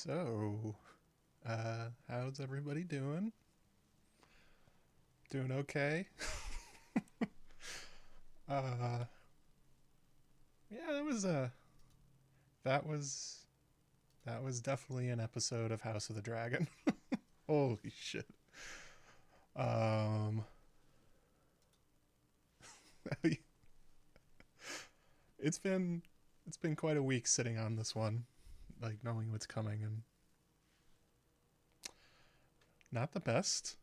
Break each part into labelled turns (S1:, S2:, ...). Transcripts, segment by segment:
S1: So, how's everybody doing? Doing okay? uh, yeah, that was that was definitely an episode of House of the Dragon. Holy shit. Um, it's been it's been quite a week sitting on this one, like knowing what's coming and not the best.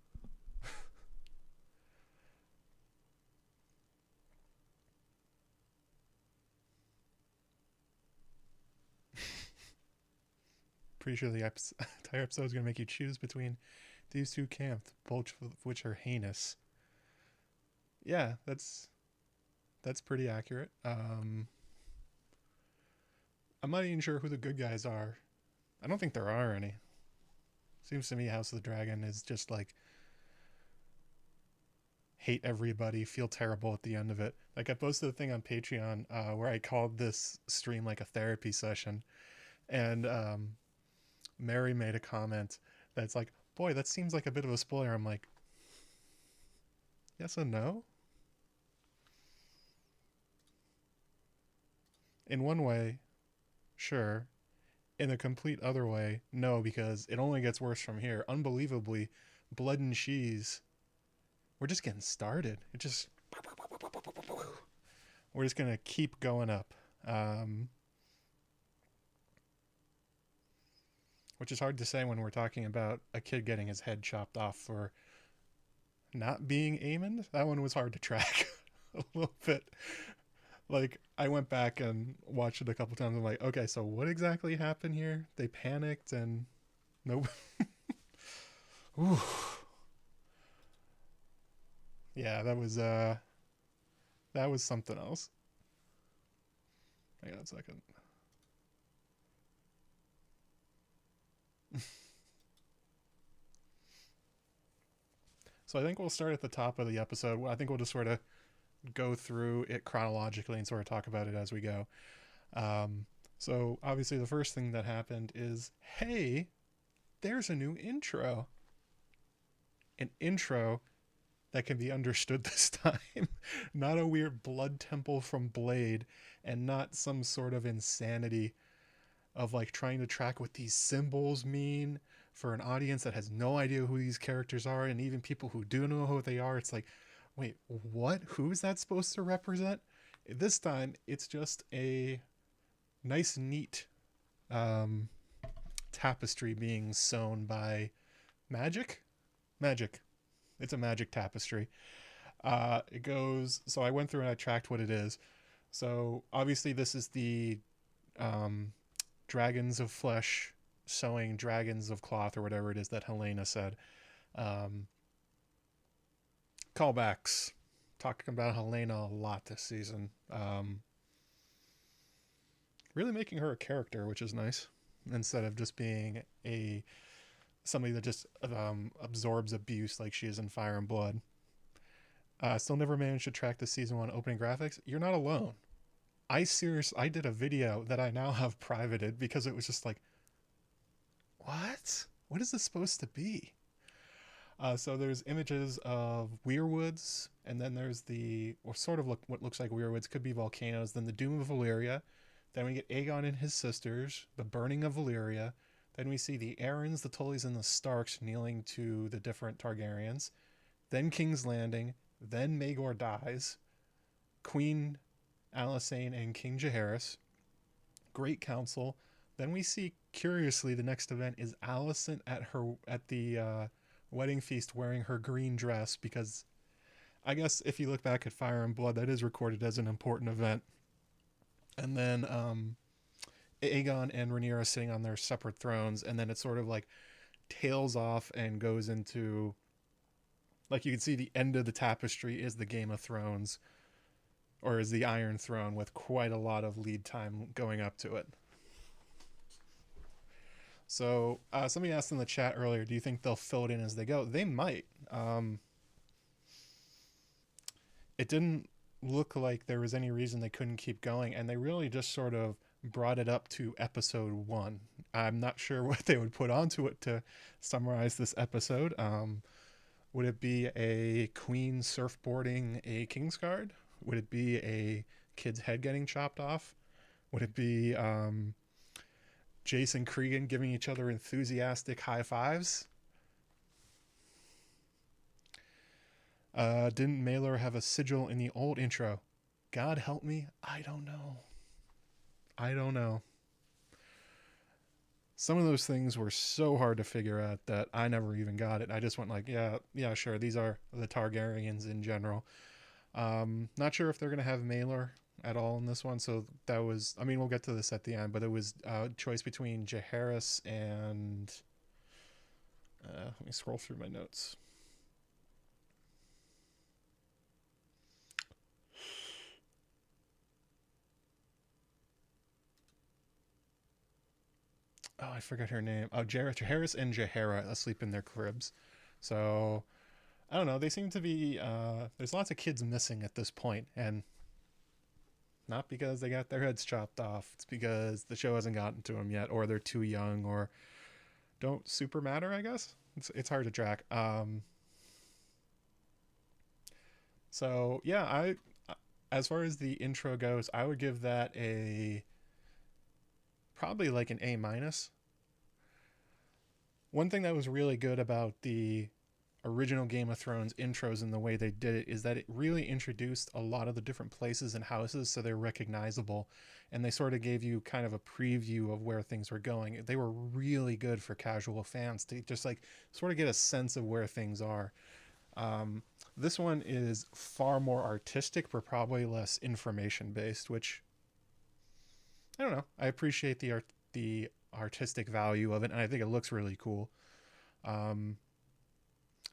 S1: Pretty sure the entire episode is gonna make you choose between these two camps, both of which are heinous. Yeah, that's pretty accurate. I'm not even sure who the good guys are. I don't think there are any. Seems to me House of the Dragon is just like hate everybody, feel terrible at the end of it. Like I posted a thing on Patreon where I called this stream like a therapy session, and Mary made a comment that's like, "Boy, that seems like a bit of a spoiler." I'm like, yes and no. In one way, sure. In a complete other way, no, because it only gets worse from here. Unbelievably, Blood and Cheese. We're just getting started. We're just gonna keep going up, which is hard to say when we're talking about a kid getting his head chopped off for not being Aemon. That one was hard to track a little bit. Like I went back and watched it a couple times. I'm like, okay, so what exactly happened here? They panicked and nope. Ooh. Yeah, that was something else. Hang on a second. So I think we'll start at the top of the episode. I think we'll just sort of go through it chronologically and sort of talk about it as we go. So obviously the first thing that happened is, hey, there's a new intro. An intro that can be understood this time. Not a weird blood temple from Blade, and not some sort of insanity of like trying to track what these symbols mean for an audience that has no idea who these characters are, and even people who do know who they are. It's like, wait, what? Who is that supposed to represent? This time, it's just a nice, neat um, tapestry being sewn by magic. Magic. It's a magic tapestry. It goes. So I went through and I tracked what it is. So obviously, this is the um, dragons of flesh sewing dragons of cloth or whatever it is that Helena said. Um, Callbacks. Talking about Helena a lot this season. Really making her a character, which is nice, instead of just being a somebody that just absorbs abuse like she is in Fire and Blood. Still never managed to track the season one opening graphics. You're not alone. I did a video that I now have privated because it was just like, what is this supposed to be? So there's images of weirwoods, and then there's or sort of what looks like weirwoods, could be volcanoes. Then the Doom of Valyria. Then we get Aegon and his sisters, the burning of Valyria. Then we see the Aarons, the Tullys, and the Starks kneeling to the different Targaryens. Then King's Landing. Then Maegor dies. Queen Alysanne and King Jaehaerys. Great Council. Then we see, curiously, the next event is Alicent at the wedding feast wearing her green dress, because I guess if you look back at Fire and Blood, that is recorded as an important event. And then Aegon and Rhaenyra sitting on their separate thrones, and then it sort of like tails off and goes into, like, you can see the end of the tapestry is the Game of Thrones, or is the Iron Throne, with quite a lot of lead time going up to it. So somebody asked in the chat earlier, do you think they'll fill it in as they go? They might. It didn't look like there was any reason they couldn't keep going, and they really just sort of brought it up to episode 1. I'm not sure what they would put onto it to summarize this episode. Would it be a queen surfboarding a Kingsguard? Would it be a kid's head getting chopped off? Would it be Jason Cregan giving each other enthusiastic high fives? Didn't Mailer have a sigil in the old intro? God help me, I don't know. I don't know. Some of those things were so hard to figure out that I never even got it. I just went like, yeah, sure. These are the Targaryens in general. Not sure if they're going to have Mailer at all in this one. So that was, I mean, we'll get to this at the end, but it was a choice between Jaehaerys and, let me scroll through my notes. Oh, I forgot her name. Oh, Jaehaerys and Jaehaera asleep in their cribs. So I don't know. They seem to be. There's lots of kids missing at this point, and not because they got their heads chopped off. It's because the show hasn't gotten to them yet, or they're too young, or don't super matter. I guess it's hard to track. So yeah, as far as the intro goes, I would give that a probably like an A minus. One thing that was really good about the original Game of Thrones intros and the way they did it is that it really introduced a lot of the different places and houses so they're recognizable, and they sort of gave you kind of a preview of where things were going. They were really good for casual fans to just like sort of get a sense of where things are. This one is far more artistic but probably less information based, which I don't know. I appreciate the artistic value of it, and I think it looks really cool. Um,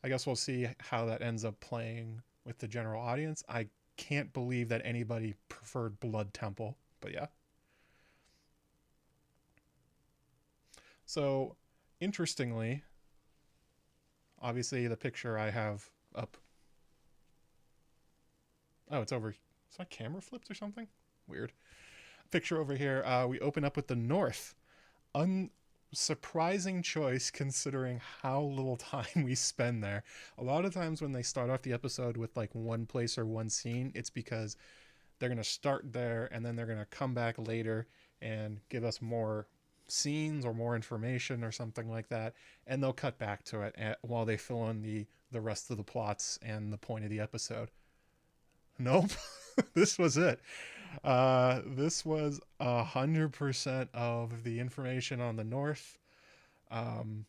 S1: I guess we'll see how that ends up playing with the general audience. I can't believe that anybody preferred Blood Temple, but yeah. So, interestingly, obviously the picture I have up. Oh, it's over. Is my camera flipped or something? Weird. Picture over here. We open up with the North. Unsurprising choice considering how little time we spend there. A lot of times when they start off the episode with like one place or one scene, it's because they're going to start there and then they're going to come back later and give us more scenes or more information or something like that, and they'll cut back to it while they fill in the rest of the plots and the point of the episode. Nope. This was it. This was 100% of the information on the North. Um,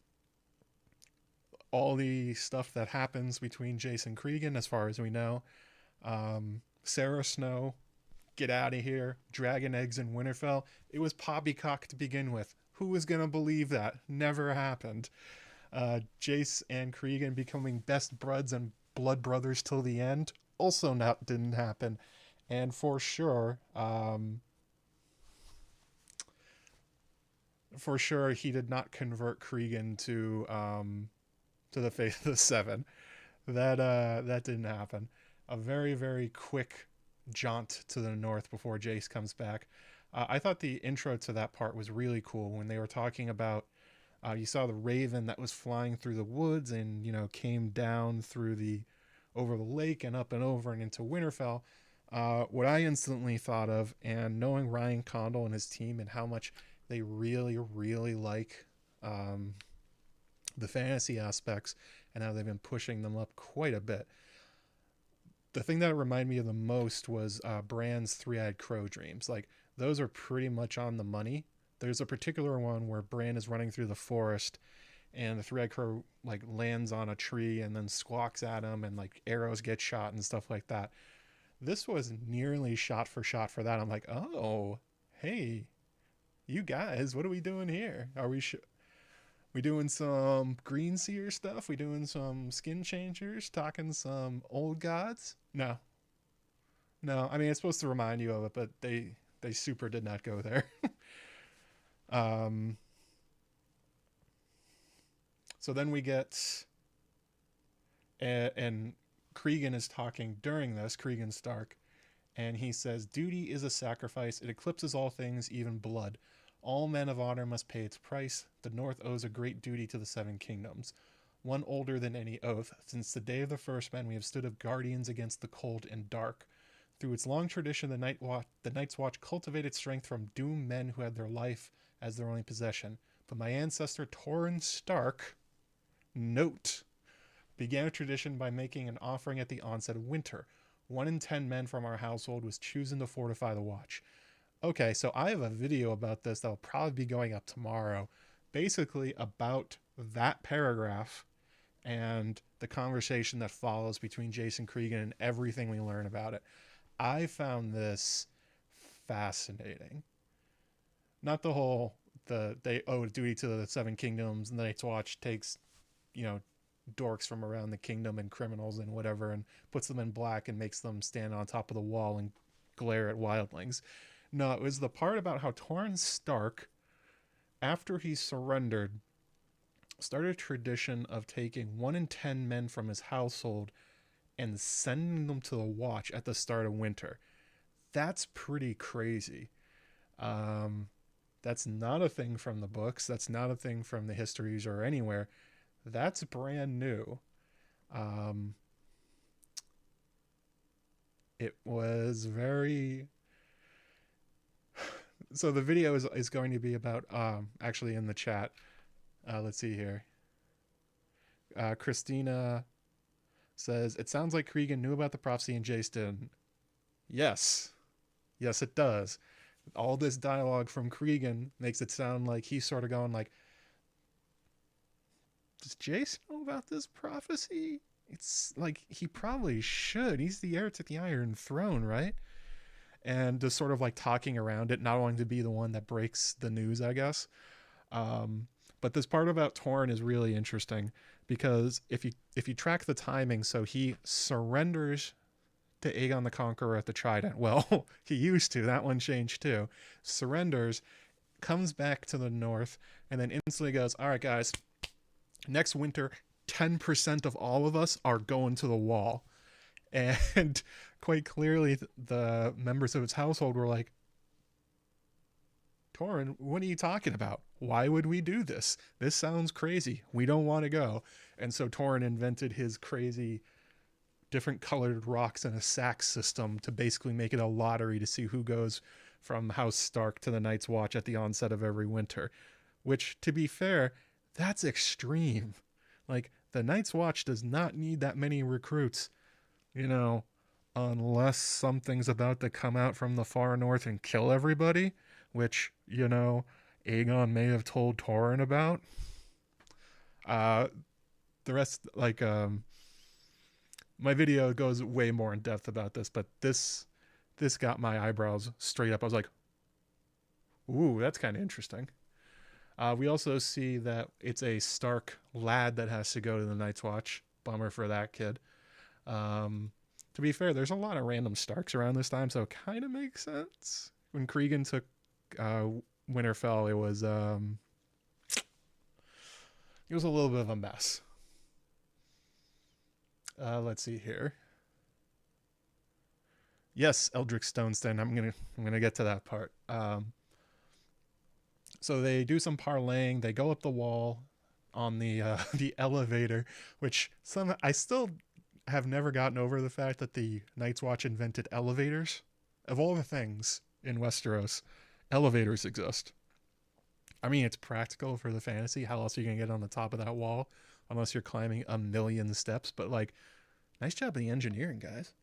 S1: all the stuff that happens between Jason Cregan, as far as we know. Sarah Snow, get out of here. Dragon eggs in Winterfell. It was poppycock to begin with. Who was gonna believe that? Never happened. Jace and Cregan becoming best buds and blood brothers till the end. Also not didn't happen. And for sure, he did not convert Cregan to the faith of the Seven. That didn't happen. A very very quick jaunt to the North before Jace comes back. I thought the intro to that part was really cool when they were talking about. You saw the raven that was flying through the woods and came down through over the lake and up and over and into Winterfell. What I instantly thought of, and knowing Ryan Condal and his team and how much they really, really like the fantasy aspects and how they've been pushing them up quite a bit. The thing that reminded me of the most was Bran's Three-Eyed Crow dreams. Like, those are pretty much on the money. There's a particular one where Bran is running through the forest and the Three-Eyed Crow like lands on a tree and then squawks at him and like arrows get shot and stuff like that. This was nearly shot for that. I'm like, oh, hey, you guys, what are we doing here? Are we doing some green seer stuff? We doing some skin changers? Talking some old gods? No. I mean, it's supposed to remind you of it, but they super did not go there. So then we get, and Cregan is talking during this, Cregan Stark, and he says, "Duty is a sacrifice. It eclipses all things, even blood. All men of honor must pay its price. The North owes a great duty to the Seven Kingdoms, one older than any oath. Since the day of the first men, we have stood as guardians against the cold and dark. Through its long tradition, the Night's Watch cultivated strength from doomed men who had their life as their only possession. But my ancestor Torrhen Stark, note, began a tradition by making an offering at the onset of winter. 1 in 10 men from our household was chosen to fortify the watch." Okay, so I have a video about this that'll probably be going up tomorrow, basically about that paragraph and the conversation that follows between Jason Cregan and everything we learn about it. I found this fascinating. Not the whole, they owe duty to the Seven Kingdoms, and the Night's Watch takes, dorks from around the kingdom and criminals and whatever and puts them in black and makes them stand on top of the wall and glare at wildlings. No, it was the part about how Torrhen Stark, after he surrendered, started a tradition of taking 1 in 10 men from his household and sending them to the watch at the start of winter. That's pretty crazy. That's not a thing from the books. That's not a thing from the histories or anywhere. That's brand new. It was very... So the video is going to be about, actually in the chat, let's see here. Christina says, "It sounds like Cregan knew about the prophecy and Jace didn't." Yes. Yes, it does. All this dialogue from Cregan makes it sound like he's sort of going like, does Jace know about this prophecy? It's like, he probably should. He's the heir to the Iron Throne, right? And just sort of like talking around it, not wanting to be the one that breaks the news, I guess. But this part about Torrhen is really interesting because if you track the timing, so he surrenders to Aegon the Conqueror at the Trident. Well, he used to. That one changed too. Surrenders, comes back to the north, and then instantly goes, "All right, guys, next winter, 10% of all of us are going to the wall." And quite clearly, the members of his household were like, "Torrhen, what are you talking about? Why would we do this? This sounds crazy. We don't want to go." And so Torrhen invented his crazy different colored rocks in a sack system to basically make it a lottery to see who goes from House Stark to the Night's Watch at the onset of every winter. Which, to be fair, that's extreme. Like, the Night's Watch does not need that many recruits, unless something's about to come out from the far north and kill everybody, which, Aegon may have told Torrhen about. The rest, my video goes way more in depth about this, but this got my eyebrows straight up. I was like, ooh, that's kind of interesting. We also see that it's a Stark lad that has to go to the Night's Watch. Bummer for that kid. To be fair, there's a lot of random Starks around this time, so it kind of makes sense. When Cregan took Winterfell, it was a little bit of a mess. Let's see here. Yes, Eldrick Stonestone. I'm gonna get to that part. So they do some parlaying. They go up the wall on the elevator, which I still have never gotten over the fact that the Night's Watch invented elevators. Of all the things in Westeros, elevators exist. I mean, it's practical for the fantasy. How else are you gonna get on the top of that wall unless you're climbing a million steps? But nice job of the engineering, guys.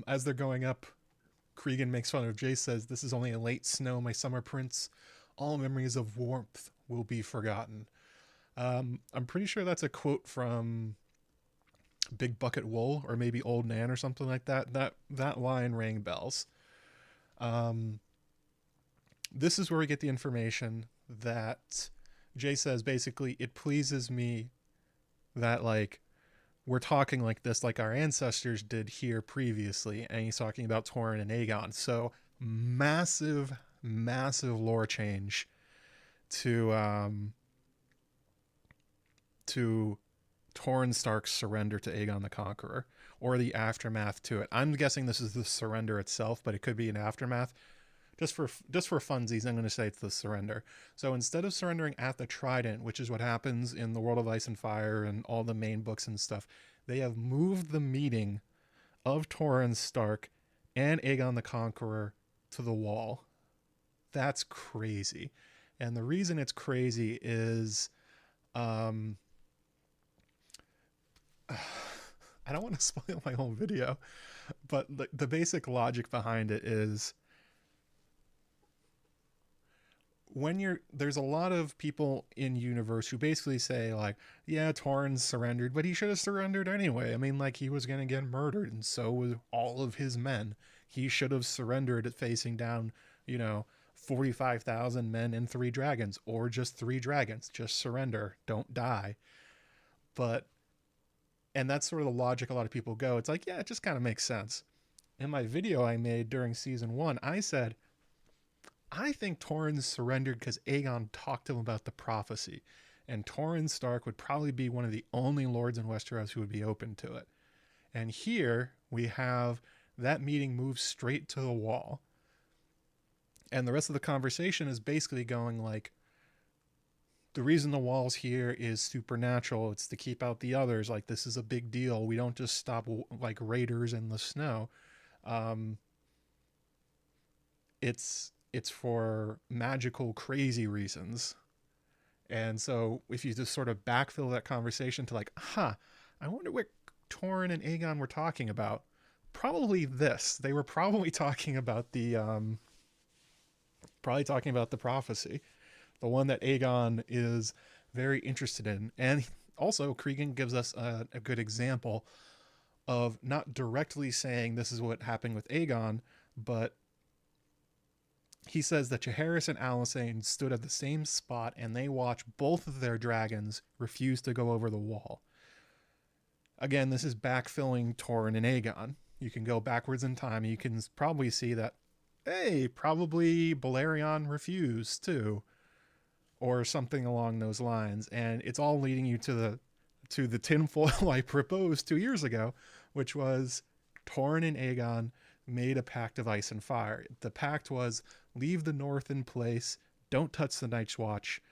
S1: As they're going up, Cregan makes fun of Jace, says, "This is only a late snow, my summer prince. All memories of warmth will be forgotten." I'm pretty sure that's a quote from Big Bucket Wool or maybe Old Nan or something like that. That line rang bells. This is where we get the information that Jay says, basically, it pleases me that we're talking like this, like our ancestors did here previously. And he's talking about Torrhen and Aegon. So massive lore change to to Torrhen Stark's surrender to Aegon the Conqueror, or the aftermath to it. I'm guessing this is the surrender itself, but it could be an aftermath. Just for funsies, I'm going to say it's the surrender. So instead of surrendering at the Trident, which is what happens in the World of Ice and Fire and all the main books and stuff, they have moved the meeting of Torrhen Stark and Aegon the Conqueror to the Wall. That's crazy. And the reason it's crazy is I don't want to spoil my whole video, but the basic logic behind it is there's a lot of people in universe who basically say like, yeah, Torrhen surrendered, but he should have surrendered anyway. I mean, like, he was going to get murdered, and so was all of his men. He should have surrendered facing down, 45,000 men and 3 dragons, or just 3 dragons. Just surrender, don't die. And that's sort of the logic a lot of people go. It's like, yeah, it just kind of makes sense. In my video I made during season 1, I said, I think Torrhen surrendered because Aegon talked to him about the prophecy, and Torrhen Stark would probably be one of the only lords in Westeros who would be open to it. And here we have that meeting move straight to the Wall. And the rest of the conversation is basically going like, the reason the Wall's here is supernatural. It's to keep out the others. Like, this is a big deal. We don't just stop like raiders in the snow. It's for magical, crazy reasons. And so if you just sort of backfill that conversation to like, I wonder what Torrhen and Aegon were talking about. Probably this. They were probably talking about the prophecy. The one that Aegon is very interested in. And also, Cregan gives us a good example of not directly saying this is what happened with Aegon, but he says that Jaehaerys and Alysanne stood at the same spot and they watched both of their dragons refuse to go over the Wall. Again, this is backfilling Torrhen and Aegon. You can go backwards in time and you can probably see that, hey, probably Balerion refused too, or something along those lines. And it's all leading you to the tinfoil I proposed 2 years ago, which was Torrhen and Aegon made a pact of ice and fire. The pact was, leave the North in place, don't touch the Night's Watch,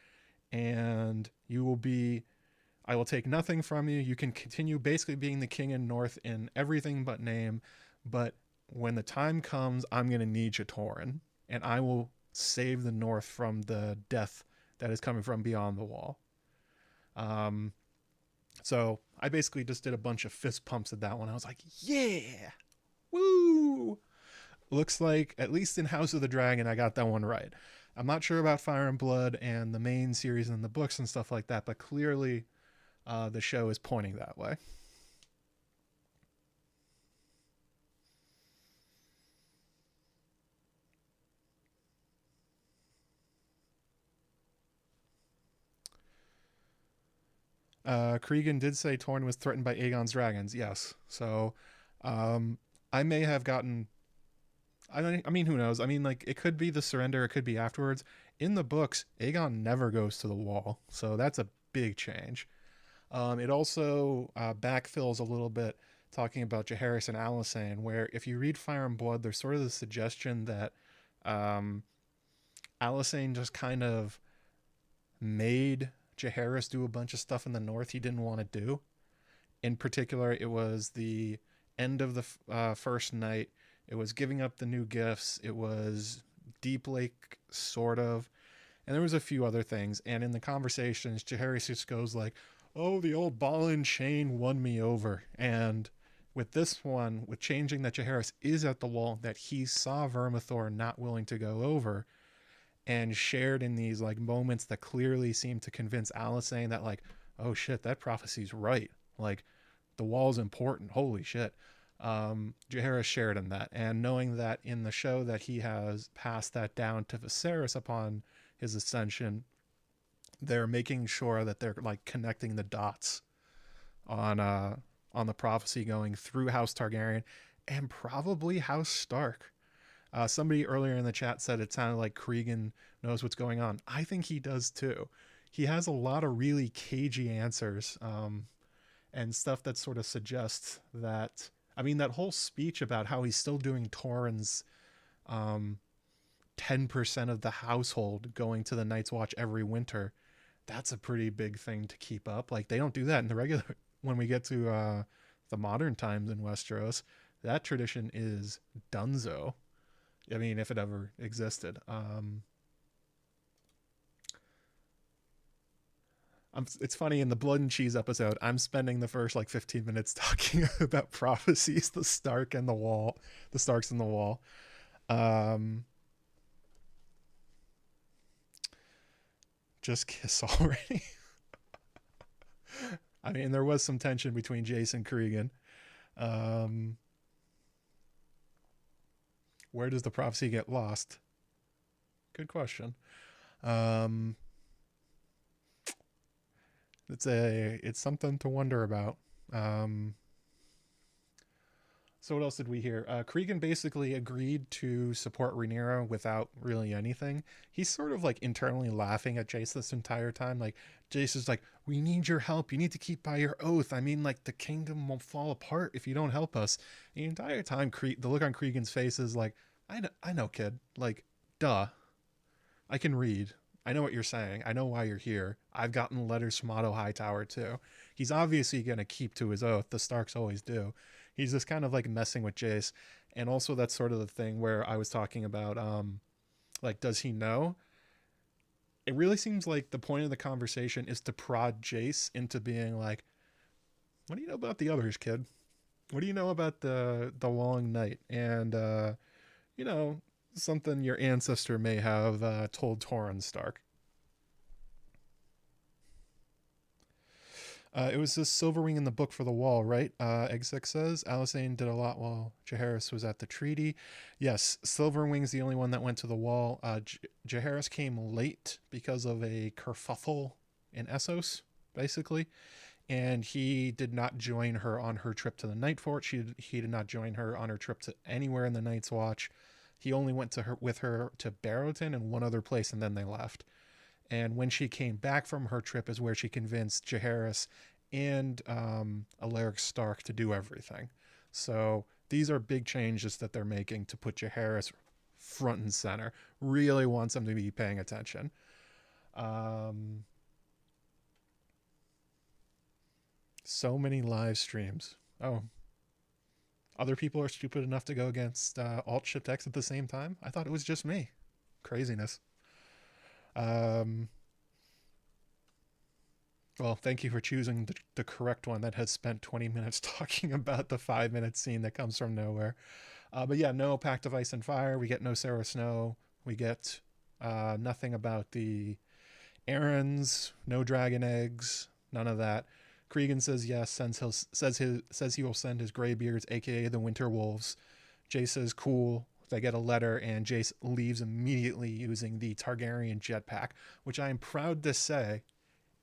S1: and I will take nothing from you. You can continue basically being the king in North in everything but name, but when the time comes, I'm going to need you, Torrhen, and I will save the North from the death that is coming from beyond the Wall. So I basically just did a bunch of fist pumps at that one. I was like, yeah, woo! Looks like, at least in House of the Dragon, I got that one right. I'm not sure about Fire and Blood and the main series and the books and stuff like that, but clearly the show is pointing that way. Cregan did say Torrhen was threatened by Aegon's dragons. Yes. So I may have gotten... I mean, who knows? I mean, like, it could be the surrender. It could be afterwards. In the books, Aegon never goes to the Wall. So that's a big change. It also backfills a little bit talking about Jaehaerys and Alysanne, where if you read Fire and Blood, there's sort of the suggestion that Alysanne just kind of made Jaehaerys do a bunch of stuff in the North he didn't want to do. In particular, it was the end of the first night. It was giving up the new gifts. It was Deep Lake, sort of. And there was a few other things. And in the conversations, Jaehaerys just goes like, oh, the old ball and chain won me over. And with this one, with changing that Jaehaerys is at the Wall, that he saw Vermithor not willing to go over, and shared in these like moments that clearly seem to convince Alysanne that like, oh shit, that prophecy's right. Like, the Wall's important. Holy shit. Jaehaerys shared in that, and knowing that in the show that he has passed that down to Viserys upon his ascension, they're making sure that they're like connecting the dots on the prophecy going through House Targaryen and probably House Stark. Somebody earlier in the chat said it sounded like Cregan knows what's going on. I think he does too. he has a lot of really cagey answers, and stuff that sort of suggests that. I mean, that whole speech about how he's still doing Torrens, 10% of the household going to the Night's Watch every winter. That's a pretty big thing to keep up. Like, they don't do that in the regular. When we get to the modern times in Westeros, that tradition is dunzo. I mean, if it ever existed. It's funny, in the Blood and Cheese episode, I'm spending the first like 15 minutes talking about prophecies, the Stark and the Wall, the Starks and the Wall. Just kiss already. I mean, there was some tension between Jace and Cregan. Where does the prophecy get lost? Good question. It's something to wonder about. So what else did we hear? Cregan basically agreed to support Rhaenyra without really anything. He's sort of like internally laughing at Jace this entire time. Like, Jace is like, we need your help. You need to keep by your oath. I mean, like, the kingdom will fall apart if you don't help us. The entire time, the look on Cregan's face is like, I know, kid. Like, duh. I can read. I know what you're saying. I know why you're here. I've gotten letters from Otto Hightower too. He's obviously going to keep to his oath. The Starks always do. He's just kind of like messing with Jace. And also that's sort of the thing where I was talking about, like, does he know? It really seems like the point of the conversation is to prod Jace into being like, what do you know about the others, kid? What do you know about the long night? And, you know, something your ancestor may have told Torrhen Stark. It was this Silverwing in the book for the wall, right? Exec says Alysanne did a lot while Jaehaerys was at the treaty. Yes, Silverwing's the only one that went to the wall. Jaehaerys came late because of a kerfuffle in Essos, basically, and he did not join her on her trip to the Night Fort. He did not join her on her trip to anywhere in the Night's Watch. He only went with her to Barrowton and one other place, and then they left. And when she came back from her trip is where she convinced Jaehaerys and Alaric Stark to do everything. So these are big changes that they're making to put Jaehaerys front and center. Really wants them to be paying attention. So many live streams. Oh. Other people are stupid enough to go against alt shift X at the same time? I thought it was just me. Craziness. Well, thank you for choosing the correct one that has spent 20 minutes talking about the 5-minute scene that comes from nowhere. But yeah, no Pact of Ice and Fire. We get no Sarah Snow. We get nothing about the errands, no dragon eggs, none of that. Cregan says yes, says he will send his Greybeards, aka the Winter Wolves. Jace says cool. They get a letter, and Jace leaves immediately using the Targaryen jetpack, which I am proud to say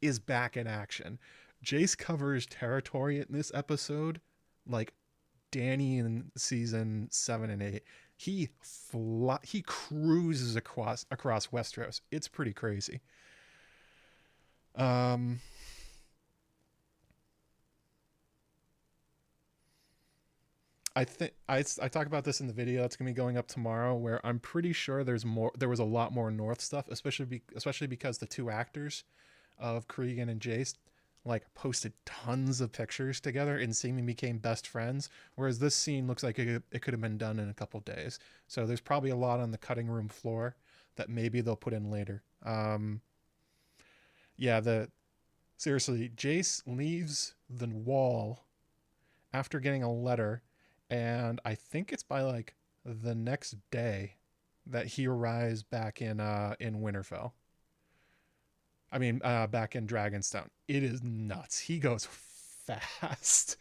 S1: is back in action. Jace covers territory in this episode like Dany in season 7 and 8. He cruises across Westeros. It's pretty crazy. I think I talk about this in the video that's gonna be going up tomorrow, where I'm pretty sure there was a lot more North stuff, especially because the two actors of Cregan and Jace like posted tons of pictures together and seemingly became best friends, whereas this scene looks like it could have been done in a couple days. So there's probably a lot on the cutting room floor that maybe they'll put in later. Seriously, Jace leaves the wall after getting a letter, and I think it's by like the next day that he arrives back in Winterfell. I mean, back in Dragonstone. It is nuts. He goes fast.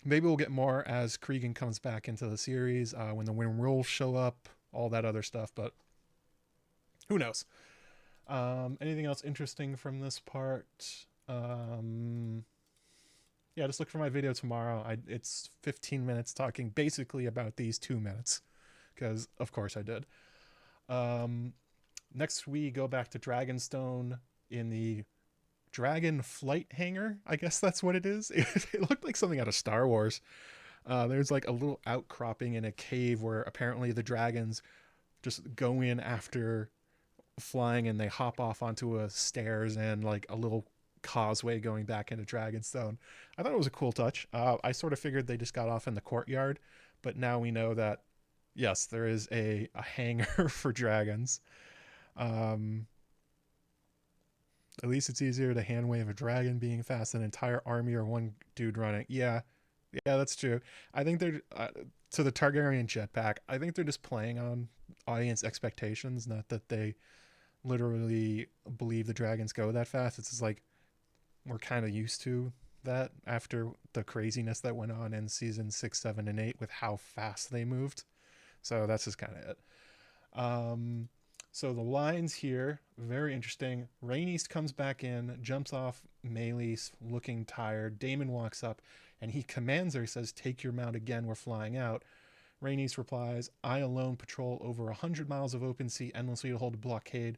S1: Maybe we'll get more as Cregan comes back into the series, when the Winter Wolves show up, all that other stuff, but who knows? Anything else interesting from this part? Yeah, just look for my video tomorrow. It's 15 minutes talking basically about these 2 minutes, because of course I did. Um, Next we go back to Dragonstone in the Dragon Flight Hangar. I guess that's what it is. It looked like something out of Star Wars. There's like a little outcropping in a cave where apparently the dragons just go in after flying, and they hop off onto a stairs and like a little causeway going back into Dragonstone. I thought it was a cool touch. I sort of figured they just got off in the courtyard, but now we know that yes, there is a hangar for dragons. Um, at least it's easier to hand wave a dragon being fast than an entire army or one dude running. Yeah, yeah, that's true. I think they're to the Targaryen jetpack. I think they're just playing on audience expectations, not that they literally believe the dragons go that fast. It's just like we're kind of used to that after the craziness that went on in season 6, 7, and 8 with how fast they moved. So that's just kind of it. Um, so the lines here, very interesting. Rhaenys comes back in, jumps off Meleys, looking tired. Daemon walks up, and he commands her. He says, "Take your mount again. We're flying out." Rhaenys replies, "I alone patrol over 100 miles of open sea endlessly to hold a blockade.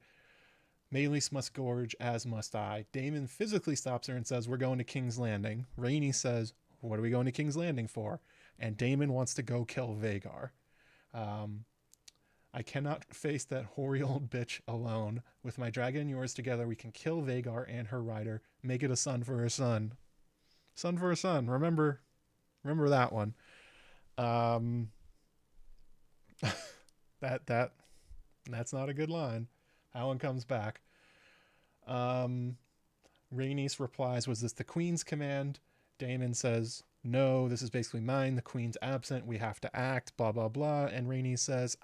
S1: Meleys must gorge, as must I." Daemon physically stops her and says, "We're going to King's Landing." Rhaenys says, "What are we going to King's Landing for?" And Daemon wants to go kill Vhagar. Um, I cannot face that hoary old bitch alone. With my dragon and yours together, we can kill Vhagar and her rider. Make it a son for her son. Son for a son. Remember that one. Um, that that's not a good line. Alan comes back. Um, Rhaenys replies, "Was this the Queen's command?" Daemon says, "No, this is basically mine. The Queen's absent. We have to act, blah, blah, blah." And Rhaenys says,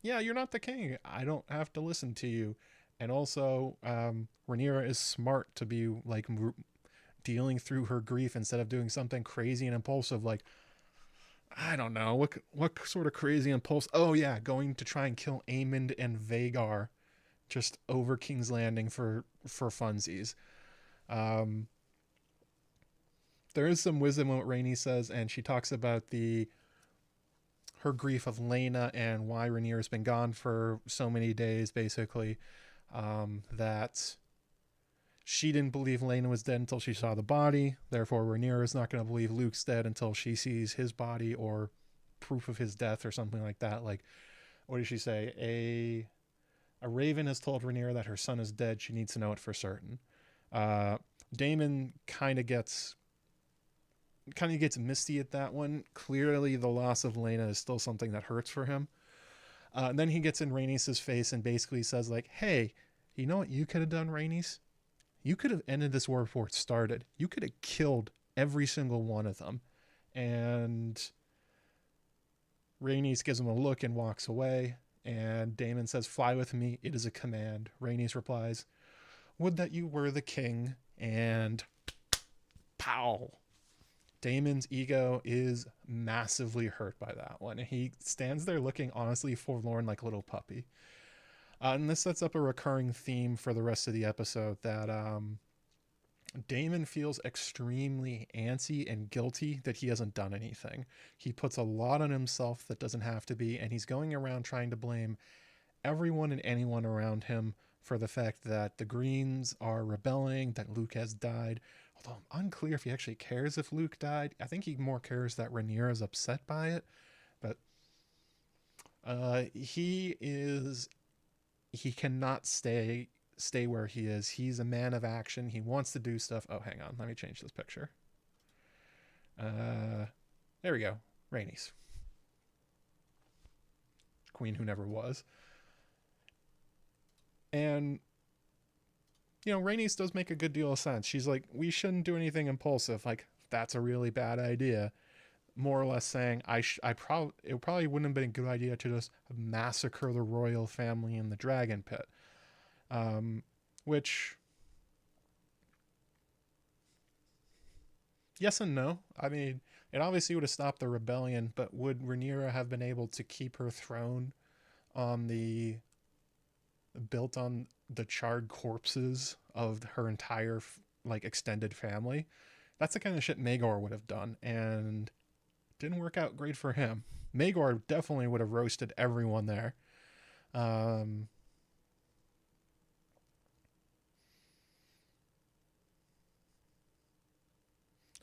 S1: yeah, you're not the king. I don't have to listen to you. And also, Rhaenyra is smart to be like dealing through her grief instead of doing something crazy and impulsive like, I don't know, what sort of crazy impulse. Oh yeah, going to try and kill Aemond and Vhagar just over King's Landing for funsies. Um, there is some wisdom in what Rainey says, and she talks about her grief of Lena and why Rhaenyra has been gone for so many days, basically. That she didn't believe Lena was dead until she saw the body. Therefore, Rhaenyra is not going to believe Luke's dead until she sees his body or proof of his death or something like that. Like, what did she say? A raven has told Rhaenyra that her son is dead. She needs to know it for certain. Daemon kind of gets misty at that one. Clearly, the loss of Lena is still something that hurts for him. And then he gets in Rhaenys' face and basically says, like, "Hey, you know what you could have done, Rhaenys? You could have ended this war before it started. You could have killed every single one of them." And Rhaenys gives him a look and walks away. And Daemon says, "Fly with me. It is a command." Rhaenys replies, "Would that you were the king." And pow. Daemon's ego is massively hurt by that one. He stands there looking honestly forlorn like a little puppy. And this sets up a recurring theme for the rest of the episode that Daemon feels extremely antsy and guilty that he hasn't done anything. He puts a lot on himself that doesn't have to be, and he's going around trying to blame everyone and anyone around him for the fact that the Greens are rebelling, that Luke has died. Although I'm unclear if he actually cares if Luke died. I think he more cares that Rhaenyra is upset by it. But he cannot stay where he is. He's a man of action. He wants to do stuff. Oh, hang on. Let me change this picture. There we go. Rhaenys. Queen who never was. And, Rhaenys does make a good deal of sense. She's like, we shouldn't do anything impulsive. Like, that's a really bad idea. More or less saying, it probably wouldn't have been a good idea to just massacre the royal family in the dragon pit. Which, yes and no. I mean, it obviously would have stopped the rebellion, but would Rhaenyra have been able to keep her throne built on the charred corpses of her entire extended family? That's the kind of shit Magor would have done, and didn't work out great for him. Magor definitely would have roasted everyone there. Um,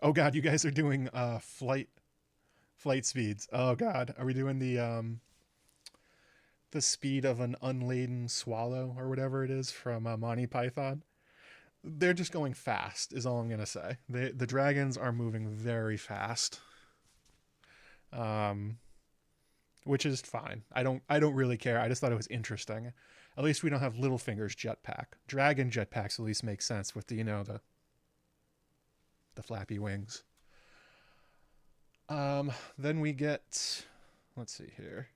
S1: oh god, you guys are doing flight speeds. Oh god, are we doing the speed of an unladen swallow or whatever it is from Monty Python? They're just going fast, is all I'm gonna say. The dragons are moving very fast, um, which is fine. I don't really care. I just thought it was interesting. At least we don't have Littlefinger's jetpack. Dragon jetpacks at least make sense with the the flappy wings. Then we get, let's see here.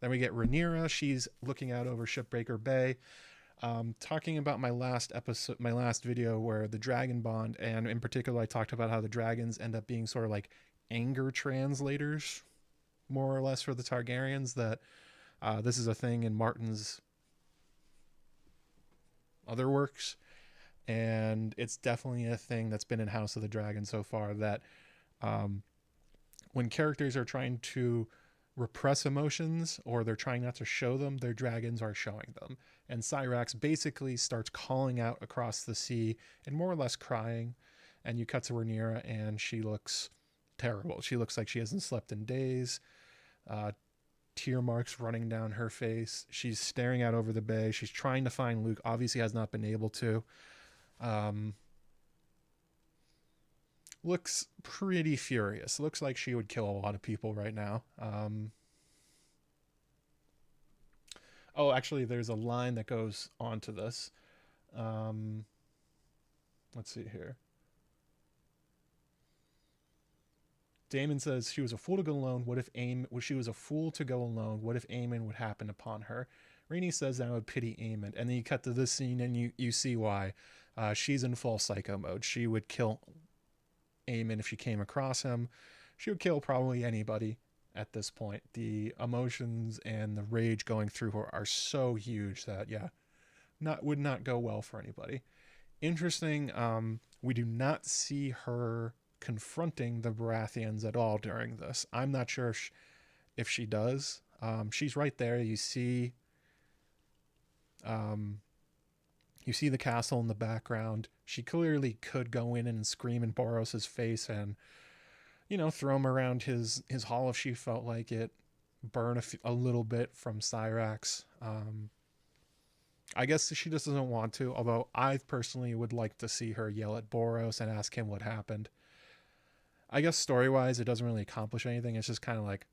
S1: Then we get Rhaenyra. She's looking out over Shipbreaker Bay. Talking about my last episode, my last video where the dragon bond, and in particular, I talked about how the dragons end up being sort of like anger translators, more or less, for the Targaryens. That this is a thing in Martin's other works, and it's definitely a thing that's been in House of the Dragon so far. That um, when characters are trying to repress emotions or they're trying not to show them, their dragons are showing them. And Syrax basically starts calling out across the sea and more or less crying. And you cut to Rhaenyra and she looks terrible. She looks like she hasn't slept in days. Tear marks running down her face. She's staring out over the bay. She's trying to find Luke. Obviously has not been able to. Looks pretty furious. Looks like she would kill a lot of people right now. Oh, actually, there's a line that goes onto this. Um, let's see here. Daemon says she was a fool to go alone. What if she was a fool to go alone? What if Aemon would happen upon her? Rhaenys says that I would pity Aemon, and then you cut to this scene and you see why. She's in full psycho mode. She would kill Aemon if she came across him. She would kill probably anybody at this point. The emotions and the rage going through her are so huge that would not go well for anybody. Interesting. We do not see her confronting the Baratheons at all during this. I'm not sure if she does. She's right there. You see the castle in the background. She clearly could go in and scream in Boros's face and, throw him around his hall if she felt like it. Burn a little bit from Syrax. I guess she just doesn't want to, although I personally would like to see her yell at Boros and ask him what happened. I guess story-wise, it doesn't really accomplish anything. It's just kind of like,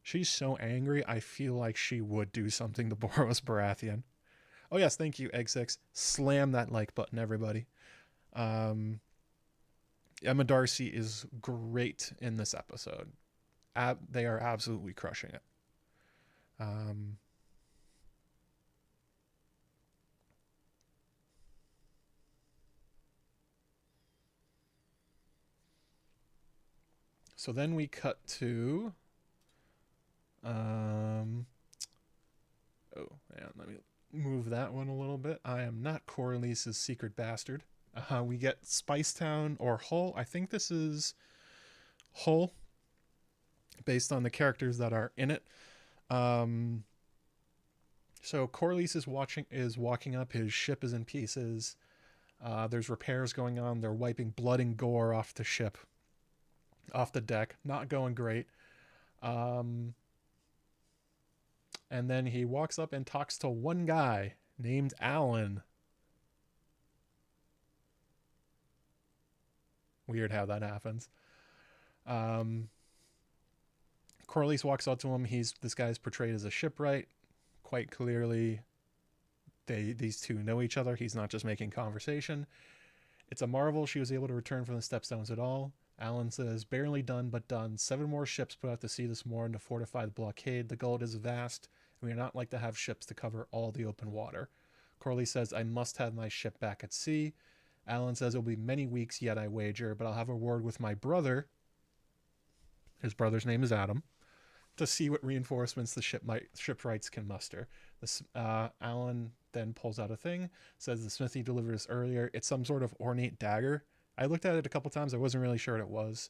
S1: she's so angry, I feel like she would do something to Boros Baratheon. Oh yes, thank you, Egg6. Slam that like button, everybody. Emma Darcy is great in this episode. They are absolutely crushing it. So then we cut to... oh, man, let me move that one a little bit. I am not Corliss's secret bastard. We get Spicetown or Hull. I think this is Hull, based on the characters that are in it. So Corlys is walking up. His ship is in pieces. There's repairs going on. They're wiping blood and gore off the ship, off the deck. Not going great. And then he walks up and talks to one guy named Alan. Weird how that happens. Corlys walks up to him. This guy's portrayed as a shipwright. Quite clearly, these two know each other. He's not just making conversation. It's a marvel she was able to return from the Stepstones at all. Alan says, barely done, but done. 7 more ships put out to sea this morning to fortify the blockade. The gold is vast, and we are not like to have ships to cover all the open water. Corlys says, I must have my ship back at sea. Alan says, it'll be many weeks yet, I wager, but I'll have a word with my brother. His brother's name is Adam, to see what reinforcements the shipwrights can muster. Alan then pulls out a thing, says the smithy delivered us earlier. It's some sort of ornate dagger. I looked at it a couple times. I wasn't really sure what it was.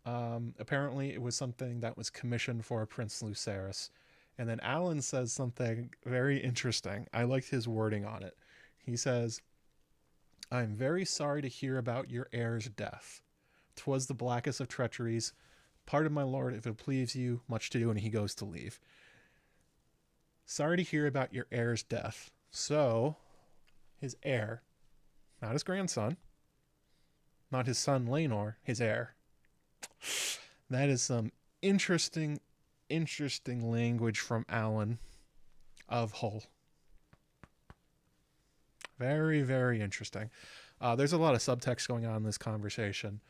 S1: Apparently, it was something that was commissioned for Prince Lucerys. And then Alan says something very interesting. I liked his wording on it. He says, I'm very sorry to hear about your heir's death. 'Twas the blackest of treacheries. Pardon, my lord, if it please you, much to do, and he goes to leave. Sorry to hear about your heir's death. So, his heir, not his grandson, not his son Laenor, his heir. That is some interesting language from Alan of Hull. Very, very interesting. There's a lot of subtext going on in this conversation.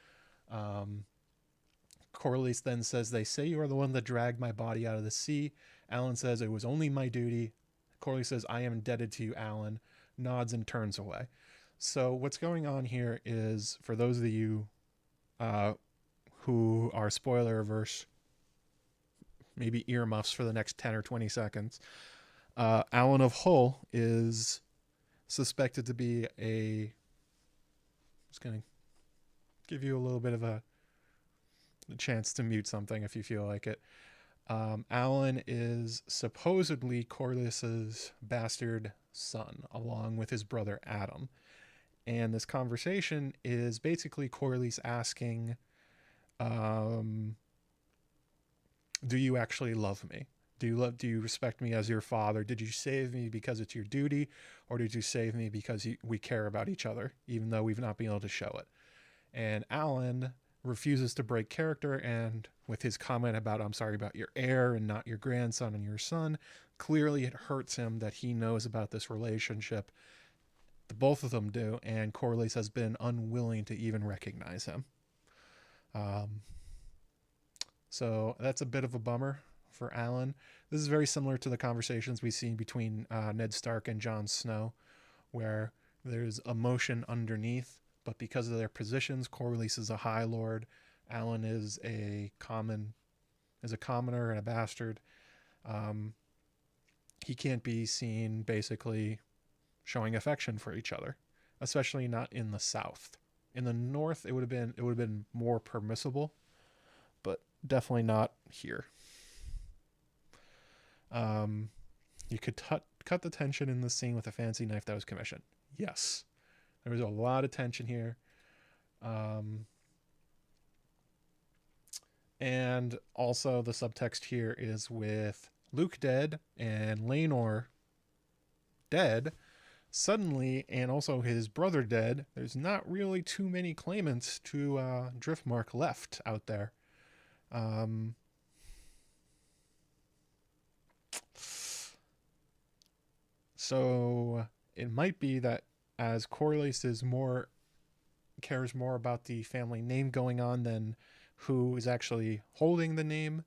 S1: Corlys then says, they say you are the one that dragged my body out of the sea. Alan says, it was only my duty. Corlys says, I am indebted to you, Alan. Nods and turns away. So what's going on here is, for those of you who are spoiler averse, maybe earmuffs for the next 10 or 20 seconds, Alan of Hull is suspected to be I'm just going to give you a little bit of a chance to mute something if you feel like it. Alan is supposedly Corlys's bastard son, along with his brother Adam. And this conversation is basically Corlys asking, do you actually love me? Do you respect me as your father? Did you save me because it's your duty, or did you save me because we care about each other, even though we've not been able to show it? And Alan refuses to break character, and with his comment about, I'm sorry about your heir and not your grandson and your son, clearly it hurts him that he knows about this relationship. Both of them do, and Corlys has been unwilling to even recognize him. So that's a bit of a bummer for Alan. This is very similar to the conversations we've seen between Ned Stark and Jon Snow, where there's emotion underneath, but because of their positions, Corlys is a High Lord, Alan is a commoner and a bastard. He can't be seen basically showing affection for each other, especially not in the South. In the North, it would have been more permissible, but definitely not here. You could cut the tension in the scene with a fancy knife that was commissioned. Yes, there was a lot of tension here. And also the subtext here is with Luke dead and Laenor dead suddenly, and also his brother dead. There's not really too many claimants to Driftmark left out there. So it might be that as Corlys cares more about the family name going on than who is actually holding the name,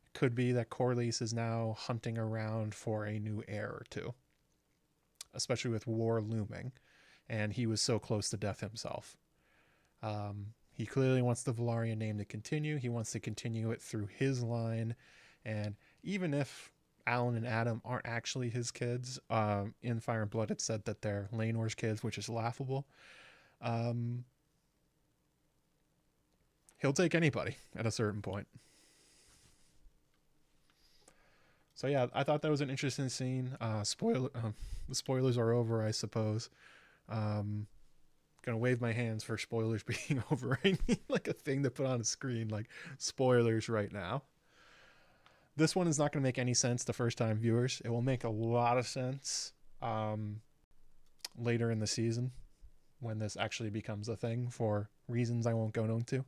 S1: it could be that Corlys is now hunting around for a new heir or two, especially with war looming, and he was so close to death himself. He clearly wants the Velaryon name to continue. He wants to continue it through his line, and even if Alan and Adam aren't actually his kids, in Fire and Blood it said that they're Laenor's kids, which is laughable. He'll take anybody at a certain point. So yeah, I thought that was an interesting scene. The spoilers are over, I suppose. Gonna wave my hands for spoilers being over. I need like a thing to put on a screen, like spoilers right now. This one is not going to make any sense to first-time viewers. It will make a lot of sense later in the season when this actually becomes a thing for reasons I won't go into.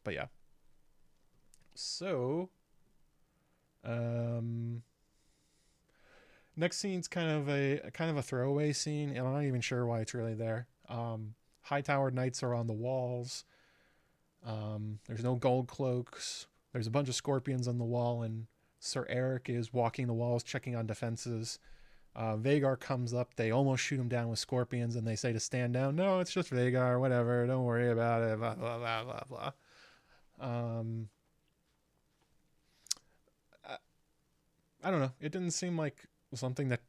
S1: But yeah. So, next scene's kind of a throwaway scene, and I'm not even sure why it's really there. High-towered knights are on the walls. There's no gold cloaks. There's a bunch of scorpions on the wall, and Sir Eric is walking the walls, checking on defenses. Vhagar comes up. They almost shoot him down with scorpions, and they say to stand down. No, it's just Vhagar. Whatever. Don't worry about it. Blah, blah, blah, blah, blah. I don't know. It didn't seem like something that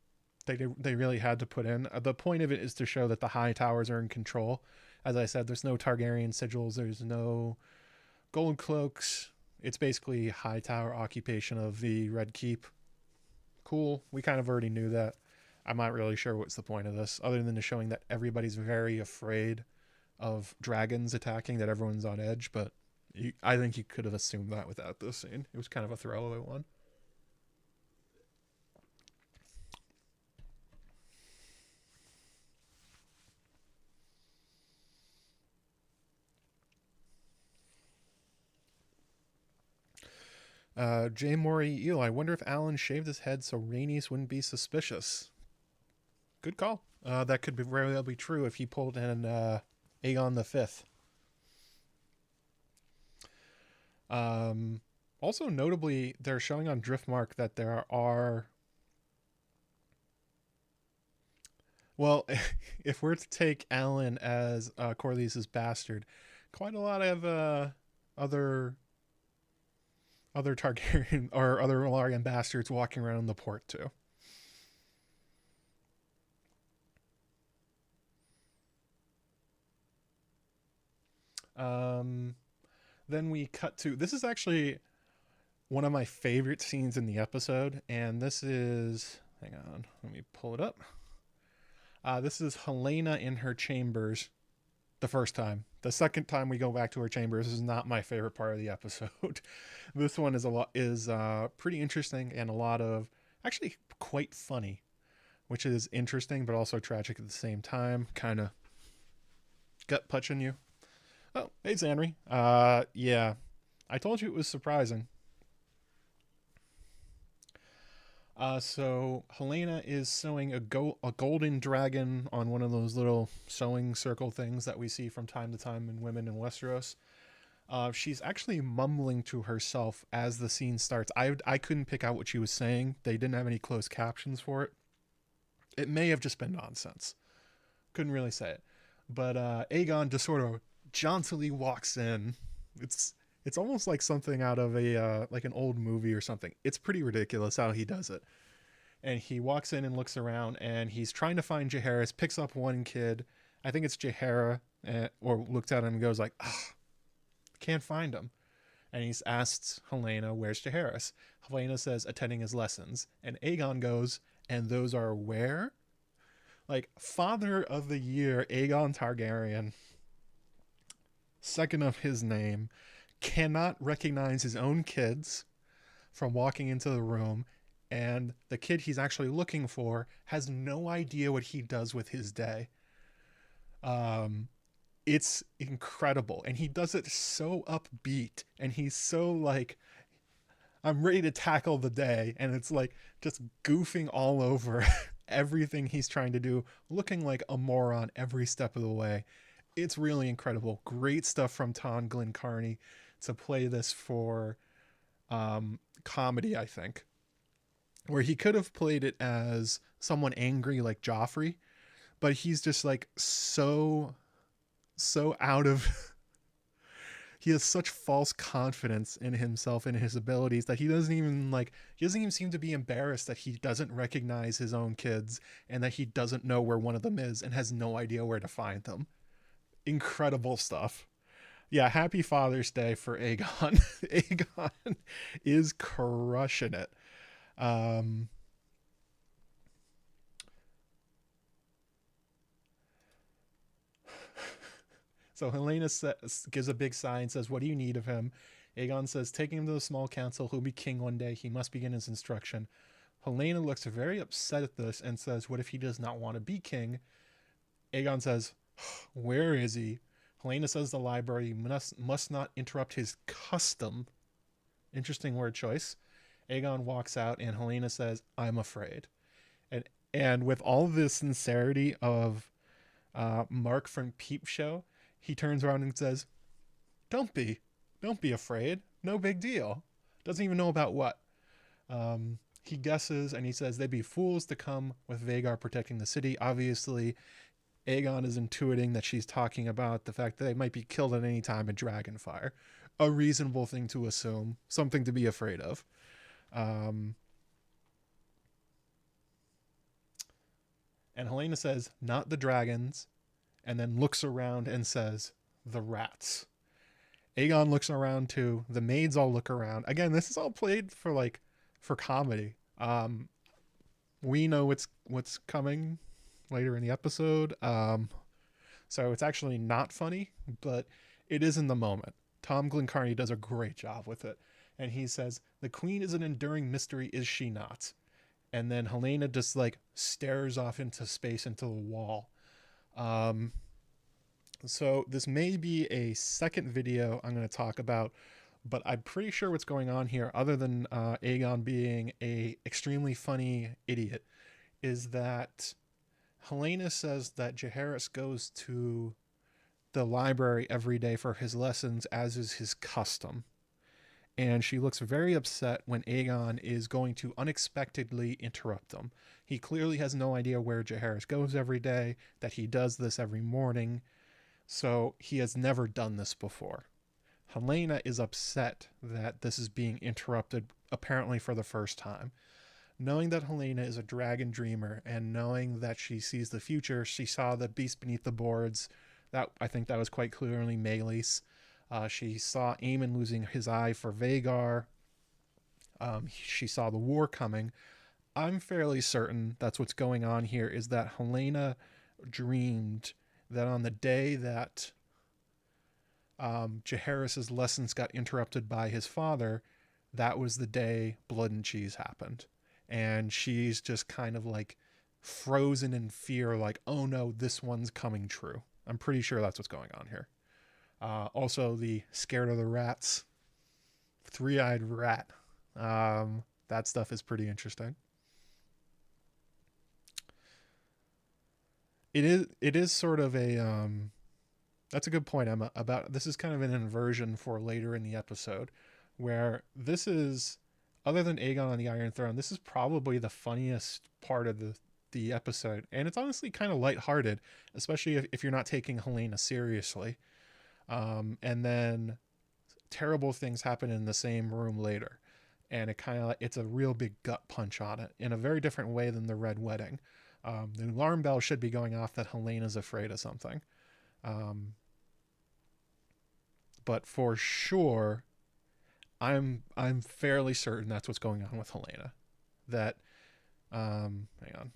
S1: they really had to put in. The point of it is to show that the High Towers are in control. As I said, there's no Targaryen sigils, there's no gold cloaks. It's basically High Tower occupation of the Red Keep. Cool. We kind of already knew that. I'm not really sure what's the point of this, other than showing that everybody's very afraid of dragons attacking, that everyone's on edge, but I think you could have assumed that without this scene. It was kind of a throwaway one. J. Maury Eel, I wonder if Alan shaved his head so Rhaenys wouldn't be suspicious. Good call. That could be very well be true if he pulled in Aegon the Fifth. Also, notably, they're showing on Driftmark that there are... Well, if we're to take Alan as Corlys' bastard, quite a lot of other Targaryen or other Velaryon bastards walking around the port too. Then we cut to, this is actually one of my favorite scenes in the episode, and this is, hang on, let me pull it up. This is Helena in her chambers the first time. The second time we go back to her chambers is not my favorite part of the episode. This one is pretty interesting and a lot of, actually quite funny, which is interesting but also tragic at the same time, kind of gut punching you. Oh, hey Zanri. Yeah, I told you it was surprising. So Helena is sewing a golden dragon on one of those little sewing circle things that we see from time to time in Women in Westeros. She's actually mumbling to herself as the scene starts. I couldn't pick out what she was saying. They didn't have any closed captions for it. It may have just been nonsense. Couldn't really say it. But Aegon just sort of jauntily walks in. It's almost like something out of a like an old movie or something. It's pretty ridiculous how he does it. And he walks in and looks around, and he's trying to find Jaehaerys, picks up one kid. I think it's Jaehaera, or looks at him and goes like, can't find him. And he's asked Helena, where's Jaehaerys? Helena says, attending his lessons. And Aegon goes, and those are where? Like, Father of the Year, Aegon Targaryen, second of his name, cannot recognize his own kids from walking into the room, and the kid he's actually looking for has no idea what he does with his day. It's incredible, and he does it so upbeat, and he's so like, I'm ready to tackle the day, and it's like just goofing all over everything he's trying to do, looking like a moron every step of the way. It's really incredible. Great stuff from Ton Glencarney to play this for comedy, I think. Where he could have played it as someone angry like Joffrey, but he's just like so out of... He has such false confidence in himself and his abilities that he doesn't even seem to be embarrassed that he doesn't recognize his own kids and that he doesn't know where one of them is and has no idea where to find them. Incredible stuff. Yeah, happy Father's Day for Aegon. Aegon is crushing it. So Helena gives a big sigh and says, what do you need of him? Aegon says, taking him to the small council, he'll be king one day. He must begin his instruction. Helena looks very upset at this and says, what if he does not want to be king? Aegon says, where is he? Helena says the library must not interrupt his custom. Interesting word choice. Aegon walks out and Helena says, I'm afraid. And with all the sincerity of Mark from Peep Show, he turns around and says, don't be afraid. No big deal. Doesn't even know about what. He guesses and he says they'd be fools to come with Vhagar protecting the city. Obviously, Aegon is intuiting that she's talking about the fact that they might be killed at any time in Dragonfire. A reasonable thing to assume. Something to be afraid of. And Helena says, not the dragons, and then looks around and says, the rats. Aegon looks around too. The maids all look around. Again, this is all played for comedy. We know what's coming later in the episode. So it's actually not funny, but it is in the moment. Tom Glencarny does a great job with it. And he says, the queen is an enduring mystery, is she not? And then Helena just like stares off into space, into the wall. So this may be a second video I'm going to talk about, but I'm pretty sure what's going on here, other than Aegon being a extremely funny idiot, is that Helena says that Jaehaerys goes to the library every day for his lessons, as is his custom. And she looks very upset when Aegon is going to unexpectedly interrupt them. He clearly has no idea where Jaehaerys goes every day, that he does this every morning, so he has never done this before. Helena is upset that this is being interrupted, apparently for the first time. Knowing that Helena is a dragon dreamer, and knowing that she sees the future, she saw the beast beneath the boards. I think that was quite clearly Meleys. She saw Aemon losing his eye for Vhagar. She saw the war coming. I'm fairly certain that's what's going on here, is that Helena dreamed that on the day that Jaehaerys' lessons got interrupted by his father, that was the day Blood and Cheese happened. And she's just kind of like frozen in fear, like, oh no, this one's coming true. I'm pretty sure that's what's going on here. Also, the scared of the rats, three-eyed rat. That stuff is pretty interesting. It is sort of a that's a good point, Emma, about this is kind of an inversion for later in the episode, where this is, other than Aegon on the Iron Throne, this is probably the funniest part of the episode. And it's honestly kind of lighthearted, especially if you're not taking Helena seriously. And then terrible things happen in the same room later. And it's a real big gut punch on it in a very different way than the Red Wedding. The alarm bell should be going off that Helena's afraid of something. But for sure, I'm fairly certain that's what's going on with Helena. That hang on,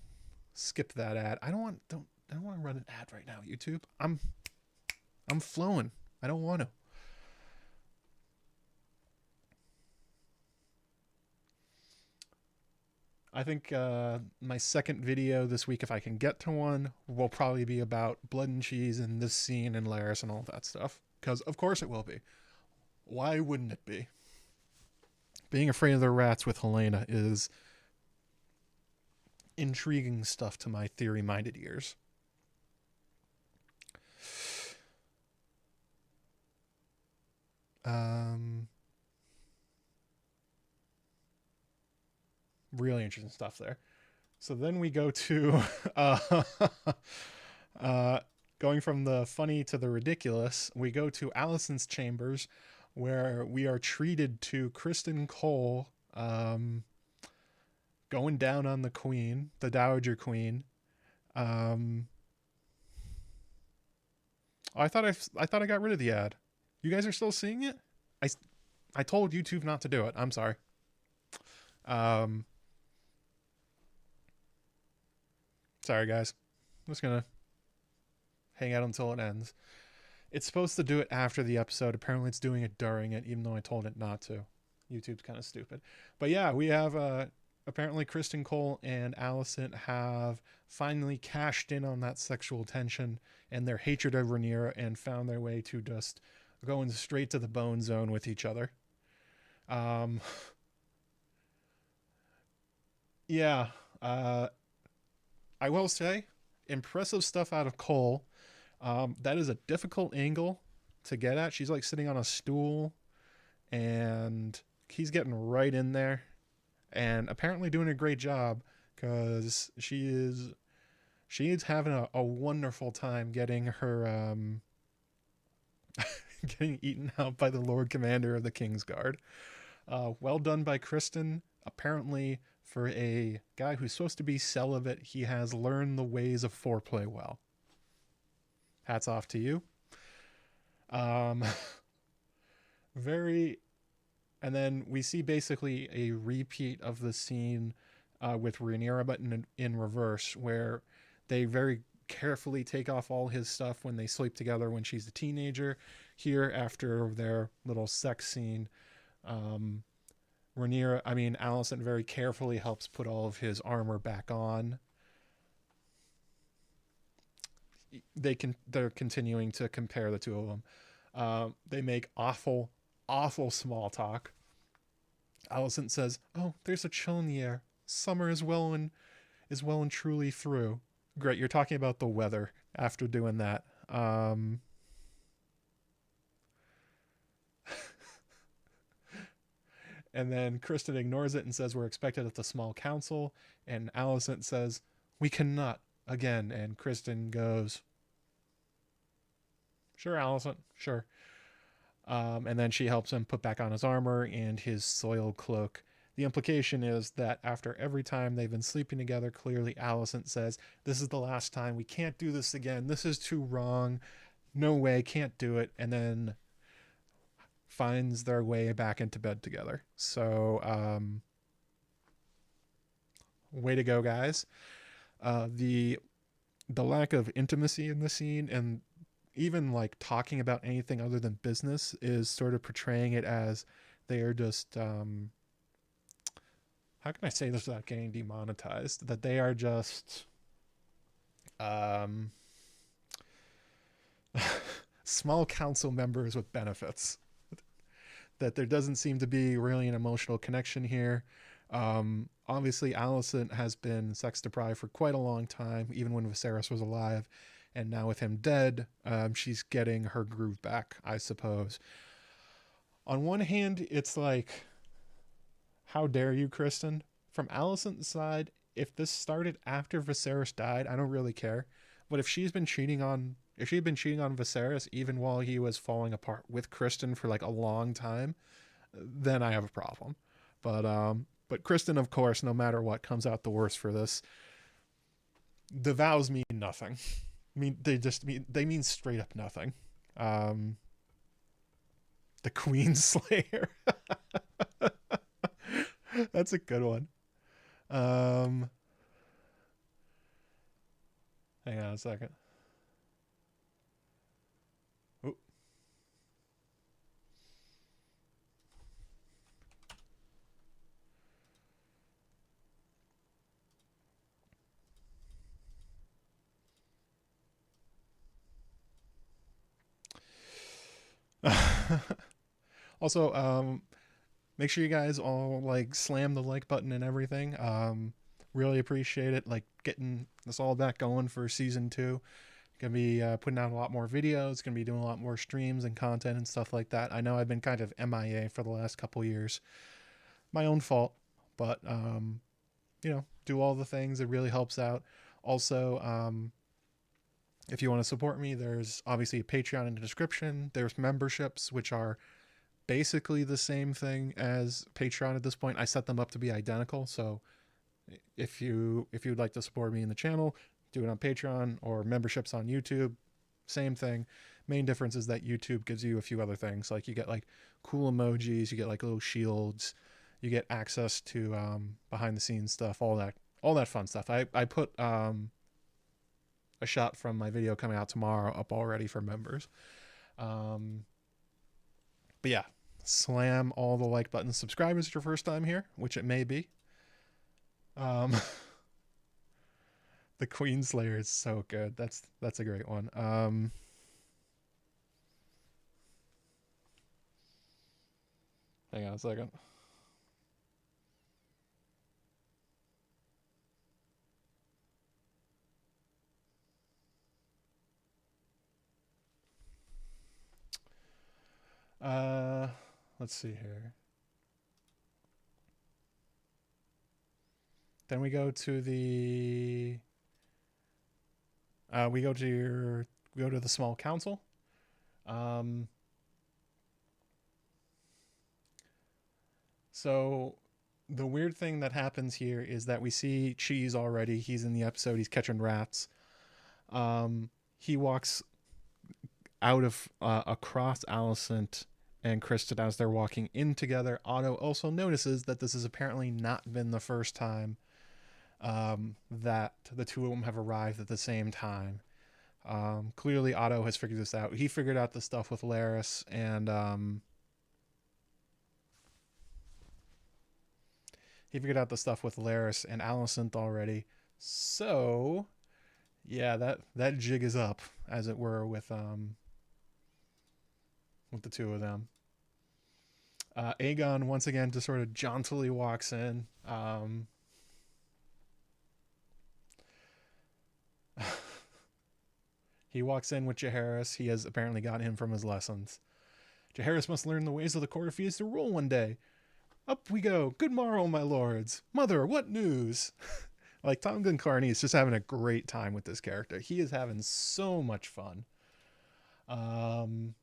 S1: skip that ad. I don't want to run an ad right now, YouTube. I'm flowing. I don't want to. I think my second video this week, if I can get to one, will probably be about Blood and Cheese and this scene and Larys and all that stuff. Because of course it will be. Why wouldn't it be? Being afraid of the rats with Helena is intriguing stuff to my theory-minded ears. Really interesting stuff there. So then we go to going from the funny to the ridiculous, we go to Alicent's chambers, where we are treated to Criston Cole going down on the queen, the Dowager Queen. I thought I got rid of the ad. You guys are still seeing it? I told YouTube not to do it. I'm sorry. Sorry, guys. I'm just gonna hang out until it ends. It's supposed to do it after the episode. Apparently it's doing it during it, even though I told it not to. YouTube's kind of stupid. But yeah, we have apparently Criston Cole and Alicent have finally cashed in on that sexual tension and their hatred of Rhaenyra and found their way to just going straight to the bone zone with each other. Yeah. I will say, impressive stuff out of Cole. That is a difficult angle to get at. She's like sitting on a stool and he's getting right in there and apparently doing a great job, because she is having a wonderful time getting her getting eaten out by the Lord Commander of the Kingsguard. Well done by Criston. Apparently For a guy who's supposed to be celibate, he has learned the ways of foreplay well. Hats off to you. Um, very. And then we see basically a repeat of the scene with Rhaenyra, but in reverse, where they very carefully take off all his stuff when they sleep together when she's a teenager. Here, after their little sex scene, Alicent very carefully helps put all of his armor back on. They're continuing to compare the two of them. They make awful small talk. Alicent says, "Oh, there's a chill in the air. Summer is well and truly through." Great, you're talking about the weather after doing that. And then Kristen ignores it and says, "We're expected at the small council." And Alicent says, "We cannot," again. And Kristen goes, "Sure, Alicent, sure." And then she helps him put back on his armor and his soiled cloak. The implication is that after every time they've been sleeping together, clearly Alicent says, "This is the last time. We can't do this again. This is too wrong. No way, can't do it." And then finds their way back into bed together. So, way to go, guys. The lack of intimacy in the scene and even like talking about anything other than business is sort of portraying it as they are just how can I say this without getting demonetized, that they are just small council members with benefits, that there doesn't seem to be really an emotional connection here. Obviously Alicent has been sex deprived for quite a long time, even when Viserys was alive. And now with him dead, she's getting her groove back, I suppose. On one hand, it's like, how dare you, Kristen? From Alicent's side, if this started after Viserys died, I don't really care. But if she'd been cheating on Viserys even while he was falling apart with Kristen for like a long time, then I have a problem. But Kristen, of course, no matter what, comes out the worst for this. The vows mean nothing. They mean straight up nothing. The Queen Slayer. That's a good one. Hang on a second. Ooh. Also, make sure you guys all like slam the like button and everything. Really appreciate it, like getting this all back going for season 2. Gonna be putting out a lot more videos, gonna be doing a lot more streams and content and stuff like that. I know I've been kind of MIA for the last couple years, my own fault, but do all the things. It really helps out. Also, if you want to support me, there's obviously a Patreon in the description. There's memberships, which are basically the same thing as Patreon at this point. I set them up to be identical, so if you'd like to support me in the channel, do it on Patreon, or memberships on YouTube, same thing. Main difference is that YouTube gives you a few other things, like you get like cool emojis, you get like little shields, you get access to behind the scenes stuff, all that fun stuff. I put a shot from my video coming out tomorrow up already for members. But yeah, slam all the like buttons. Subscribe is your first time here, which it may be. The Queen Slayer is so good. That's a great one. Hang on a second. Let's see here. Then we go to the we go to the small council. So the weird thing that happens here is that we see Cheese already. He's in the episode. He's catching rats. He walks out of across Alicent and Kristen as they're walking in together. Otto also notices that this has apparently not been the first time that the two of them have arrived at the same time. Clearly, Otto has figured this out. He figured out the stuff with Laris, and Alicent already. So, yeah, that jig is up, as it were, with the two of them. Aegon once again just sort of jauntily walks in. He walks in with Jaehaerys. He has apparently gotten him from his lessons. Jaehaerys must learn the ways of the court if he is to rule one day. Up we go. Good morrow, my lords. Mother, what news? Like, Tom Glencarney is just having a great time with this character. He is having so much fun. And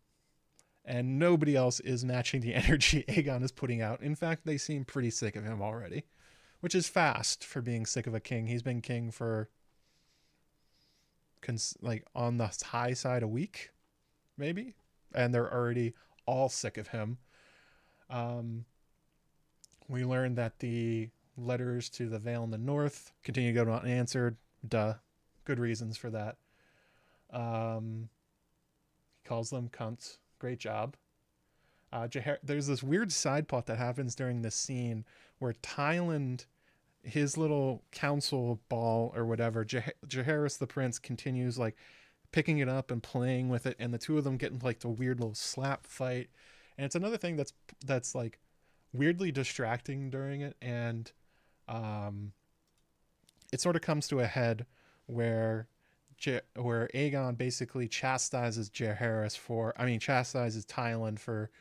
S1: nobody else is matching the energy Aegon is putting out. In fact, they seem pretty sick of him already, which is fast for being sick of a king. He's been king for, like, on the high side a week, maybe, and they're already all sick of him. We learned that the letters to the Vale in the North continue to go unanswered. Duh. Good reasons for that. He calls them cunts. Great job. There's this weird side plot that happens during this scene where Tyland, his little council ball or whatever, Jaehaerys the prince continues like picking it up and playing with it, and the two of them get into like the weird little slap fight. And it's another thing that's like weirdly distracting during it, and it sort of comes to a head where Aegon basically chastises Tyland for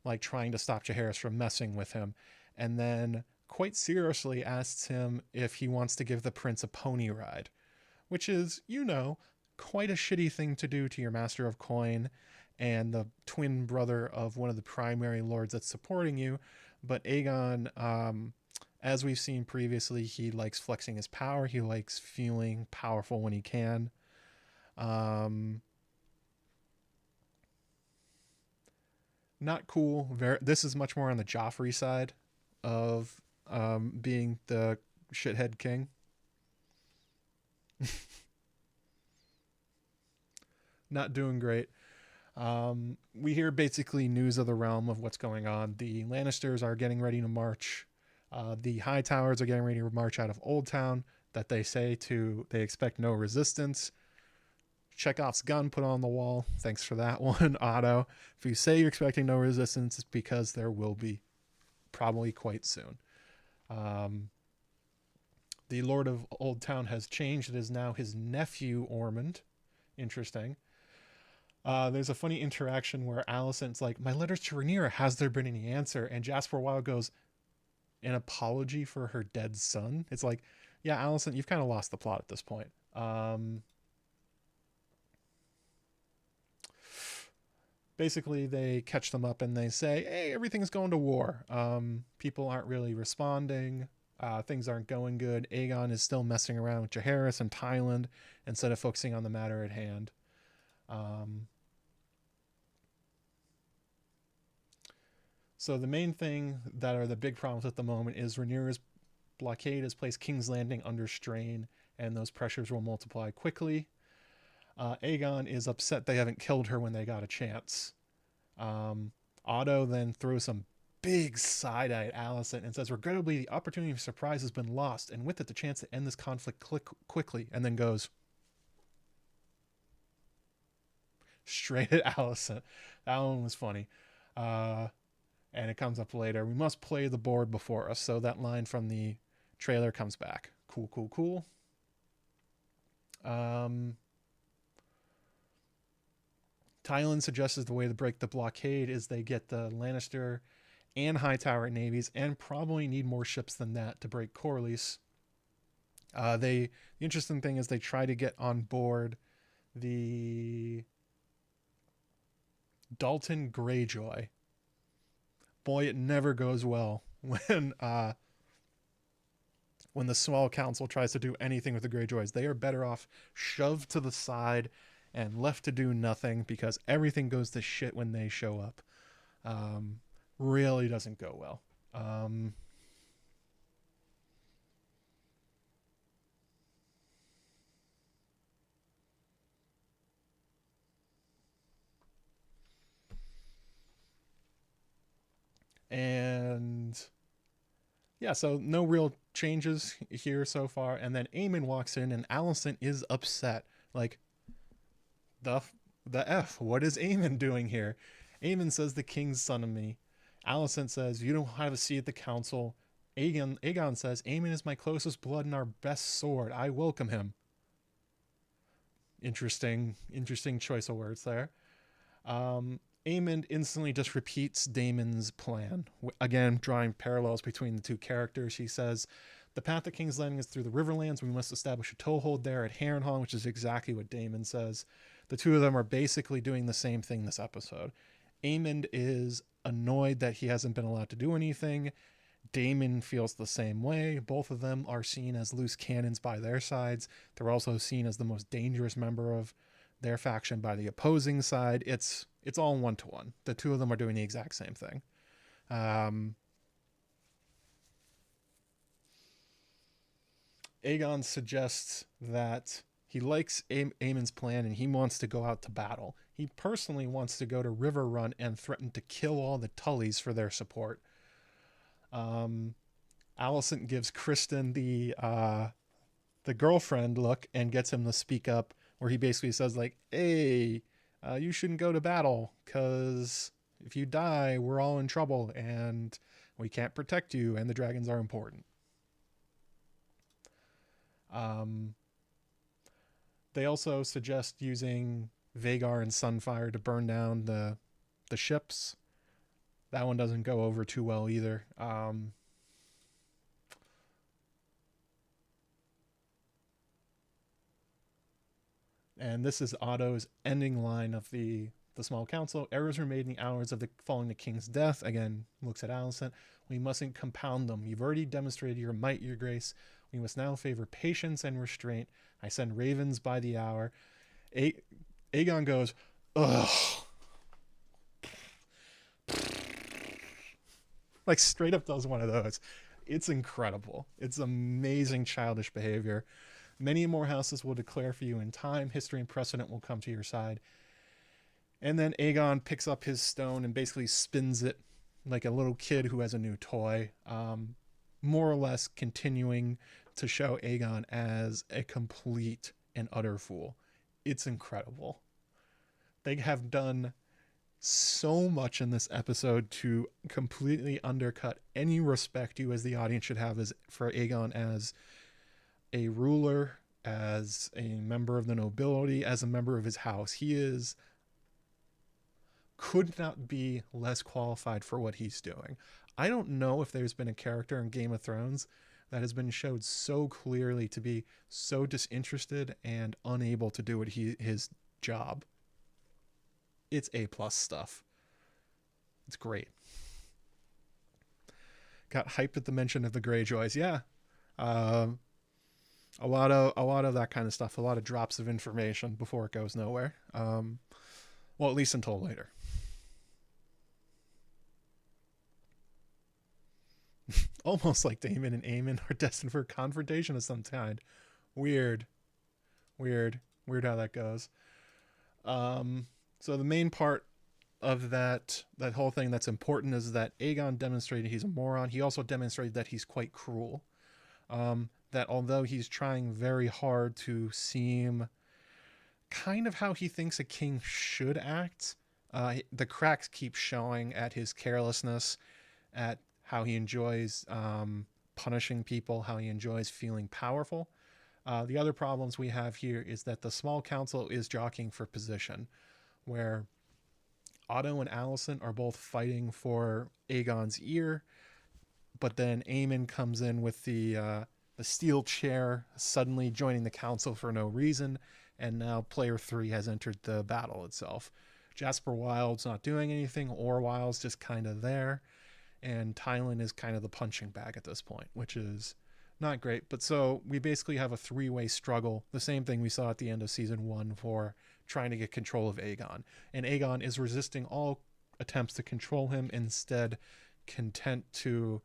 S1: like trying to stop Jaehaerys from messing with him, and then quite seriously asks him if he wants to give the prince a pony ride, which is, quite a shitty thing to do to your master of coin and the twin brother of one of the primary lords that's supporting you. But Aegon, as we've seen previously, he likes flexing his power. He likes feeling powerful when he can. Not cool. This is much more on the Joffrey side of being the shithead king. Not doing great. We hear basically news of the realm of what's going on. The Lannisters are getting ready to march. The High Towers are getting ready to march out of Old Town. That they expect no resistance. Chekhov's gun put on the wall. Thanks for that one, Otto. If you say you're expecting no resistance, it's because there will be, probably quite soon. The Lord of Old Town has changed. It is now his nephew, Ormond. Interesting. There's a funny interaction where Alicent's like, my letters to Rhaenyra, has there been any answer? And Jasper Wild goes, an apology for her dead son? It's like, yeah, Alicent, you've kind of lost the plot at this point. Basically, they catch them up and they say, hey, everything's going to war. People aren't really responding. Things aren't going good. Aegon is still messing around with Jaehaerys and Tyland instead of focusing on the matter at hand. So the main thing that are the big problems at the moment is Rhaenyra's blockade has placed King's Landing under strain, and those pressures will multiply quickly. Aegon is upset they haven't killed her when they got a chance. Otto then throws some big side-eye at Alicent and says, regrettably, the opportunity for surprise has been lost, and with it, the chance to end this conflict quickly, and then goes straight at Alicent. That one was funny. And it comes up later. We must play the board before us. So that line from the trailer comes back. Cool. Tyland suggests the way to break the blockade is they get the Lannister and Hightower navies, and probably need more ships than that to break Corlys. The interesting thing is they try to get on board the Dalton Greyjoy. Boy, it never goes well when when the small council tries to do anything with the Greyjoys. They are better off shoved to the side and left to do nothing, because everything goes to shit when they show up. Really doesn't go well. And yeah, so no real changes here so far. And then Aemon walks in, and Alicent is upset. Like, the F, what is Aemon doing here? Aemon says the king's son of me. Alicent says, you don't have a seat at the council. Aegon says, Aemon is my closest blood and our best sword. I welcome him. Interesting choice of words there. Aemon instantly just repeats Daemon's plan. Again, drawing parallels between the two characters. He says, the path to King's Landing is through the Riverlands. We must establish a toehold there at Harrenhal, which is exactly what Daemon says. The two of them are basically doing the same thing this episode. Aemon is annoyed that he hasn't been allowed to do anything. Daemon feels the same way. Both of them are seen as loose cannons by their sides. They're also seen as the most dangerous member of their faction by the opposing side. It's all one-to-one. The two of them are doing the exact same thing. Aegon suggests that he likes Aemon's plan and he wants to go out to battle. He personally wants to go to Riverrun and threaten to kill all the Tullys for their support. Alicent gives Kristen the girlfriend look and gets him to speak up, where he basically says, like, hey, you shouldn't go to battle, because if you die, we're all in trouble and we can't protect you, and the dragons are important. They also suggest using Vhagar and Sunfire to burn down the ships. That one doesn't go over too well either. And this is Otto's ending line of the small council. Errors were made in the hours of following the king's death. Again, looks at Alicent. We mustn't compound them. You've already demonstrated your might, your grace. We must now favor patience and restraint. I send ravens by the hour. Aegon goes, ugh. Like, straight up does one of those. It's incredible. It's amazing childish behavior. Many more houses will declare for you in time. History and precedent will come to your side. And then Aegon picks up his stone and basically spins it like a little kid who has a new toy. More or less continuing to show Aegon as a complete and utter fool. It's incredible. They have done so much in this episode to completely undercut any respect you as the audience should have for Aegon as a ruler, as a member of the nobility, as a member of his house. He could not be less qualified for what he's doing. I don't know if there's been a character in Game of Thrones that has been showed so clearly to be so disinterested and unable to do his job. It's A+ stuff. It's great. Got hyped at the mention of the Greyjoys. Yeah. A lot of that kind of stuff. A lot of drops of information before it goes nowhere. Well, at least until later. Almost like Daemon and Aemon are destined for a confrontation of some kind. Weird how that goes. So the main part of that whole thing that's important is that Aegon demonstrated he's a moron. He also demonstrated that he's quite cruel. That although he's trying very hard to seem kind of how he thinks a king should act, the cracks keep showing at his carelessness, at how he enjoys punishing people, how he enjoys feeling powerful. The other problems we have here is that the small council is jockeying for position, where Otto and Alicent are both fighting for Aegon's ear, but then Aemon comes in with the steel chair, suddenly joining the council for no reason, and now player 3 has entered the battle itself. Jasper Wild's not doing anything, Orwild's just kind of there, and Tylan is kind of the punching bag at this point, which is not great. But so we basically have a three-way struggle, the same thing we saw at the end of season 1 for trying to get control of Aegon. And Aegon is resisting all attempts to control him, instead content to,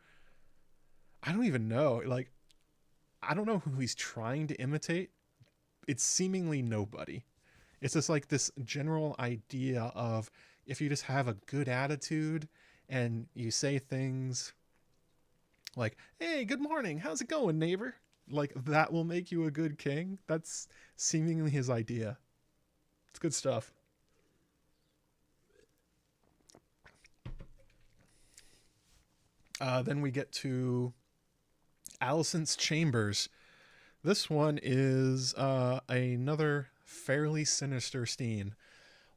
S1: I don't even know, like, I don't know who he's trying to imitate. It's seemingly nobody. It's just like this general idea of, if you just have a good attitude and you say things like, hey, good morning, how's it going, neighbor? Like, that will make you a good king. That's seemingly his idea. It's good stuff. Then we get to Alicent's chambers. This one is another fairly sinister scene.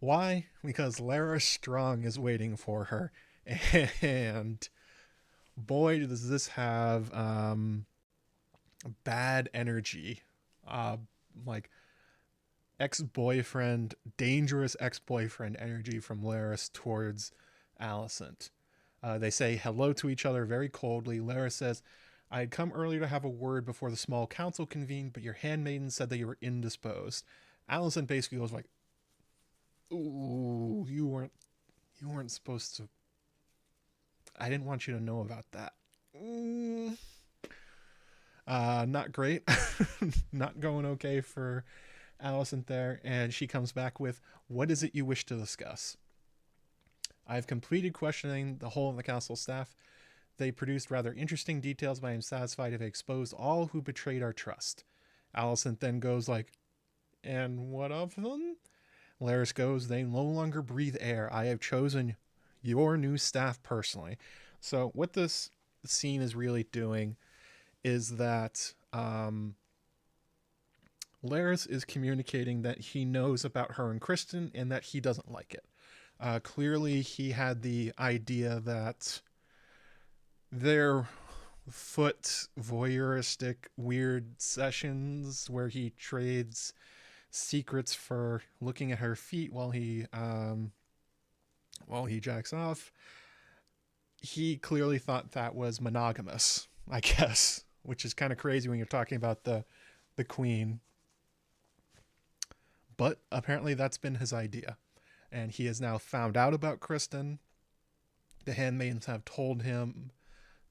S1: Why? Because Lara Strong is waiting for her. And boy, does this have bad energy. Like ex-boyfriend, dangerous ex-boyfriend energy from Laris towards Alicent. They say hello to each other very coldly. Lara says, I had come earlier to have a word before the small council convened, but your handmaiden said that you were indisposed. Alicent basically goes like, ooh, you weren't supposed to. I didn't want you to know about that. Not great. Not going okay for Alicent there. And she comes back with, what is it you wish to discuss? I've completed questioning the whole of the council staff. They produced rather interesting details, but I am satisfied if they exposed all who betrayed our trust. Alicent then goes like, and what of them? Laris goes, they no longer breathe air. I have chosen your new staff personally. So what this scene is really doing is that Laris is communicating that he knows about her and Kristen and that he doesn't like it. Clearly he had the idea that their foot voyeuristic weird sessions where he trades secrets for looking at her feet while he jacks off, he clearly thought that was monogamous, I guess, which is kind of crazy when you're talking about the queen. But apparently that's been his idea, and he has now found out about Kristen. The handmaidens have told him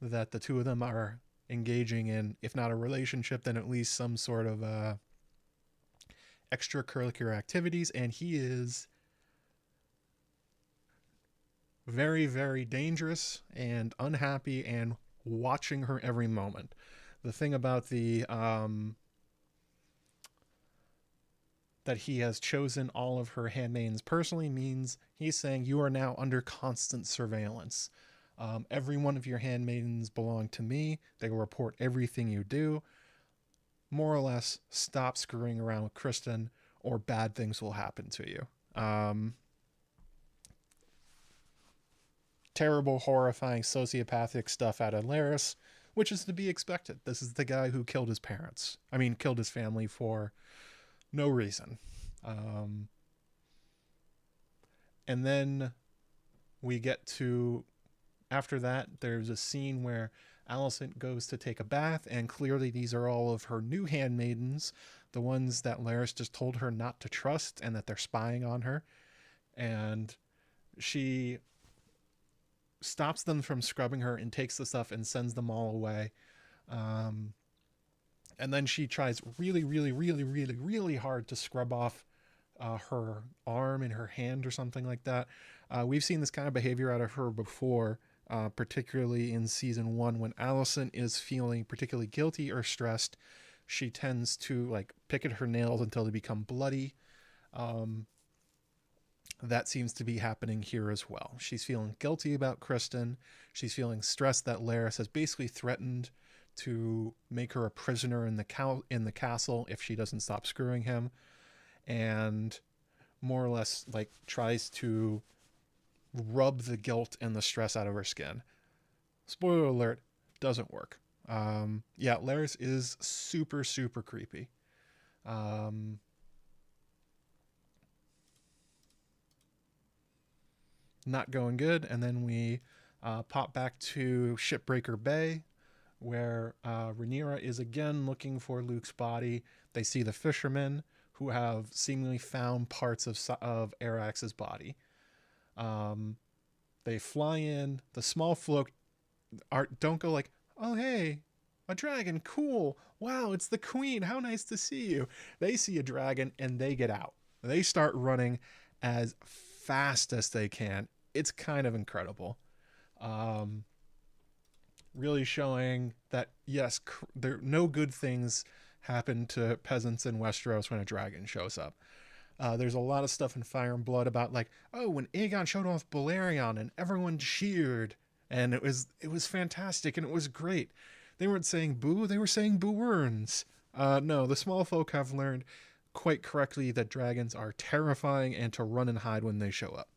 S1: that the two of them are engaging in, if not a relationship, then at least some sort of extracurricular activities, and he is very, very dangerous and unhappy and watching her every moment. The thing about the that he has chosen all of her handmaidens personally means he's saying you are now under constant surveillance. Every one of your handmaidens belong to me. They will report everything you do. More or less, stop screwing around with Kristen or bad things will happen to you. Terrible, horrifying, sociopathic stuff out of Laris, which is to be expected. This is the guy who killed his parents. Killed his family for no reason. And then we get to, after that, there's a scene where Alicent goes to take a bath, and clearly these are all of her new handmaidens, the ones that Laris just told her not to trust and that they're spying on her. And she stops them from scrubbing her and takes the stuff and sends them all away. And then she tries really, really, really, really, really hard to scrub off her arm and her hand or something like that. We've seen this kind of behavior out of her before, particularly in season 1 when Alicent is feeling particularly guilty or stressed. She tends to like pick at her nails until they become bloody. That seems to be happening here as well. She's feeling guilty about Kristen. She's feeling stressed that Laris has basically threatened to make her a prisoner in the castle if she doesn't stop screwing him, and more or less like tries to rub the guilt and the stress out of her skin. Spoiler alert, doesn't work. Laris is super, super creepy. Not going good. And then we pop back to Shipbreaker Bay, where Rhaenyra is again looking for Luke's body. They see the fishermen who have seemingly found parts of Arax's body. They fly in. The small folk don't go like, "Oh hey, a dragon, cool! Wow, it's the queen. How nice to see you." They see a dragon and they get out. They start running as fast as they can. It's kind of incredible. Really showing that yes, there no good things happen to peasants in Westeros when a dragon shows up. There's a lot of stuff in Fire and Blood about like, oh, when Aegon showed off Balerion and everyone cheered, and it was fantastic and it was great. They weren't saying boo, they were saying boo-earns. No, the small folk have learned quite correctly that dragons are terrifying and to run and hide when they show up.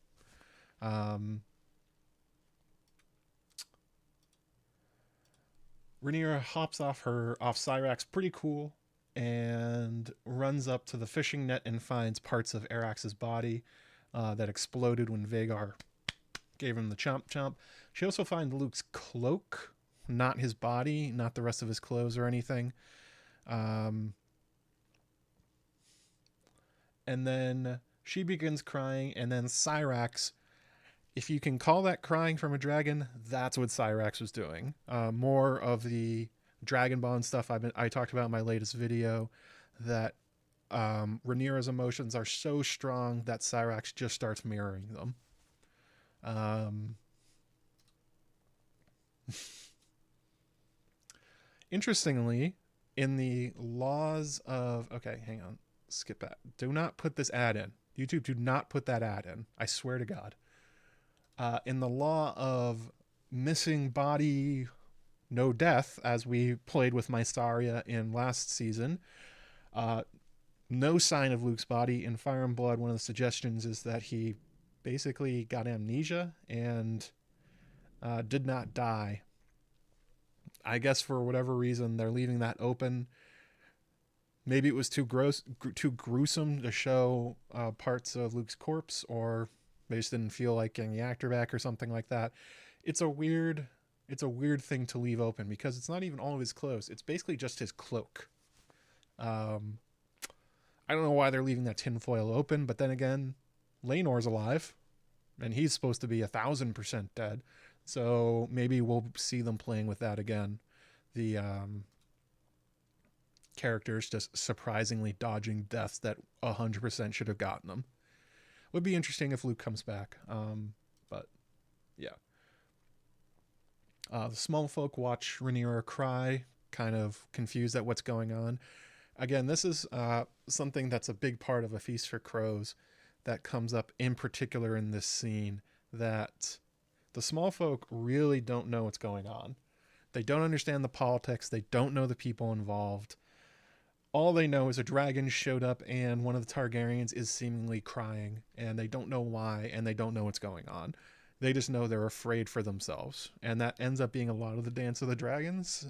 S1: Rhaenyra hops off Syrax, pretty cool, and runs up to the fishing net and finds parts of Arax's body that exploded when Vhagar gave him the chomp chomp. She also finds Luke's cloak, not his body, not the rest of his clothes or anything. And then she begins crying, and then Syrax, if you can call that crying from a dragon, that's what Syrax was doing. More of the Dragonbond stuff I talked about in my latest video, that Rhaenyra's emotions are so strong that Syrax just starts mirroring them. Interestingly, in the laws of... Okay, hang on. Skip that. Do not put this ad in. YouTube, do not put that ad in. I swear to God. In the law of missing body, no death, as we played with Mysaria in last season, no sign of Luke's body. In Fire and Blood, one of the suggestions is that he basically got amnesia and did not die. I guess for whatever reason, they're leaving that open. Maybe it was too gruesome to show parts of Luke's corpse, or they just didn't feel like getting the actor back or something like that. It's a weird thing to leave open because it's not even all of his clothes. It's basically just his cloak. I don't know why they're leaving that tinfoil open, but then again, Laenor's alive, and he's supposed to be 1,000% dead. So maybe we'll see them playing with that again. The characters just surprisingly dodging deaths that 100% should have gotten them. Would be interesting if Luke comes back. But yeah. The small folk watch Rhaenyra cry, kind of confused at what's going on. Again, this is something that's a big part of A Feast for Crows that comes up in particular in this scene, that the small folk really don't know what's going on. They don't understand the politics. They don't know the people involved. All they know is a dragon showed up and one of the Targaryens is seemingly crying, and they don't know why, and they don't know what's going on. They just know they're afraid for themselves, and that ends up being a lot of the Dance of the Dragons.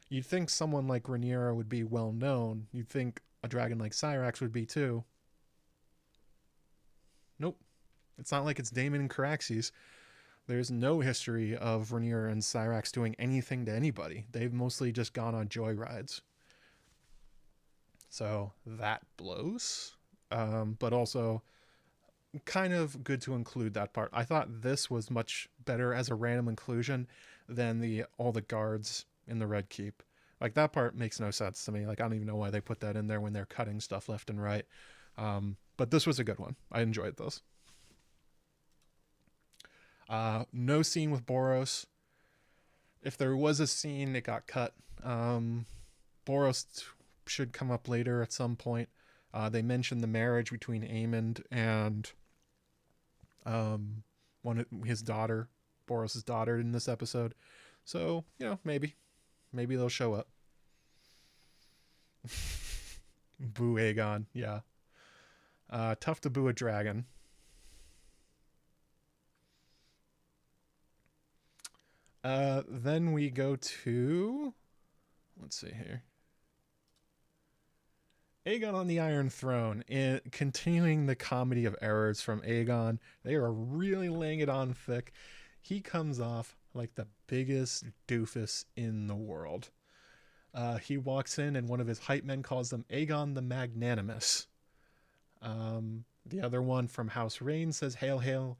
S1: You'd think someone like Rhaenyra would be well known. You'd think a dragon like Syrax would be too. Nope. It's not like it's Daemon and Caraxes. There's no history of Rhaenyra and Syrax doing anything to anybody. They've mostly just gone on joyrides. So that blows. But also kind of good to include that part. I thought this was much better as a random inclusion than all the guards in the Red Keep. Like, that part makes no sense to me. Like, I don't even know why they put that in there when they're cutting stuff left and right. But this was a good one. I enjoyed this. No scene with Boros. If there was a scene, it got cut. Boros should come up later at some point. They mentioned the marriage between Aemond and his daughter, Boros' daughter, in this episode. So, maybe they'll show up. Boo Aegon, yeah. Tough to boo a dragon. Then we go to, let's see here. Aegon on the Iron Throne, and continuing the comedy of errors from Aegon. They are really laying it on thick. He comes off like the biggest doofus in the world. He walks in, and one of his hype men calls him Aegon the Magnanimous. The other one from House Rain says, "Hail, hail,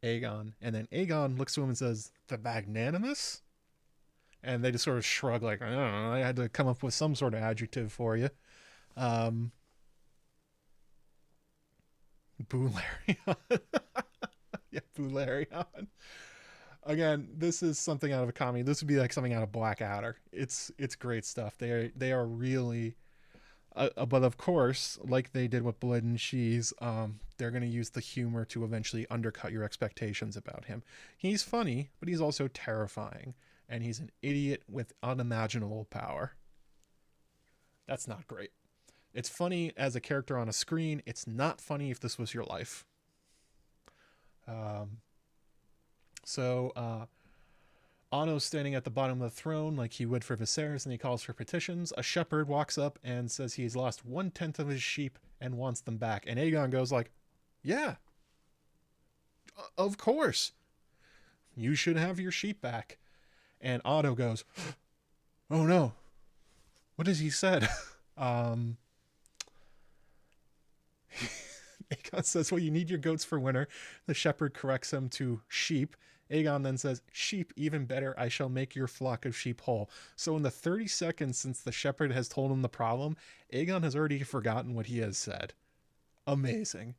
S1: Aegon." And then Aegon looks to him and says, "The Magnanimous?" And they just sort of shrug, like, "I don't know, I had to come up with some sort of adjective for you." Boularion. Yeah, Boularion. Again, this is something out of a comedy. This would be like something out of Blackadder. It's great stuff. They are really, but of course, like they did with Blood and Cheese, they're going to use the humor to eventually undercut your expectations about him. He's funny, but he's also terrifying, and he's an idiot with unimaginable power. That's not great. It's funny as a character on a screen. It's not funny if this was your life. Otto's standing at the bottom of the throne like he would for Viserys, and he calls for petitions. A shepherd walks up and says he's lost 1/10 of his sheep and wants them back. And Aegon goes like, "Yeah, of course. You should have your sheep back." And Otto goes, "Oh no, what has he said?" Aegon says, "Well, you need your goats for winter." The shepherd corrects him to sheep. Aegon then says, "Sheep, even better, I shall make your flock of sheep whole." So in the 30 seconds since the shepherd has told him the problem, Aegon has already forgotten what he has said. Amazing.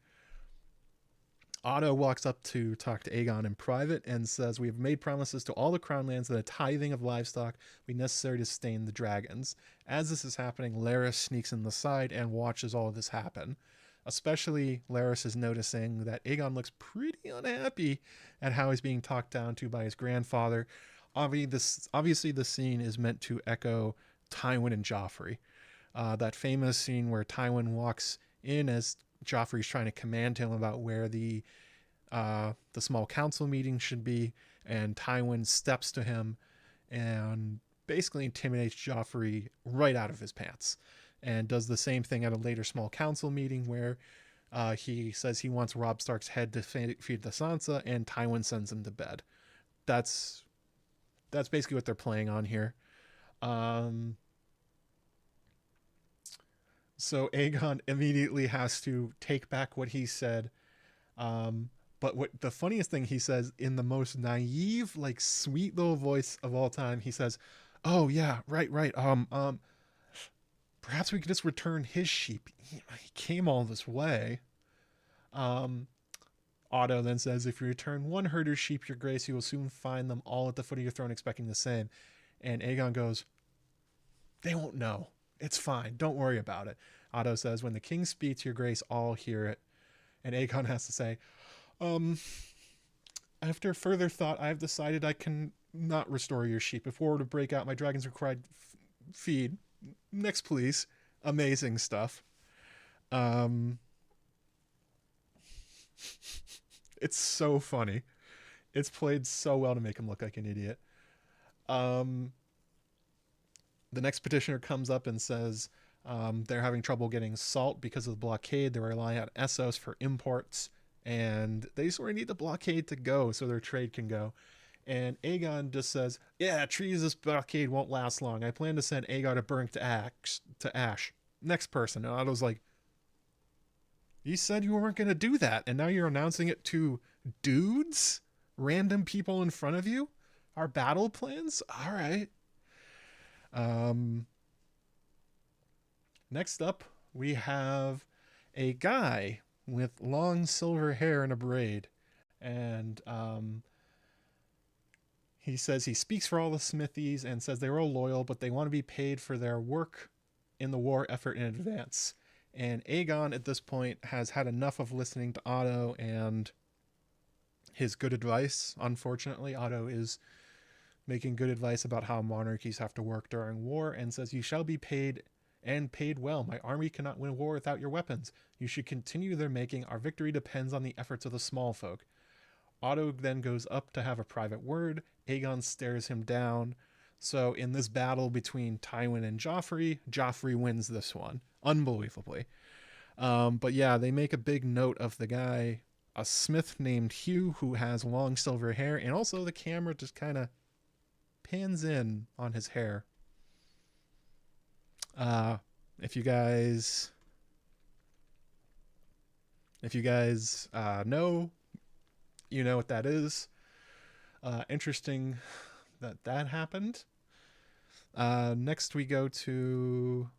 S1: Otto walks up to talk to Aegon in private and says, "We have made promises to all the crown lands that a tithing of livestock be necessary to sustain the dragons." As this is happening, Larys sneaks in the side and watches all of this happen. Especially Larys is noticing that Aegon looks pretty unhappy at how he's being talked down to by his grandfather. Obviously, the scene is meant to echo Tywin and Joffrey. That famous scene where Tywin walks in as Joffrey's trying to command him about where the small council meeting should be, and Tywin steps to him and basically intimidates Joffrey right out of his pants. And does the same thing at a later small council meeting where he says he wants Robb Stark's head to feed the Sansa, and Tywin sends him to bed. That's basically what they're playing on here. So Aegon immediately has to take back what he said. But what the funniest thing he says in the most naive, like sweet little voice of all time, he says, "Oh yeah, right. Perhaps we could just return his sheep. He came all this way." Otto then says, "If you return one herder's sheep, your grace, you will soon find them all at the foot of your throne expecting the same." And Aegon goes, "They won't know. It's fine. Don't worry about it." Otto says, "When the king speaks, your grace, all hear it." And Aegon has to say, "After further thought, I have decided I can not restore your sheep. If war were to break out, my dragons required feed. Next, please." Amazing stuff. It's so funny. It's played so well to make him look like an idiot. The next petitioner comes up and says they're having trouble getting salt because of the blockade. They're relying on Essos for imports, and they sort of need the blockade to go so their trade can go. And Aegon just says, "Yeah, trees, this blockade won't last long. I plan to send Aegon to burn to ash. Next person." And Otto's like, "You said you weren't going to do that, and now you're announcing it to dudes? Random people in front of you? Our battle plans? All right." Next up, we have a guy with long silver hair and a braid. And he says he speaks for all the smithies and says they're all loyal, but they want to be paid for their work in the war effort in advance. And Aegon at this point has had enough of listening to Otto and his good advice. Unfortunately, Otto is making good advice about how monarchies have to work during war, and says, "You shall be paid, and paid well. My army cannot win a war without your weapons. You should continue their making. Our victory depends on the efforts of the small folk." Otto then goes up to have a private word. Aegon stares him down. So in this battle between Tywin and Joffrey, Joffrey wins this one, unbelievably. But yeah, they make a big note of the guy a smith named Hugh who has long silver hair, and also the camera just kind of pans in on his hair. Uh, if you guys, know, you know what that is. Interesting that happened. Next we go to,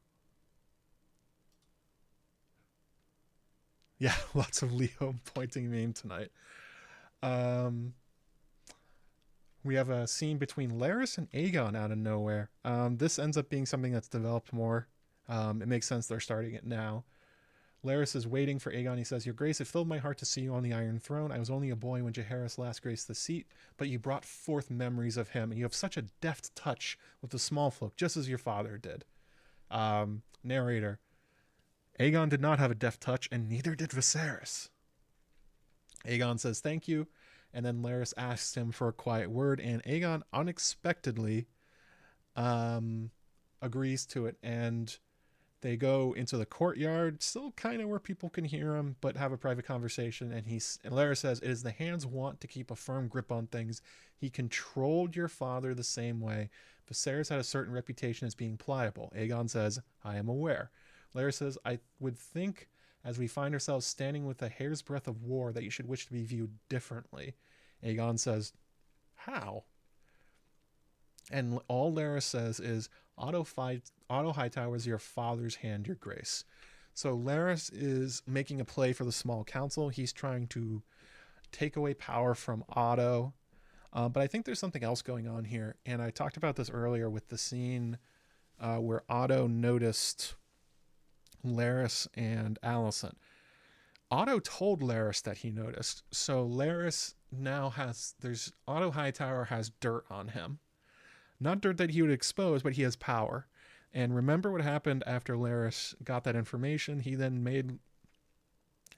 S1: yeah, lots of Leo pointing meme tonight. We have a scene between Laris and Aegon out of nowhere. This ends up being something that's developed more. It makes sense they're starting it now. Laris is waiting for Aegon. He says, "Your Grace, it filled my heart to see you on the Iron Throne. I was only a boy when Jaehaerys last graced the seat, but you brought forth memories of him, and you have such a deft touch with the small folk, just as your father did." Narrator: Aegon did not have a deft touch, and neither did Viserys. Aegon says thank you, and then Laris asks him for a quiet word, and Aegon unexpectedly agrees to it, and they go into the courtyard, still kind of where people can hear him, but have a private conversation. And Laris says, "It is the hand's want to keep a firm grip on things. He controlled your father the same way. Viserys had a certain reputation as being pliable." Aegon says, "I am aware." Laris says, "I would think, as we find ourselves standing with a hair's breadth of war, that you should wish to be viewed differently." Aegon says, "How?" And all Laris says is, Otto Hightower is your father's hand, your grace. So Laris is making a play for the small council. He's trying to take away power from Otto. But I think there's something else going on here. And I talked about this earlier with the scene where Otto noticed Laris and Alicent. Otto told Laris that he noticed. So Laris now Otto Hightower has dirt on him. Not dirt that he would expose, but he has power. And remember what happened after Laris got that information? He then made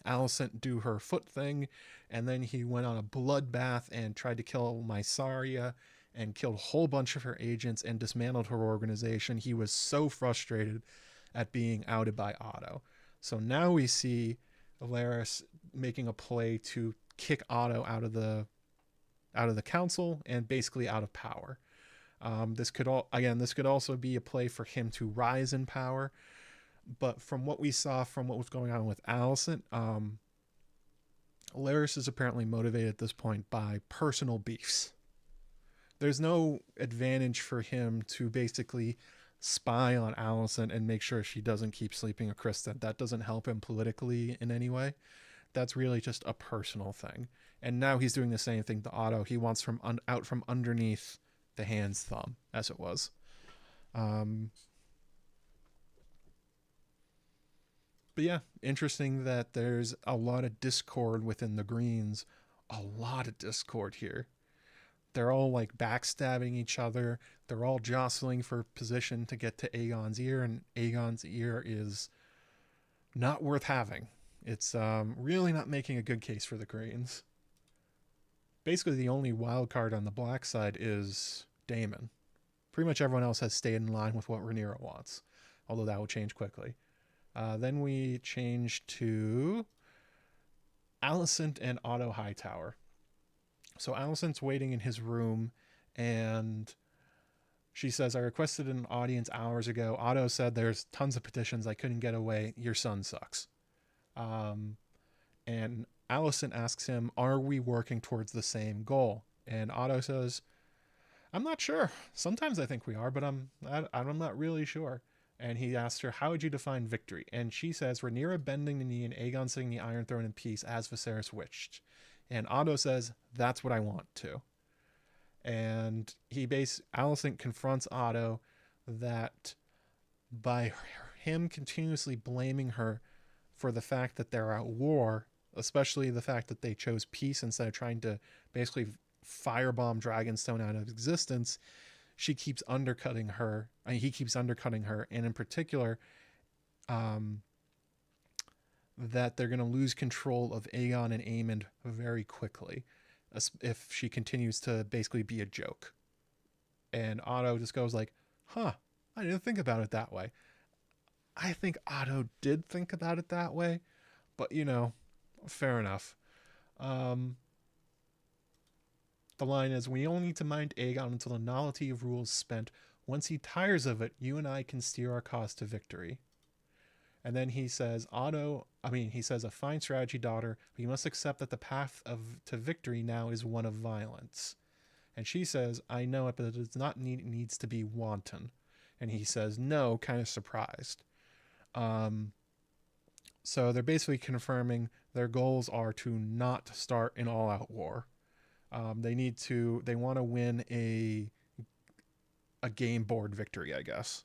S1: Alicent do her foot thing, and then he went on a bloodbath and tried to kill Mysaria and killed a whole bunch of her agents and dismantled her organization. He was so frustrated at being outed by Otto. So now we see Laris making a play to kick Otto out of the council and basically out of power. This could also be a play for him to rise in power. But from what we saw from what was going on with Alicent, Laris is apparently motivated at this point by personal beefs. There's no advantage for him to basically spy on Alicent and make sure she doesn't keep sleeping with Kristen. That doesn't help him politically in any way. That's really just a personal thing. And now he's doing the same thing to Otto. He wants out from underneath the hand's thumb, as it was. But yeah, interesting that there's a lot of discord within the Greens. A lot of discord here. They're all like backstabbing each other. They're all jostling for position to get to Aegon's ear, and Aegon's ear is not worth having. It's really not making a good case for the Greens. Basically, the only wild card on the black side is Daemon. Pretty much everyone else has stayed in line with what Rhaenyra wants, although that will change quickly. Then we change to Alicent and Otto Hightower. So Alicent's waiting in his room, and she says, "I requested an audience hours ago. Otto said there's tons of petitions. I couldn't get away. Your son sucks." And Alicent asks him, "Are we working towards the same goal?" And Otto says, "I'm not sure. Sometimes I think we are, but I'm not really sure." And he asks her, "How would you define victory?" And she says, "Rhaenyra bending the knee and Aegon sitting the Iron Throne in peace as Viserys wished." And Otto says, "That's what I want to." And Alicent confronts Otto that by him continuously blaming her for the fact that they're at war, especially the fact that they chose peace instead of trying to basically firebomb Dragonstone out of existence, he keeps undercutting her, and in particular, that they're going to lose control of Aegon and Aemond very quickly if she continues to basically be a joke. And Otto just goes like, "Huh, I didn't think about it that way." I think Otto did think about it that way, but fair enough. Um, the line is, we only need to mind Aegon until the novelty of rule is spent. Once he tires of it, you and I can steer our cause to victory. And then he says, he says, a fine strategy, daughter, but you must accept that the path to victory now is one of violence. And she says, I know it, but it does not needs to be wanton. And he says, no, kind of surprised. So they're basically confirming their goals are to not start an all-out war. They want to win a game board victory, I guess.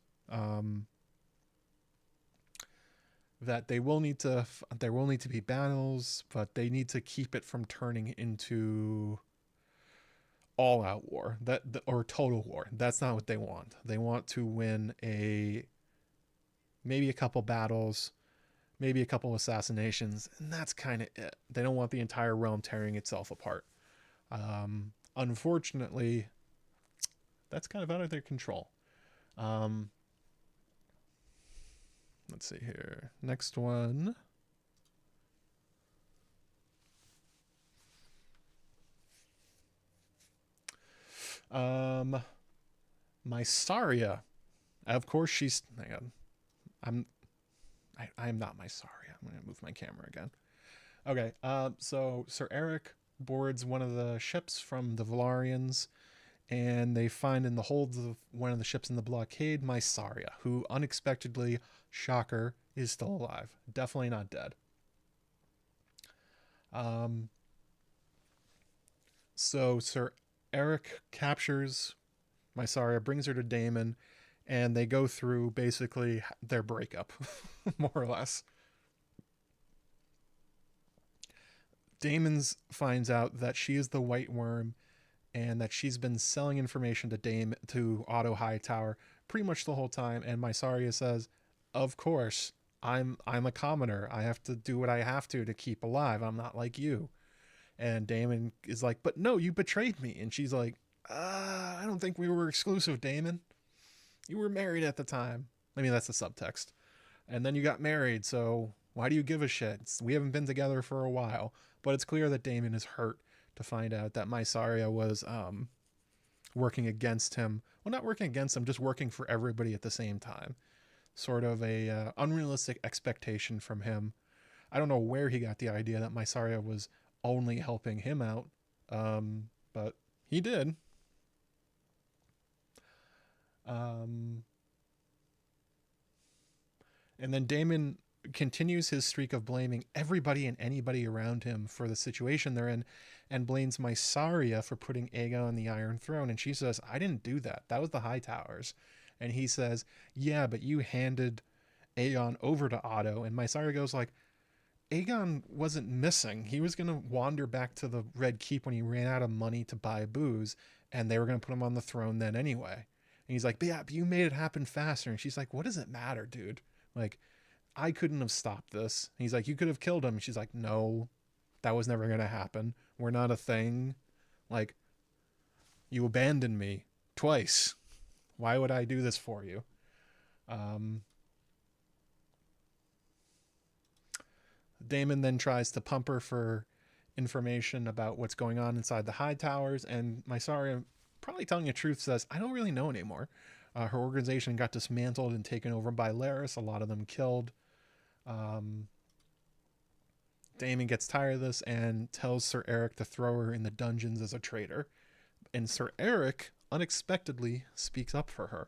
S1: That there will need to be battles, but they need to keep it from turning into all-out war, or total war. That's not what they want. They want to win maybe a couple battles, maybe a couple assassinations, and that's kind of it. They don't want the entire realm tearing itself apart. Unfortunately, that's kind of out of their control. Let's see here. Next one. Mysaria. Of course she's... Hang on. I am not Mysaria. I'm going to move my camera again. Okay, so Sir Eric boards one of the ships from the Valarians, and they find in the holds of one of the ships in the blockade Mysaria, who unexpectedly, shocker, is still alive. Definitely not dead. So Sir Eric captures Mysaria, brings her to Daemon, and they go through basically their breakup, more or less. Daemon finds out that she is the White Worm and that she's been selling information to Otto Hightower pretty much the whole time. And Mysaria says, of course, I'm a commoner. I have to do what I have to keep alive. I'm not like you. And Daemon is like, but no, you betrayed me. And she's like, I don't think we were exclusive, Daemon. You were married at the time. I mean, that's the subtext. And then you got married, so why do you give a shit? We haven't been together for a while. But it's clear that Daemon is hurt to find out that Mysaria was working against him. Well, not working against him, just working for everybody at the same time. Sort of a unrealistic expectation from him. I don't know where he got the idea that Mysaria was only helping him out, but he did. And then Daemon continues his streak of blaming everybody and anybody around him for the situation they're in, and blames Mysaria for putting Aegon on the Iron Throne. And she says, I didn't do that. That was the Hightowers. And he says, yeah, but you handed Aegon over to Otto. And Mysaria goes like, Aegon wasn't missing. He was going to wander back to the Red Keep when he ran out of money to buy booze, and they were going to put him on the throne then anyway. And he's like, but yeah, but you made it happen faster. And she's like, what does it matter, dude? Like, I couldn't have stopped this. And he's like, you could have killed him. And she's like, no, that was never going to happen. We're not a thing. Like, you abandoned me twice. Why would I do this for you? Daemon then tries to pump her for information about what's going on inside the Hightowers, and Mysaria, probably telling the truth, says, I don't really know anymore. Her organization got dismantled and taken over by Larys, a lot of them killed. Daemon gets tired of this and tells Sir Eric to throw her in the dungeons as a traitor. And Sir Eric unexpectedly speaks up for her.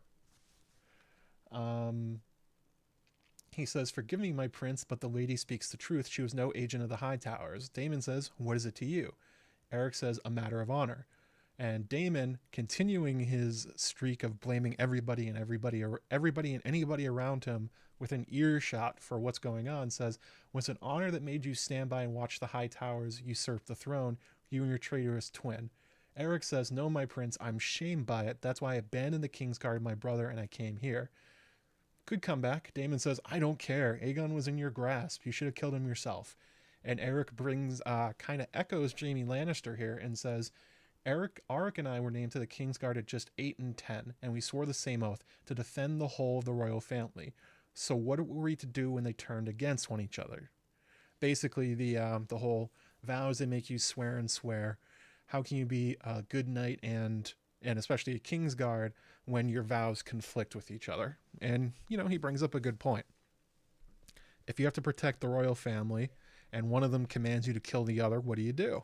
S1: He says, forgive me, my prince, but the lady speaks the truth. She was no agent of the Hightowers. Daemon says, what is it to you? Eric says, a matter of honor. And Daemon, continuing his streak of blaming everybody and anybody around him within earshot for what's going on, says, was an honor that made you stand by and watch the Hightowers usurp the throne, you and your traitorous twin. Eric says, no, my prince, I'm shamed by it. That's why I abandoned the Kingsguard, my brother, and I came here. Good comeback. Daemon says, I don't care. Aegon was in your grasp. You should have killed him yourself. And Eric kind of echoes Jaime Lannister here and says, Arik and I were named to the Kingsguard at just 8 and 10, and we swore the same oath to defend the whole of the royal family. So what were we to do when they turned against each other? Basically, the whole vows they make you swear and swear. How can you be a good knight and especially a Kingsguard when your vows conflict with each other? And, he brings up a good point. If you have to protect the royal family and one of them commands you to kill the other, what do you do?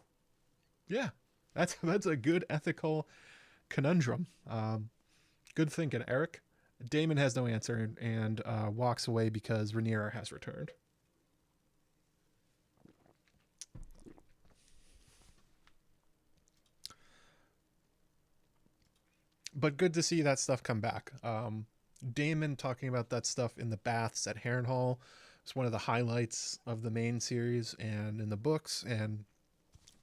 S1: Yeah, that's a good ethical conundrum. Good thinking, Eric. Daemon has no answer and walks away because Rhaenyra has returned. But good to see that stuff come back. Daemon talking about that stuff in the baths at Harrenhal is one of the highlights of the main series and in the books, and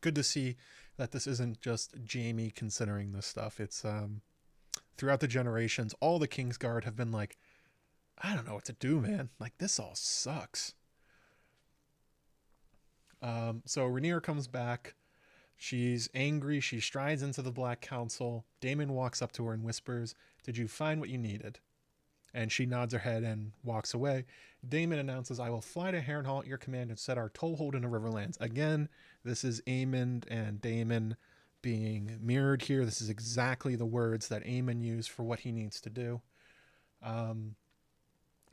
S1: good to see that this isn't just Jaime considering this stuff. It's throughout the generations, all the Kingsguard have been like, I don't know what to do, man. Like, this all sucks. So Rhaenyra comes back. She's angry. She strides into the Black Council. Daemon walks up to her and whispers, "Did you find what you needed?" And she nods her head and walks away. Daemon announces, "I will fly to Harrenhal at your command and set our toehold in the Riverlands." Again, this is Aemond and Daemon being mirrored here. This is exactly the words that Aemon used for what he needs to do.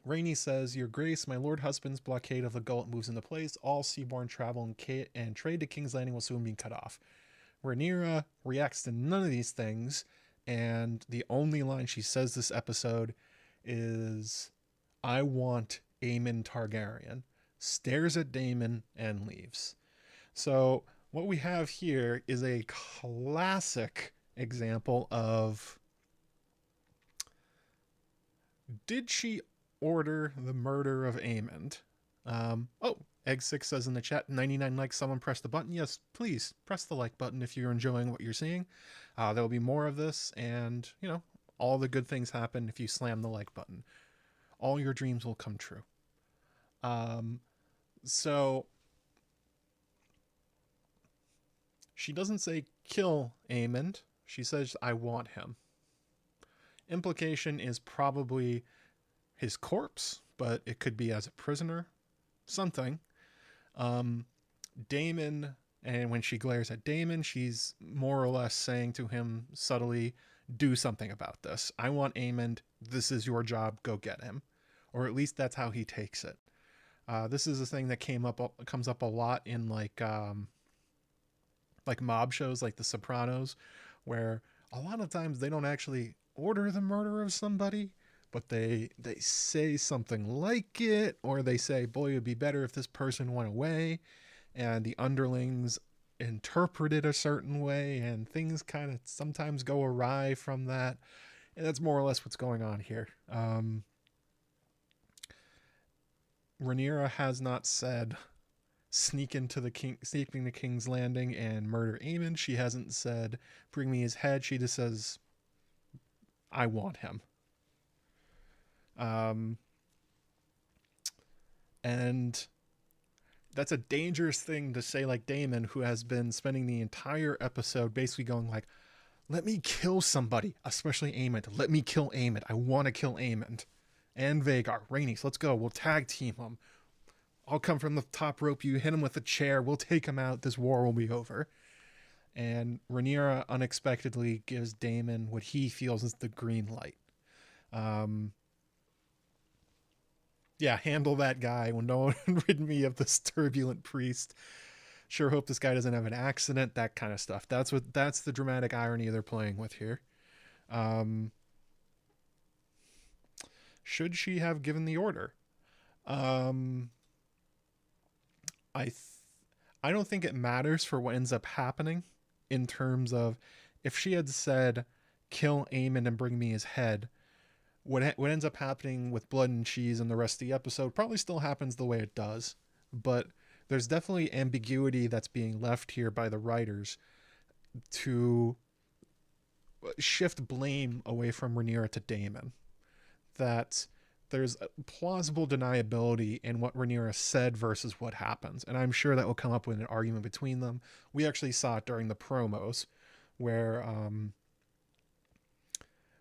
S1: Rhaenys says, "Your Grace, my lord husband's blockade of the Gullet moves into place. All seaborne travel and trade to King's Landing will soon be cut off." Rhaenyra reacts to none of these things, and the only line she says this episode is, "I want Aemon Targaryen," stares at Daemon, and leaves. So what we have here is a classic example of, did she order the murder of Aemond? Egg6 says in the chat, 99 likes, someone press the button. Yes, please press the like button if you're enjoying what you're seeing. There will be more of this, and all the good things happen if you slam the like button. All your dreams will come true. So she doesn't say kill Aemond. She says, "I want him." Implication is probably his corpse, but it could be as a prisoner, something. Daemon, and when she glares at Daemon, she's more or less saying to him subtly, "Do something about this. I want Aemond. This is your job. Go get him." Or at least that's how he takes it. This is a thing that comes up a lot in like mob shows like The Sopranos, where a lot of times they don't actually order the murder of somebody, but they say something like it, or they say, "Boy, it would be better if this person went away," and the underlings interpret it a certain way, and things kind of sometimes go awry from that, and that's more or less what's going on here. Rhaenyra has not said sneaking to King's Landing and murder Aemon. She hasn't said bring me his head. She just says, "I want him." And that's a dangerous thing to say, like Daemon, who has been spending the entire episode basically going like, "Let me kill somebody, especially Aemond. Let me kill Aemond. I want to kill Aemond." And Vhagar, Rhaenys, let's go. We'll tag team him. I'll come from the top rope. You hit him with a chair. We'll take him out. This war will be over. And Rhaenyra unexpectedly gives Daemon what he feels is the green light. Yeah, handle that guy when no one rid me of this turbulent priest. Sure hope this guy doesn't have an accident, that kind of stuff. That's the dramatic irony they're playing with here. Should she have given the order? I don't think it matters for what ends up happening in terms of if she had said kill Aemon and bring me his head, what ends up happening with Blood and Cheese and the rest of the episode probably still happens the way it does, but there's definitely ambiguity that's being left here by the writers to shift blame away from Rhaenyra to Daemon. That there's plausible deniability in what Rhaenyra said versus what happens, and I'm sure that will come up with an argument between them. We actually saw it during the promos where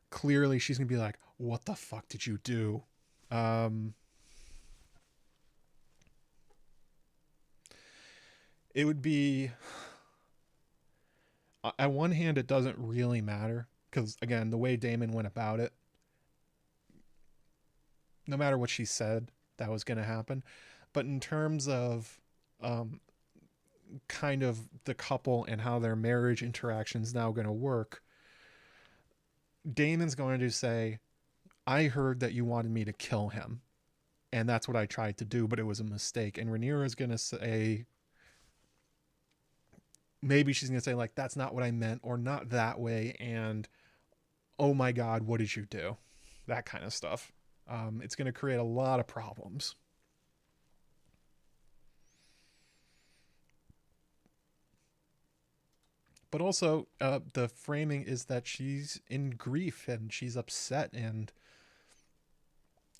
S1: clearly she's gonna be like, "What the fuck did you do?" it would be, at one hand, it doesn't really matter because, again, the way Damon went about it, no matter what she said, that was going to happen. But in terms of um, kind of the couple and how their marriage interaction is now going to work, Damon's going to say, I heard that you wanted me to kill him, and that's what I tried to do, but it was a mistake. And Rhaenyra's going to say, maybe she's going to say, like, that's not what I meant, or not that way, and oh my God, what did you do? That kind of stuff. It's going to create a lot of problems. But also, the framing is that she's in grief and she's upset and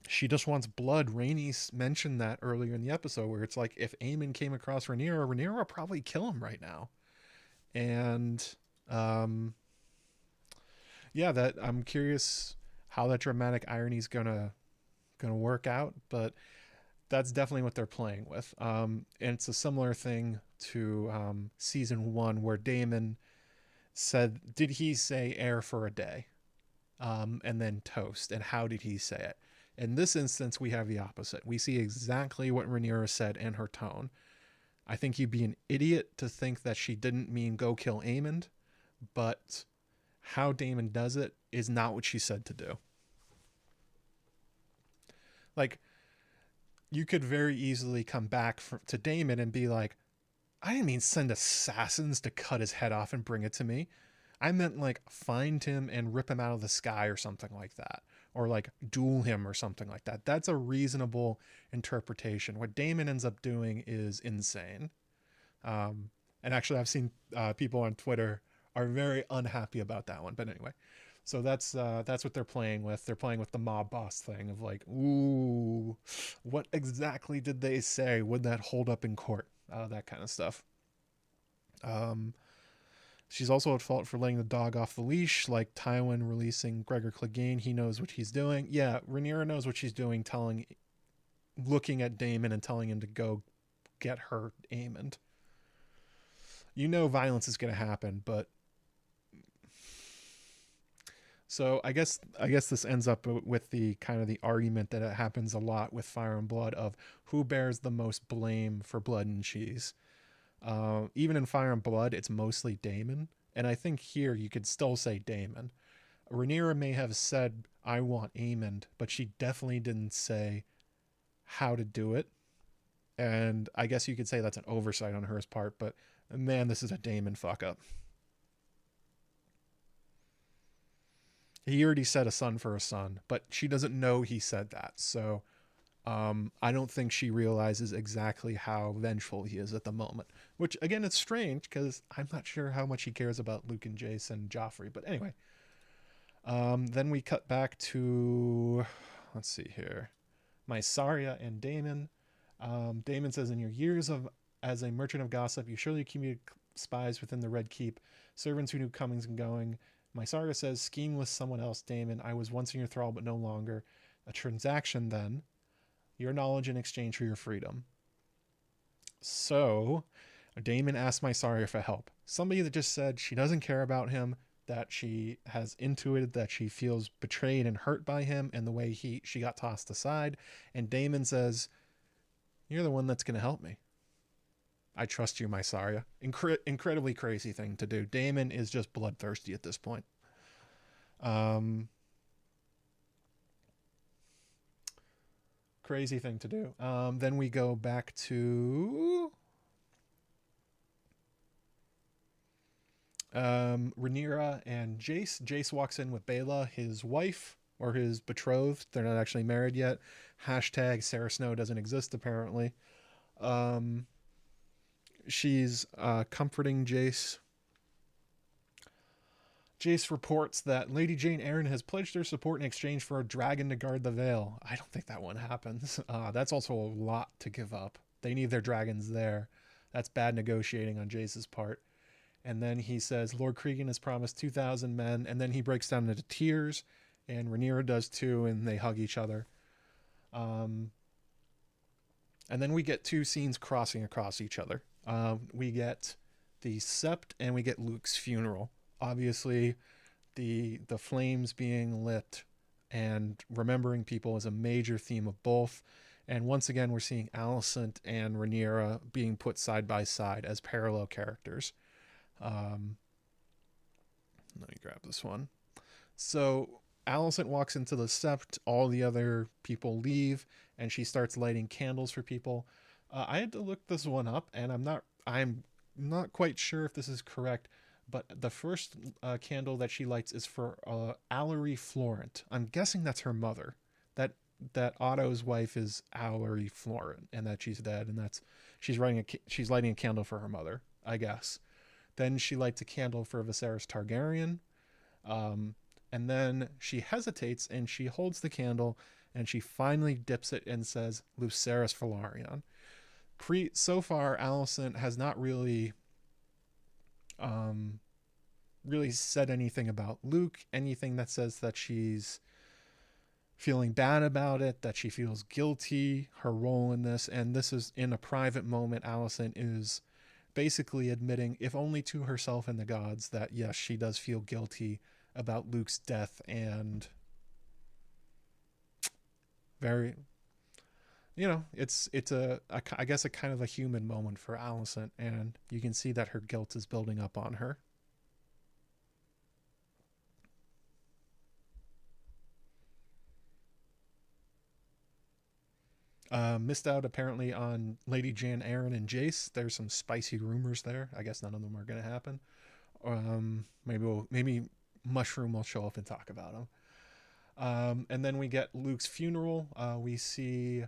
S1: she just wants blood. Rainey mentioned that earlier in the episode where it's like if Aemon came across Rhaenyra would probably kill him right now. And yeah, that I'm curious how that dramatic irony is gonna work out, but that's definitely what they're playing with. And it's a similar thing to season 1 where Daemon said, did he say air for a day? And then toast. And how did he say it? In this instance, we have the opposite. We see exactly what Rhaenyra said in her tone. I think you'd be an idiot to think that she didn't mean go kill Aemond, but how Daemon does it is not what she said to do. Like, you could very easily come back to Daemon and be like, I didn't mean send assassins to cut his head off and bring it to me. I meant like find him and rip him out of the sky or something like that. Or like duel him or something like that. That's a reasonable interpretation. What Daemon ends up doing is insane. And actually I've seen people on Twitter are very unhappy about that one. But anyway, so that's what they're playing with. They're playing with the mob boss thing of like, ooh, what exactly did they say? Would that hold up in court? That kind of stuff. She's also at fault for letting the dog off the leash, like Tywin releasing Gregor Clegane. He knows what he's doing. Yeah, Rhaenyra knows what she's doing, looking at Daemon and telling him to go get her Aemond. You know violence is going to happen, but so I guess this ends up with the kind of the argument that it happens a lot with Fire and Blood of who bears the most blame for Blood and Cheese. Even in Fire and Blood, it's mostly Daemon, and I think here you could still say Daemon. Rhaenyra may have said, I want Aemond, but she definitely didn't say how to do it, and I guess you could say that's an oversight on her part, but man, this is a Daemon fuck up. He already said a son for a son, but she doesn't know he said that, so I don't think she realizes exactly how vengeful he is at the moment. Which, again, it's strange because I'm not sure how much he cares about Luke and Jace and Joffrey. But anyway, then we cut back to, let's see here, Mysaria and Daemon. Daemon says, in your years as a merchant of gossip, you surely accumulated spies within the Red Keep, servants who knew comings and going. Mysaria says, scheme with someone else, Daemon. I was once in your thrall, but no longer. A transaction, then. Your knowledge in exchange for your freedom. So, Daemon asked Mysaria for help. Somebody that just said she doesn't care about him, that she has intuited that she feels betrayed and hurt by him and the way she got tossed aside. And Daemon says, you're the one that's going to help me. I trust you, Mysaria. Incredibly crazy thing to do. Daemon is just bloodthirsty at this point. Crazy thing to do. Then we go back to Rhaenyra and Jace. Jace walks in with Baela, his wife, or his betrothed. They're not actually married yet. Hashtag Sarah Snow doesn't exist, apparently. She's comforting Jace. Jace reports that Lady Jane Eyre has pledged her support in exchange for a dragon to guard the Vale. I don't think that one happens. That's also a lot to give up. They need their dragons there. That's bad negotiating on Jace's part. And then he says Lord Cregan has promised 2,000 men, and then he breaks down into tears, and Rhaenyra does too, and they hug each other. And And then we get two scenes crossing across each other. We get the Sept and we get Luke's funeral. Obviously, the flames being lit and remembering people is a major theme of both. And once again, we're seeing Alicent and Rhaenyra being put side by side as parallel characters. Let me grab this one. So Alicent walks into the Sept. All the other people leave, and she starts lighting candles for people. I had to look this one up, and I'm not quite sure if this is correct, but the first candle that she lights is for Allery Florent. I'm guessing that's her mother. That Otto's wife is Allery Florent, and that she's dead, and she's lighting a candle for her mother, I guess. Then she lights a candle for Viserys Targaryen, and then she hesitates and she holds the candle and she finally dips it and says Lucerys Velaryon. So far, Alicent has not really said anything about Luke, anything that says that she's feeling bad about it, that she feels guilty, her role in this. And this is in a private moment. Alicent is basically admitting, if only to herself and the gods, that yes, she does feel guilty about Luke's death. And very, it's I guess a kind of a human moment for Alicent, and you can see that her guilt is building up on her. Missed out apparently on Lady Jan, Arryn, and Jace. There's some spicy rumors there. I guess none of them are going to happen. Maybe Mushroom will show up and talk about them. And then we get Luke's funeral. We see,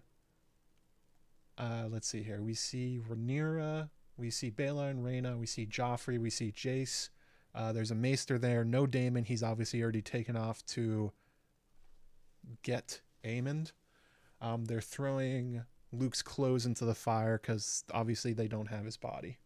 S1: let's see here. We see Rhaenyra. We see Baela and Rhaena. We see Joffrey. We see Jace. There's a maester there. No Daemon. He's obviously already taken off to get Aemond. They're throwing Luke's clothes into the fire because obviously they don't have his body.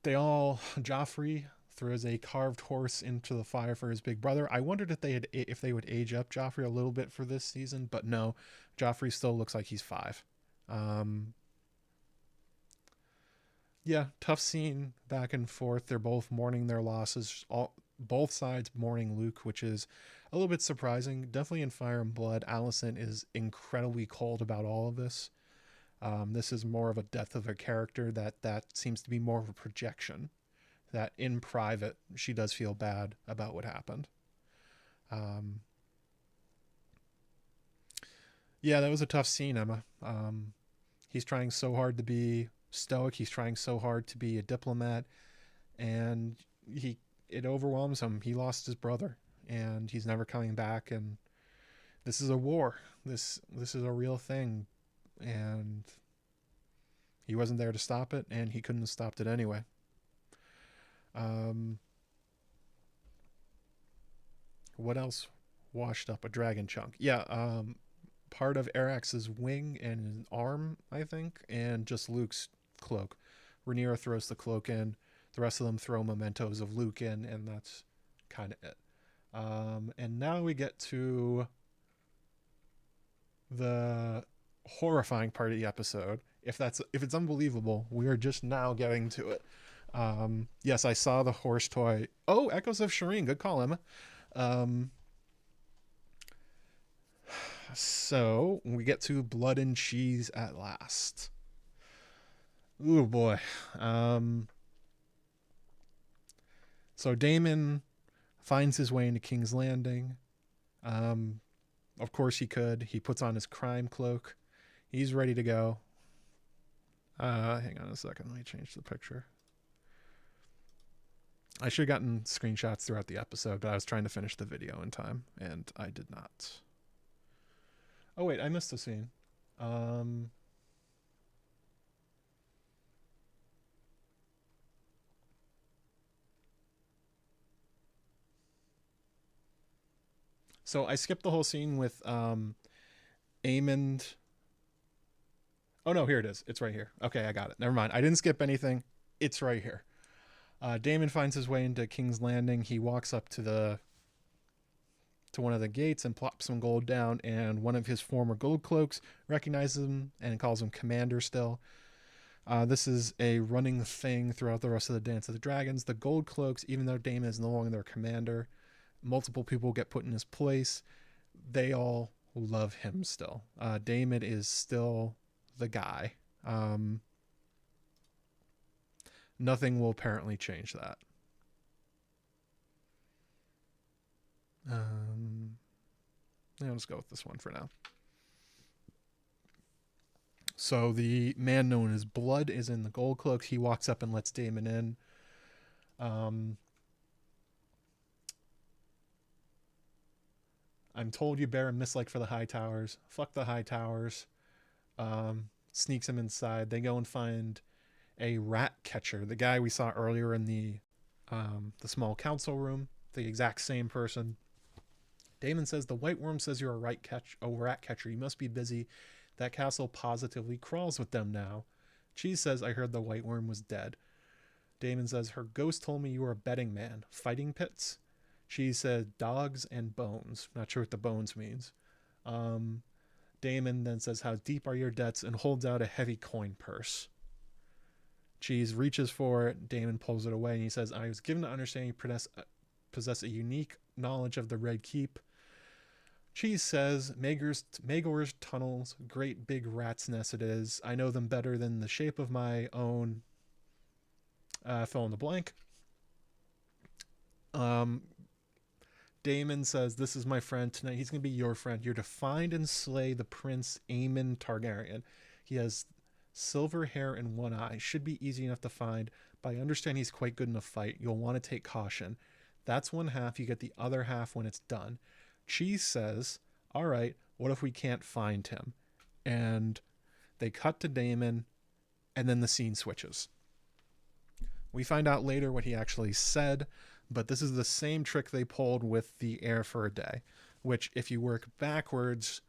S1: Joffrey throws a carved horse into the fire for his big brother. I wondered if they would age up Joffrey a little bit for this season, but no, Joffrey still looks like he's 5. Yeah, tough scene back and forth. They're both mourning their losses. Both sides mourning Luke, which is a little bit surprising. Definitely in Fire and Blood, Alicent is incredibly cold about all of this. This is more of a death of a character that seems to be more of a projection. That in private, she does feel bad about what happened. Yeah, that was a tough scene, Emma. He's trying so hard to be stoic. He's trying so hard to be a diplomat, and it overwhelms him. He lost his brother, and he's never coming back. And this is a war. This is a real thing, and he wasn't there to stop it, and he couldn't have stopped it anyway. What else washed up? A dragon chunk. Yeah. Part of Arax's wing and an arm, I think, and just Luke's cloak. Rhaenyra throws the cloak in. The rest of them throw mementos of Luke in, and that's kind of it. And now we get to the horrifying part of the episode. If it's unbelievable, we are just now getting to it. Yes, I saw the horse toy. Oh, Echoes of Shireen. Good call, Emma. So we get to Blood and Cheese at last. Ooh, boy. So Daemon finds his way into King's Landing. Of course he could. He puts on his crime cloak. He's ready to go. Hang on a second. Let me change the picture. I should have gotten screenshots throughout the episode, but I was trying to finish the video in time, and I did not. Oh, wait, I missed a scene. So I skipped the whole scene with Aemond. Oh, no, here it is. It's right here. Okay, I got it. Never mind. I didn't skip anything. It's right here. Daemon finds his way into King's Landing. He walks up to to one of the gates and plops some gold down, and one of his former gold cloaks recognizes him and calls him Commander still. This is a running thing throughout the rest of the Dance of the Dragons. The gold cloaks, even though Daemon is no longer their commander, multiple people get put in his place. They all love him still. Daemon is still the guy. Nothing will apparently change that. Let's go with this one for now. So the man known as Blood is in the gold cloaks. He walks up and lets Daemon in. I'm told you bear a mislike for the High Towers. Fuck the High Towers. Sneaks him inside. They go and find a rat catcher, the guy we saw earlier in the small council room, the exact same person. Daemon says, the White Worm says you're a rat catcher. You must be busy. That castle positively crawls with them now. Cheese says, I heard the White Worm was dead. Daemon says, her ghost told me you were a betting man. Fighting pits? Cheese said, dogs and bones. Not sure what the bones means. Daemon then says, how deep are your debts? And holds out a heavy coin purse. Cheese reaches for it. Daemon pulls it away and he says, I was given to understand you possess a unique knowledge of the Red Keep. Cheese says, Magor's tunnels, great big rat's nest it is. I know them better than the shape of my own fill in the blank. Daemon says, this is my friend. Tonight he's going to be your friend. You're to find and slay the Prince Aemon Targaryen. He has silver hair and one eye. Should be easy enough to find, but I understand he's quite good in a fight. You'll want to take caution. That's one half. You get the other half when it's done. Cheese says, all right, what if we can't find him? And they cut to Daemon, and then the scene switches. We find out later what he actually said, but this is the same trick they pulled with the Heir for a Day, which, if you work backwards,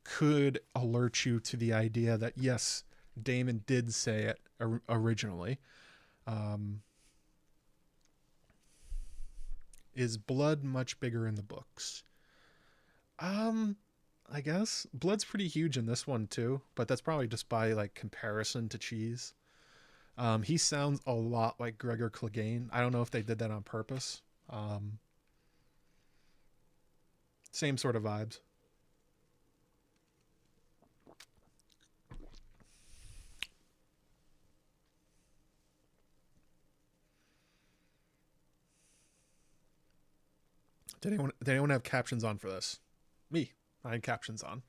S1: could alert you to the idea that, yes, Daemon did say it originally. Is Blood much bigger in the books? I guess Blood's pretty huge in this one too, but that's probably just by like comparison to Cheese. He sounds a lot like Gregor Clegane. I don't know if they did that on purpose. Same sort of vibes. Did anyone have captions on for this? Me. I had captions on.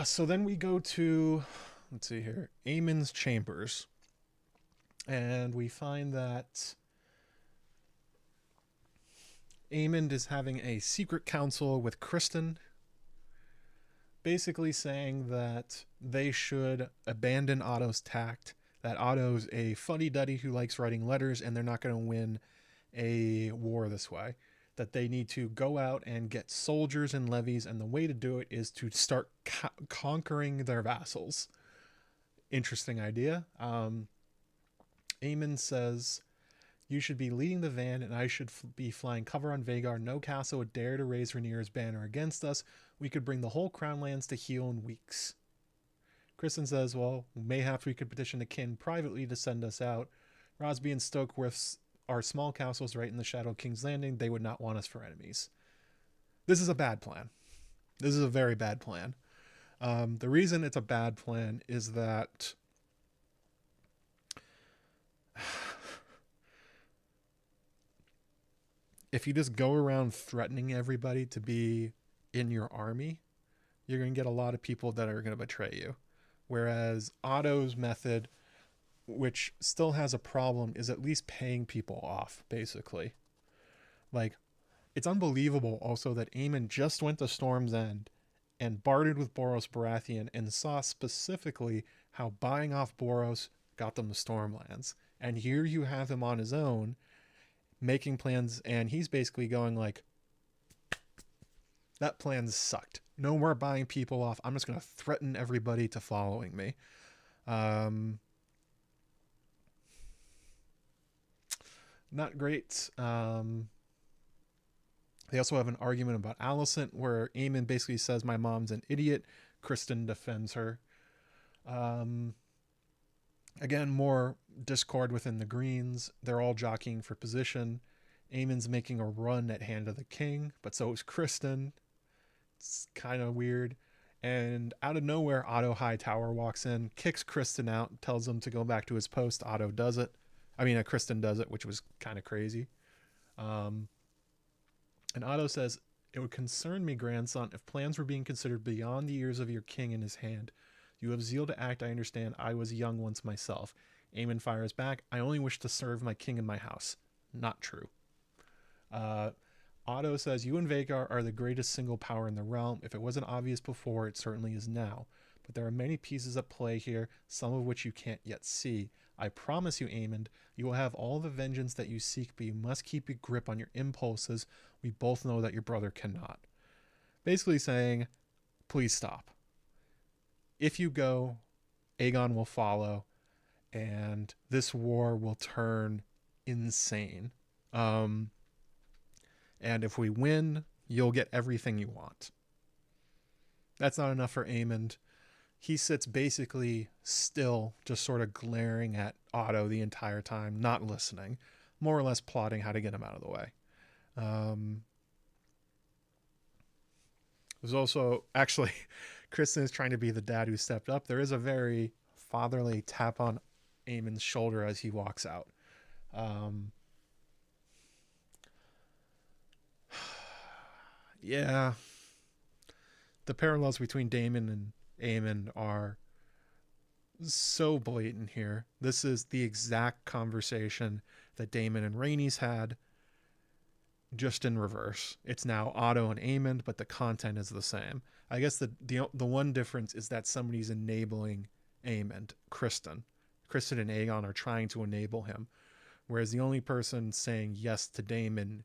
S1: So then we go to, let's see here, Aemon's chambers. And we find that Aemon is having a secret council with Kristen, basically saying that they should abandon Otto's tact, that Otto's a fuddy-duddy who likes writing letters, and they're not going to win a war this way. That they need to go out and get soldiers and levies, and the way to do it is to start conquering their vassals. Interesting idea. Aemon says, you should be leading the van, and I should be flying cover on Vhagar. No castle would dare to raise Rhaenyra's banner against us. We could bring the whole crown lands to heel in weeks. Kristen says, well, mayhaps we could petition the king privately to send us out. Rosby and Stokeworth are small castles right in the shadow of King's Landing. They would not want us for enemies. This is a bad plan. This is a very bad plan. The reason it's a bad plan is that if you just go around threatening everybody to be in your army, you're going to get a lot of people that are going to betray you. Whereas Otto's method, which still has a problem, is at least paying people off, basically. Like, it's unbelievable also that Aemon just went to Storm's End and bartered with Boros Baratheon and saw specifically how buying off Boros got them the Stormlands. And here you have him on his own making plans, and he's basically going like, that plan sucked. No more buying people off. I'm just going to threaten everybody to following me. Not great. They also have an argument about Alicent, where Aemon basically says my mom's an idiot. Kristen defends her. Um, Again, more discord within the Greens. They're all jockeying for position. Aemon's making a run at Hand of the King, but so is Kristen. It's kind of weird. And out of nowhere, Otto Hightower walks in, kicks Kristen out, tells him to go back to his post. Otto does it. Kristen does it, which was kind of crazy. Um, and Otto says, "It would concern me, grandson, if plans were being considered beyond the years of your king in his hand. You have zeal to act, I understand. I was young once myself." Aemon fires back, "I only wish to serve my king in my house." Not true. Uh, Otto says, "You and Vhagar are the greatest single power in the realm. If it wasn't obvious before, it certainly is now. But there are many pieces at play here, some of which you can't yet see. I promise you, Aemond, you will have all the vengeance that you seek, but you must keep a grip on your impulses. We both know that your brother cannot." Basically saying, please stop. If you go, Aegon will follow, and this war will turn insane. And if we win, you'll get everything you want. That's not enough for Aemond. He sits basically still, just sort of glaring at Otto the entire time, not listening, more or less plotting how to get him out of the way. There's also, actually, Kristen is trying to be the dad who stepped up. There is a very fatherly tap on Aemon's shoulder as he walks out. Yeah. The parallels between Daemon and Aemon are so blatant here. This is the exact conversation that Daemon and Rhaenys had, just in reverse. It's now Otto and Aemon, but the content is the same. I guess the one difference is that somebody's enabling Aemon. Kristen and Aegon are trying to enable him, whereas the only person saying yes to Daemon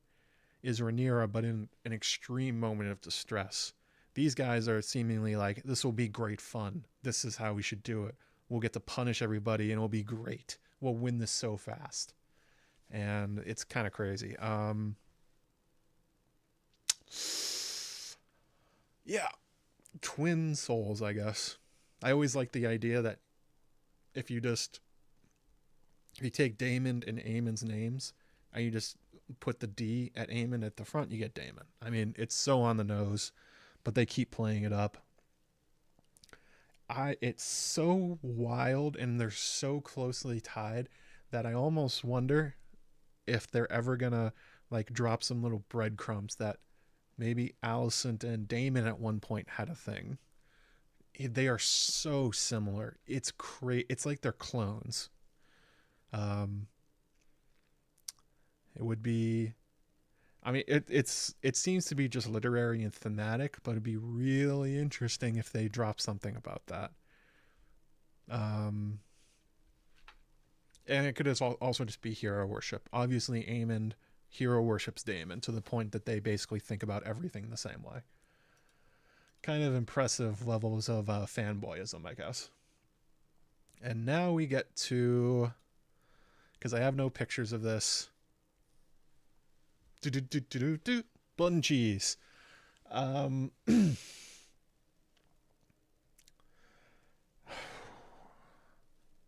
S1: is Rhaenyra, but in an extreme moment of distress. These guys are seemingly like, this will be great fun. This is how we should do it. We'll get to punish everybody and it'll be great. We'll win this so fast. And it's kind of crazy. Yeah. Twin souls, I guess. I always like the idea that if you take Daemon and Aemon's names and you just put the D at Aemon at the front, you get Daemon. I mean, it's so on the nose, but they keep playing it up. It's so wild and they're so closely tied that I almost wonder if they're ever gonna like drop some little breadcrumbs that maybe Alicent and Daemon at one point had a thing. They are so similar. It's it's like they're clones. It would be, I mean, it seems to be just literary and thematic, but it'd be really interesting if they drop something about that. And it could also just be hero worship. Obviously, Aemon hero worships Daemon to the point that they basically think about everything the same way. Kind of impressive levels of fanboyism, I guess. And now we get to, because I have no pictures of this, blood and cheese.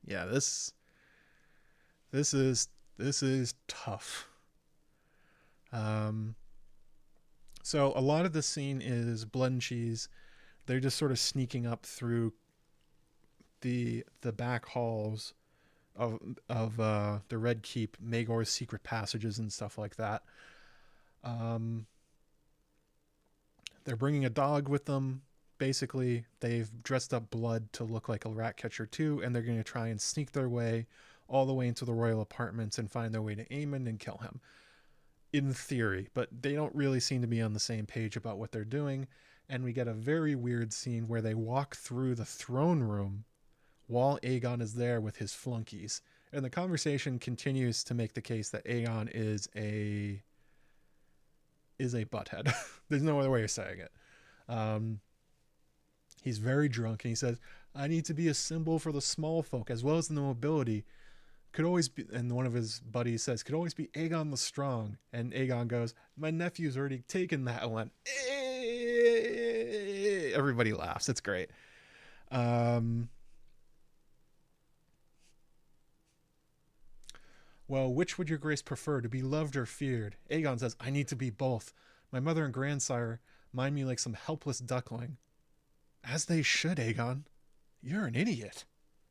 S1: Yeah, this is tough. So a lot of the scene is blood and cheese. They're just sort of sneaking up through the back halls of the Red Keep, Maegor's secret passages and stuff like that. They're bringing a dog with them. Basically, they've dressed up Blood to look like a rat catcher too, and they're going to try and sneak their way all the way into the royal apartments and find their way to Aemon and kill him. In theory, but they don't really seem to be on the same page about what they're doing, and we get a very weird scene where they walk through the throne room while Aegon is there with his flunkies, and the conversation continues to make the case that Aegon is a butthead. There's no other way of saying it. He's very drunk and he says, "I need to be a symbol for the small folk as well as the nobility. could always be, and one of his buddies says, could always be Aegon the Strong. And Aegon goes, my nephew's already taken that one. Everybody laughs. It's great. Well, which would your grace prefer, to be loved or feared? Aegon says, I need to be both. My mother and grandsire mind me like some helpless duckling. As they should, Aegon. You're an idiot.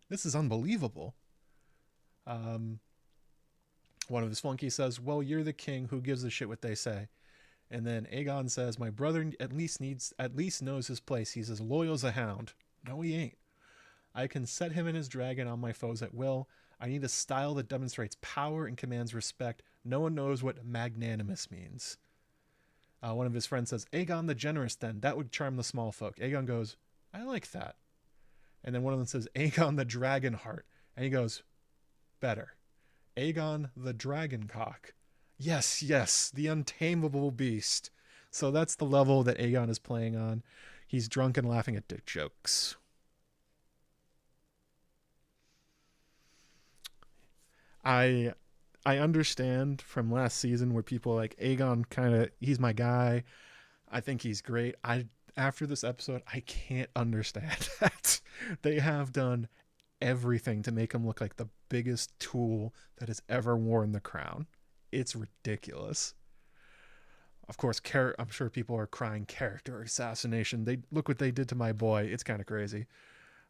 S1: This is unbelievable. One of his flunkies says, well, you're the king. Who gives a shit what they say? And then Aegon says, my brother at least knows his place. He's as loyal as a hound. No, he ain't. I can set him and his dragon on my foes at will. I need a style that demonstrates power and commands respect. No one knows what magnanimous means. One of his friends says, Aegon the generous then. That would charm the small folk. Aegon goes, I like that. And then one of them says, Aegon the dragon heart. And he goes, better. Aegon the dragon cock. Yes, yes, the untamable beast. So that's the level that Aegon is playing on. He's drunk and laughing at dick jokes. I understand from last season where people are like, Aegon he's my guy. I think he's great. After this episode, I can't understand that. They have done everything to make him look like the biggest tool that has ever worn the crown. It's ridiculous. Of course, I'm sure people are crying character assassination. They look what they did to my boy. It's kind of crazy.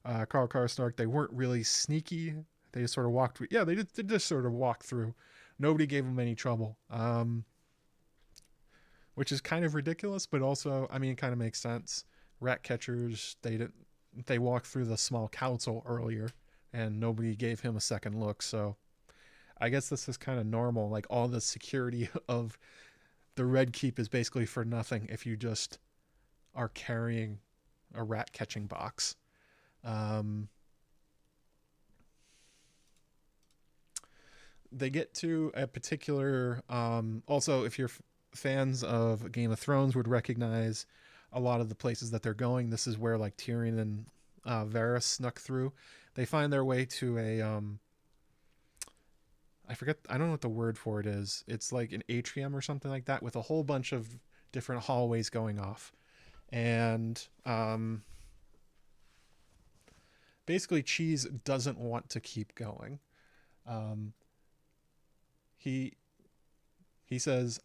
S1: Carl Karstark, they weren't really sneaky. They just sort of walked through. Yeah, they just sort of walked through. Nobody gave them any trouble. Which is kind of ridiculous, but also, I mean, it kind of makes sense. Rat catchers, they walked through the small council earlier, and nobody gave him a second look. So I guess this is kind of normal. Like, all the security of the Red Keep is basically for nothing if you just are carrying a rat catching box. They get to a particular, also, if you're fans of Game of Thrones, would recognize a lot of the places that they're going. This is where, like, Tyrion and Varys snuck through. They find their way to a, I don't know what the word for it is. It's like an atrium or something like that with a whole bunch of different hallways going off. And basically Cheese doesn't want to keep going. He says,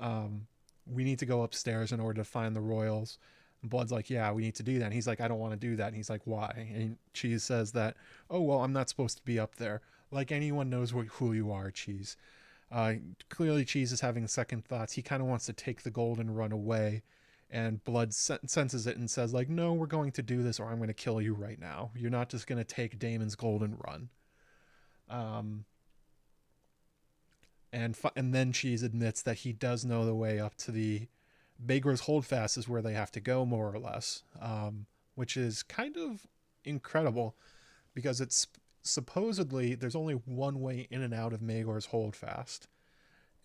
S1: we need to go upstairs in order to find the royals. And Blood's like, yeah, we need to do that. And he's like, I don't want to do that. And he's like, why? And Cheese says that, oh, well, I'm not supposed to be up there. Like, anyone knows who you are, Cheese. Clearly, Cheese is having second thoughts. He kind of wants to take the gold and run away. And Blood senses it and says, like, no, we're going to do this or I'm going to kill you right now. You're not just going to take Daemon's gold and run. And then Cheese admits that he does know the way up to the Baegor's Holdfast is where they have to go, more or less, which is kind of incredible because it's supposedly there's only one way in and out of Maegor's Holdfast,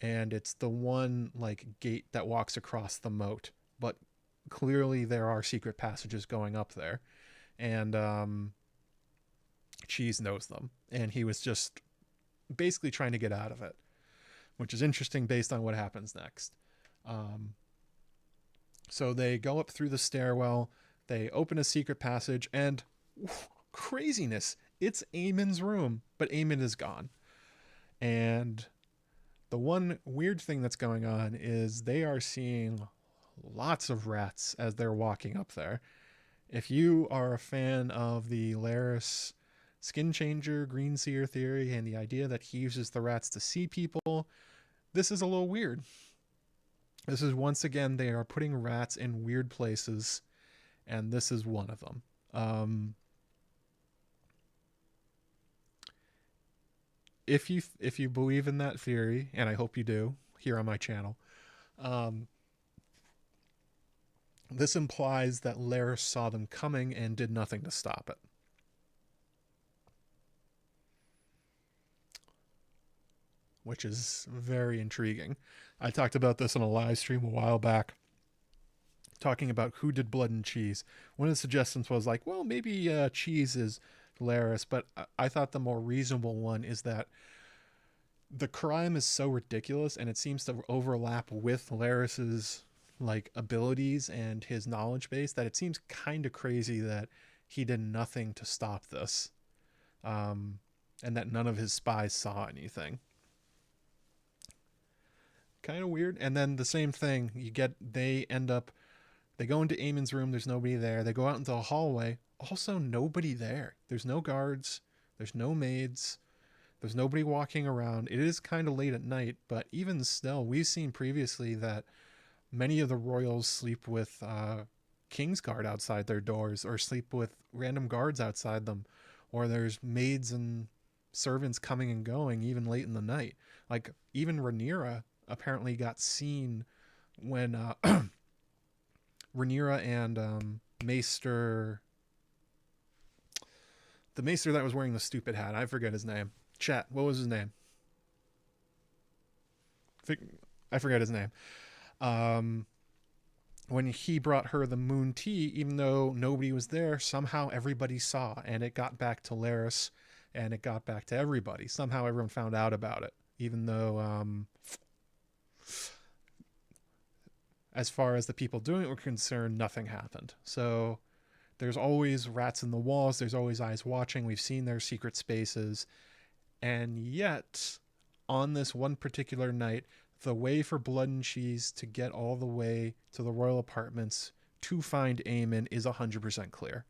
S1: and it's the one like gate that walks across the moat, but clearly there are secret passages going up there, and Cheese knows them, and he was just basically trying to get out of it, which is interesting based on what happens next. So they go up through the stairwell, they open a secret passage, and craziness, it's Aemon's room, but Aemon is gone. And the one weird thing that's going on is they are seeing lots of rats as they're walking up there. If you are a fan of the Larys skin changer green seer theory and the idea that he uses the rats to see people, this is a little weird. This is, once again, they are putting rats in weird places, and this is one of them. If you believe in that theory, and I hope you do, here on my channel, this implies that Larys saw them coming and did nothing to stop it. Which is very intriguing. I talked about this on a live stream a while back, talking about who did Blood and Cheese. One of the suggestions was like, well, maybe Cheese is Larys, but I thought the more reasonable one is that the crime is so ridiculous, and it seems to overlap with Laris's like abilities and his knowledge base, that it seems kind of crazy that he did nothing to stop this, um, and that none of his spies saw anything. Kind of weird. And then the same thing, they go into Eamon's room, there's nobody there. They go out into the hallway, also nobody there. There's no guards, there's no maids, there's nobody walking around. It is kind of late at night, but even still, we've seen previously that many of the royals sleep with Kingsguard outside their doors, or sleep with random guards outside them, or there's maids and servants coming and going even late in the night. Like, even Rhaenyra apparently got seen when Rhaenyra and Maester, the Maester that was wearing the stupid hat, I forget his name. Chat, what was his name? I forget his name. When he brought her the moon tea, even though nobody was there, somehow everybody saw, and it got back to Laris, and it got back to everybody. Somehow everyone found out about it, even though as far as the people doing it were concerned, nothing happened. So there's always rats in the walls, there's always eyes watching. We've seen their secret spaces, and yet on this one particular night, the way for Blood and Cheese to get all the way to the royal apartments to find Aemon is 100% clear.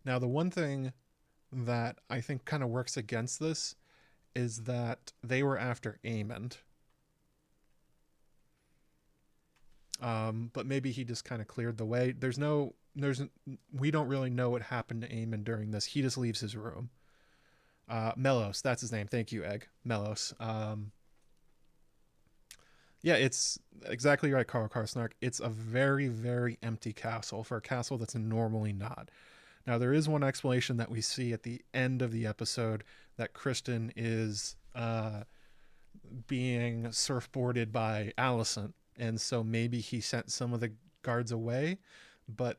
S1: Now, the one thing that I think kind of works against this is that they were after Aemon. But maybe he just kind of cleared the way. We don't really know what happened to Aemon during this. He just leaves his room. Melos, that's his name. Thank you, Egg. Melos. Yeah, it's exactly right, Carl Karsnark. It's a very, very empty castle for a castle that's normally not. Now, there is one explanation that we see at the end of the episode, that Kristen is being surfboarded by Alicent, and so maybe he sent some of the guards away, but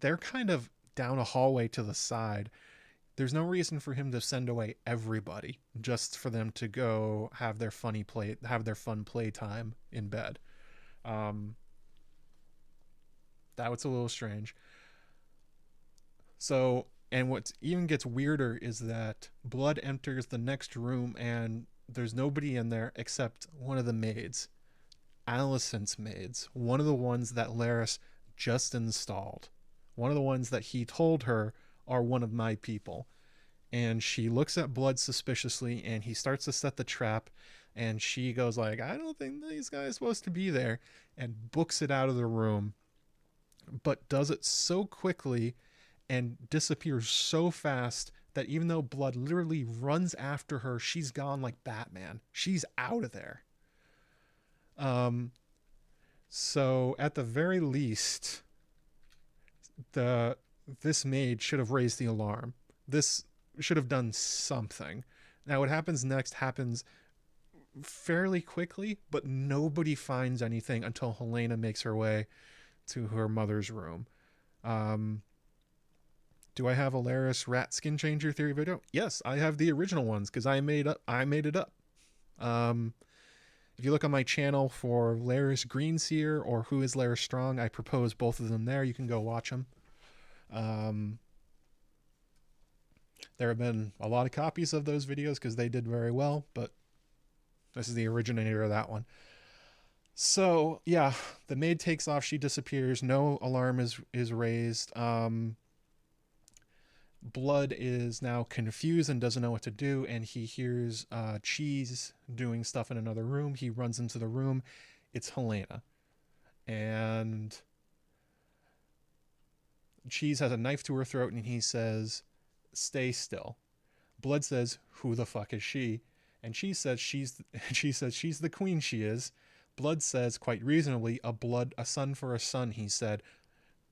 S1: they're kind of down a hallway to the side. There's no reason for him to send away everybody just for them to go have their fun playtime in bed. That was a little strange. So, and what even gets weirder is that Blood enters the next room and there's nobody in there except one of the maids. Alicent's maids. One of the ones that Laris just installed. One of the ones that he told her are one of my people. And she looks at Blood suspiciously, and he starts to set the trap, and she goes like, I don't think these guys are supposed to be there, and books it out of the room, but does it so quickly and disappears so fast that even though Blood literally runs after her, she's gone like Batman. She's out of there. So at the very least, this maid should have raised the alarm. This should have done something. Now, what happens next happens fairly quickly, but nobody finds anything until Helena makes her way to her mother's room. Do I have a Laris rat skin changer theory video? Yes, I have the original ones because I made it up. If you look on my channel for Laris Greenseer or Who is Laris Strong, I propose both of them there. You can go watch them. There have been a lot of copies of those videos because they did very well, but this is the originator of that one. So, yeah, the maid takes off. She disappears. No alarm is raised. Blood is now confused and doesn't know what to do, and he hears Cheese doing stuff in another room. He runs into the room. It's Helena. And Cheese has a knife to her throat, and he says, stay still. Blood says, who the fuck is she? And she says she's the queen she is. Blood says, quite reasonably, a son for a son, he said.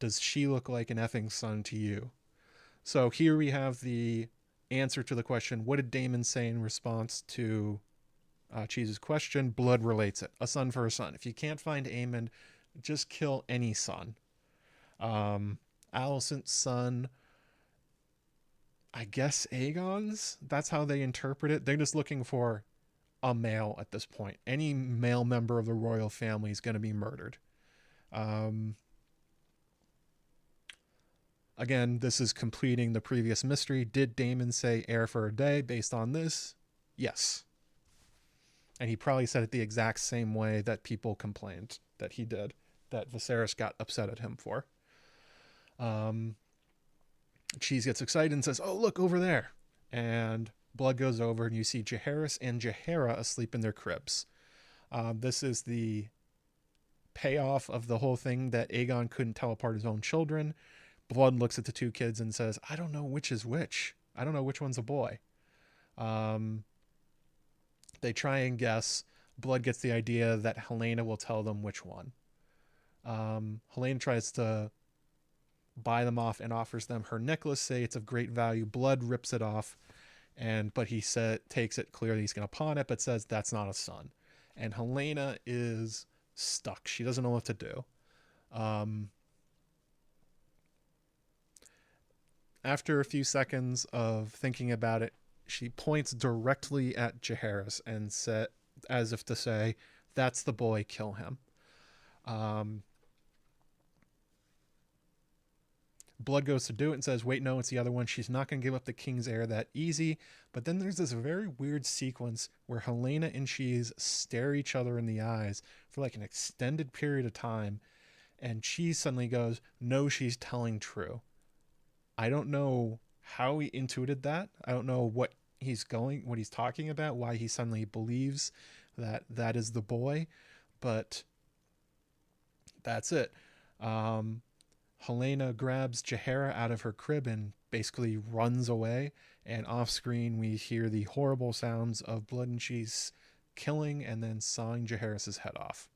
S1: Does she look like an effing son to you? So here we have the answer to the question, what did Daemon say in response to Cheese's question? Blood relates it. A son for a son. If you can't find Aemon, just kill any son. Alicent's son I guess Aegon's. That's how they interpret it. They're just looking for a male at this point. Any male member of the royal family is going to be murdered. Um, Again, this is completing the previous mystery. Did Daemon say heir for a day based on this? Yes. And he probably said it the exact same way that people complained that he did, that Viserys got upset at him for. Cheese gets excited and says, "Oh, look over there." And Blood goes over and you see Jaehaerys and Jaehaera asleep in their cribs. This is the payoff of the whole thing that Aegon couldn't tell apart his own children. Blood looks at the two kids and says, "I don't know which is which. I don't know which one's a boy." They try and guess. Blood gets the idea that Helena will tell them which one. Helena tries to buy them off and offers them her necklace, say it's of great value. Blood rips it off, but he takes it, clearly he's going to pawn it, but says that's not a son. And Helena is stuck. She doesn't know what to do. After a few seconds of thinking about it, she points directly at Jaehaerys and said, as if to say, "That's the boy, kill him." Blood goes to do it and says, "Wait, no, it's the other one. She's not going to give up the king's heir that easy." But then there's this very weird sequence where Helena and Cheese stare each other in the eyes for like an extended period of time. And Cheese suddenly goes, "No, she's telling true." I don't know how he intuited that. I don't know what he's talking about, why he suddenly believes that that is the boy, but that's it. Helena grabs Jaehaera out of her crib and basically runs away. And off screen, we hear the horrible sounds of Blood and Cheese killing and then sawing Jaehaerys' head off.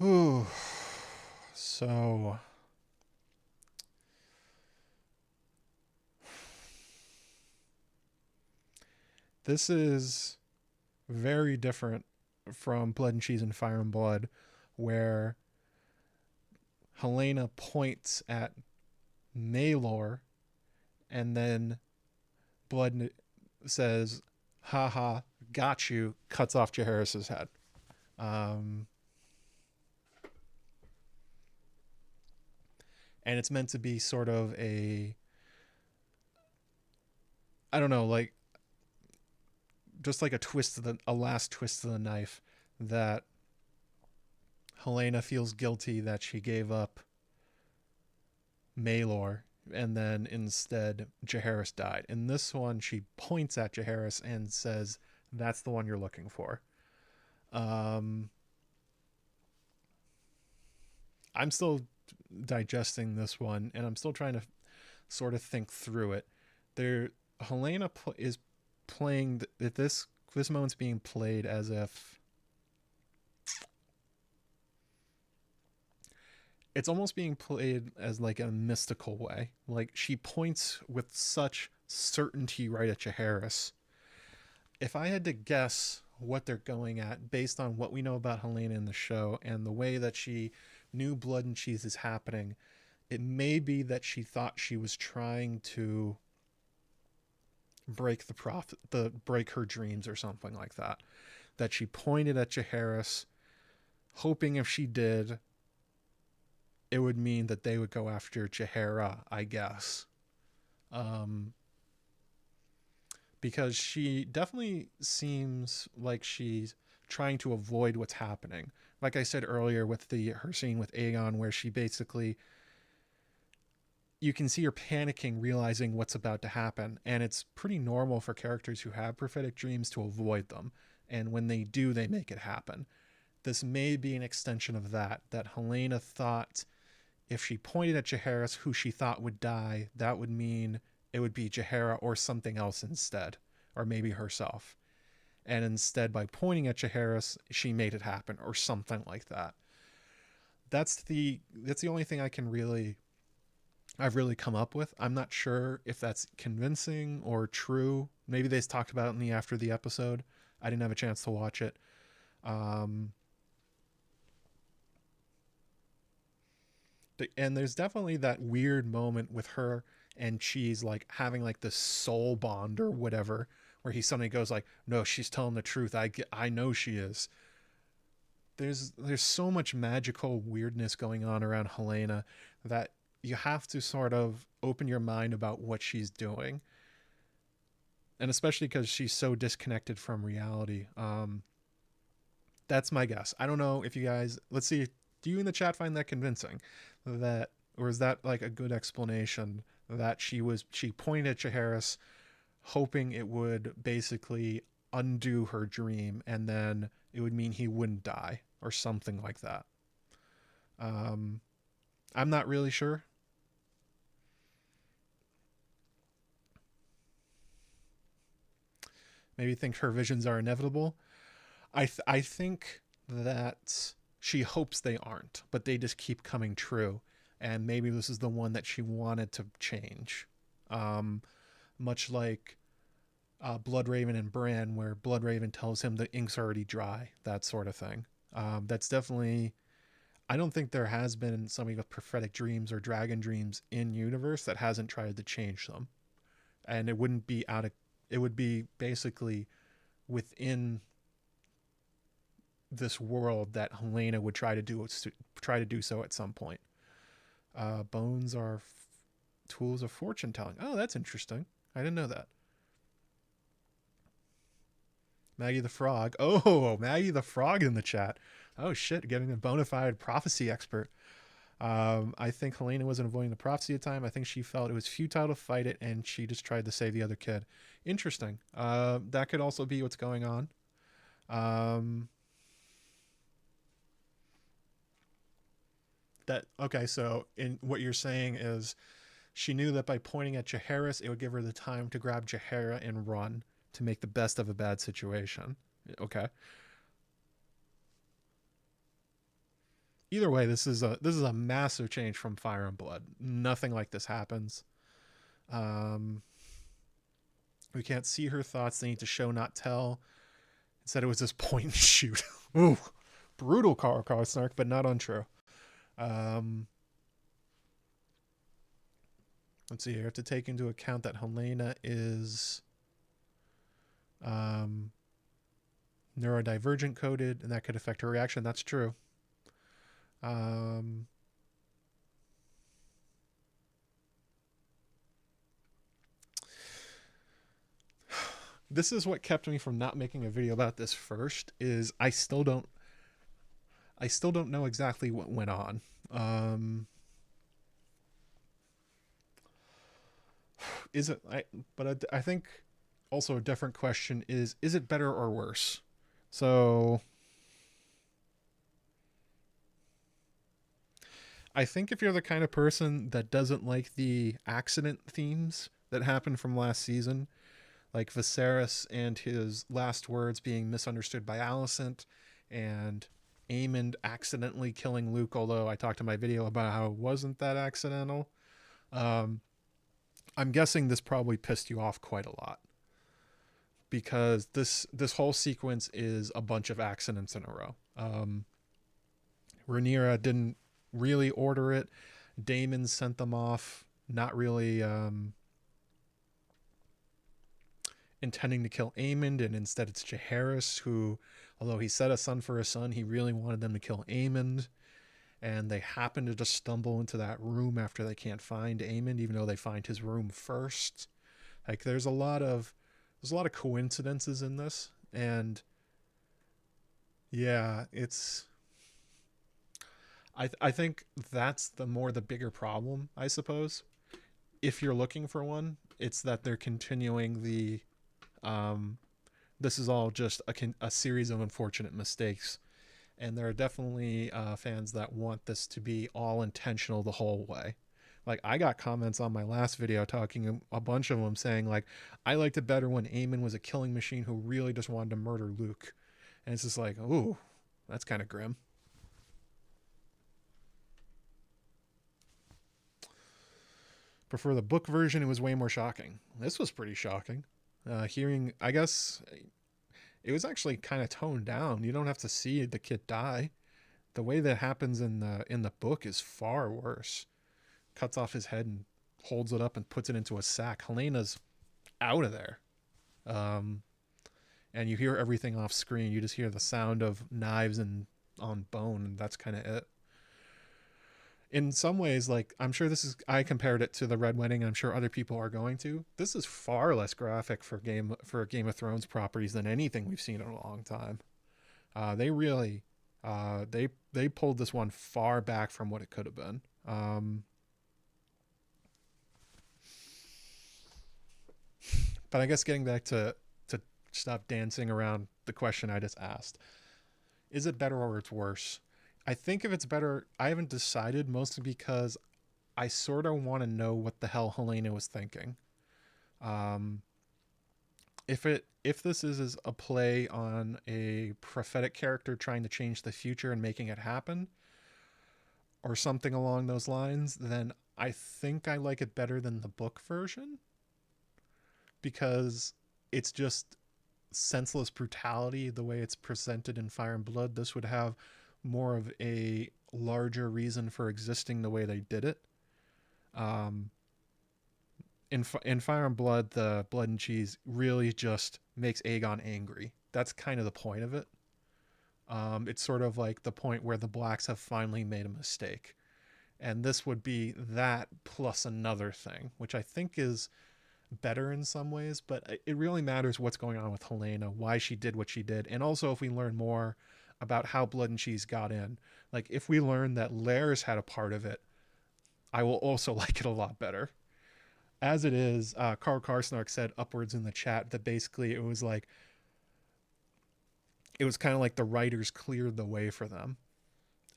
S1: Ooh. So this is very different from Blood and Cheese and Fire and Blood, where Helena points at Maelor and then Blood says, "Haha, got you," cuts off Jaehaerys' head. And it's meant to be sort of a, I don't know, like just like a last twist to the knife, that Helena feels guilty that she gave up Maelor and then instead Jaehaerys died. In this one, she points at Jaehaerys and says, "That's the one you're looking for." I'm still digesting this one, and I'm still trying to sort of think through it. Helena is playing this moment's being played as if it's almost being played as like a mystical way. Like she points with such certainty right at Jaehaerys. If I had to guess what they're going at based on what we know about Helena in the show and the way that she knew Blood and Cheese is happening, it may be that she thought she was trying to break break her dreams or something like that. That she pointed at Jaehaerys, hoping if she did, it would mean that they would go after Jaehaera, I guess. Because she definitely seems like she's trying to avoid what's happening. Like I said earlier with her scene with Aegon, where she basically, you can see her panicking, realizing what's about to happen. And it's pretty normal for characters who have prophetic dreams to avoid them. And when they do, they make it happen. This may be an extension of that Helena thought if she pointed at Jaehaerys, who she thought would die, that would mean it would be Jaehaera or something else instead, or maybe herself. And instead, by pointing at Jaehaerys, she made it happen, or something like that. That's the only thing I've really come up with. I'm not sure if that's convincing or true. Maybe they talked about it after the episode. I didn't have a chance to watch it. And there's definitely that weird moment with her and she's like having like this soul bond or whatever, where he suddenly goes like, no, she's telling the truth, I know she is. There's so much magical weirdness going on around Helena that you have to sort of open your mind about what she's doing, and especially because she's so disconnected from reality. That's my guess. I don't know if you guys, let's see, do you in the chat find that convincing, that, or is that like a good explanation that she pointed at Jaharis hoping it would basically undo her dream and then it would mean he wouldn't die or something like that. I'm not really sure. Maybe think her visions are inevitable. I think that she hopes they aren't, but they just keep coming true. And maybe this is the one that she wanted to change. Much like Bloodraven and Bran, where Bloodraven tells him the ink's already dry, that sort of thing. That's definitely... I don't think there has been somebody with prophetic dreams or dragon dreams in universe that hasn't tried to change them. And it wouldn't be out of... It would be basically within this world that Helena would try to do so at some point. Bones are tools of fortune telling. Oh, that's interesting. I didn't know that. Maggie the Frog. Oh, Maggie the Frog in the chat. Oh shit, getting a bona fide prophecy expert. I think Helena wasn't avoiding the prophecy at the time. I think she felt it was futile to fight it and she just tried to save the other kid. Interesting. That could also be what's going on. Okay, so in what you're saying is she knew that by pointing at Jaharis, it would give her the time to grab Jaehaera and run to make the best of a bad situation. Okay. Either way, this is a massive change from Fire and Blood. Nothing like this happens. We can't see her thoughts. They need to show, not tell. Instead, it was this point and shoot. Ooh, brutal car snark, but not untrue. Let's see. You have to take into account that Helena is neurodivergent coded, and that could affect her reaction. That's true. This is what kept me from not making a video about this first, is I still don't know exactly what went on. Is it, I think also a different question is it better or worse? So I think if you're the kind of person that doesn't like the accident themes that happened from last season, like Viserys and his last words being misunderstood by Alicent, and Aemond accidentally killing Luke, although I talked in my video about how it wasn't that accidental. I'm guessing this probably pissed you off quite a lot, because this whole sequence is a bunch of accidents in a row. Rhaenyra didn't really order it. Daemon sent them off, not really intending to kill Aemond, and instead it's Jaehaerys who, although he set a son for a son, he really wanted them to kill Aemond, and they happen to just stumble into that room after they can't find Aemond, even though they find his room first. Like, there's a lot of coincidences in this, and yeah, it's... I think that's the bigger problem, I suppose. If you're looking for one, it's that they're continuing the this is all just a series of unfortunate mistakes, and there are definitely fans that want this to be all intentional the whole way. Like, I got comments on my last video talking, a bunch of them saying like, I liked it better when Aemon was a killing machine who really just wanted to murder Luke. And it's just like, ooh, that's kind of grim. Prefer the book version. It was way more shocking. This was pretty shocking. Hearing, I guess it was actually kind of toned down. You don't have to see the kid die. the way that happens in the book is far worse. Cuts off his head and holds it up and puts it into a sack. Helena's out of there. Um, and you hear everything off screen. You just hear the sound of knives and on bone, and that's kind of it. In some ways, like, I'm sure this is, I compared it to the Red Wedding, and I'm sure other people are going to. This is far less graphic for Game of Thrones properties than anything we've seen in a long time. They really they pulled this one far back from what it could have been. But I guess getting back to stop dancing around the question I just asked, is it better or it's worse? I think if it's better, I haven't decided, mostly because I sort of want to know what the hell Helena was thinking. Um, if this is a play on a prophetic character trying to change the future and making it happen, or something along those lines, then I think I like it better than the book version, because it's just senseless brutality the way it's presented in Fire and Blood. This would have more of a larger reason for existing the way they did it. Um, in Fire and Blood, the blood and cheese really just makes Aegon angry. That's kind of the point of it. It's sort of like the point where the blacks have finally made a mistake. And this would be that plus another thing, which I think is better in some ways, but it really matters what's going on with Helena, why she did what she did, and also if we learn more about how Blood and Cheese got in. Like, if we learn that Lair's had a part of it, I will also like it a lot better. As it is, Carl Karsnark said upwards in the chat that basically it was kind of like the writers cleared the way for them.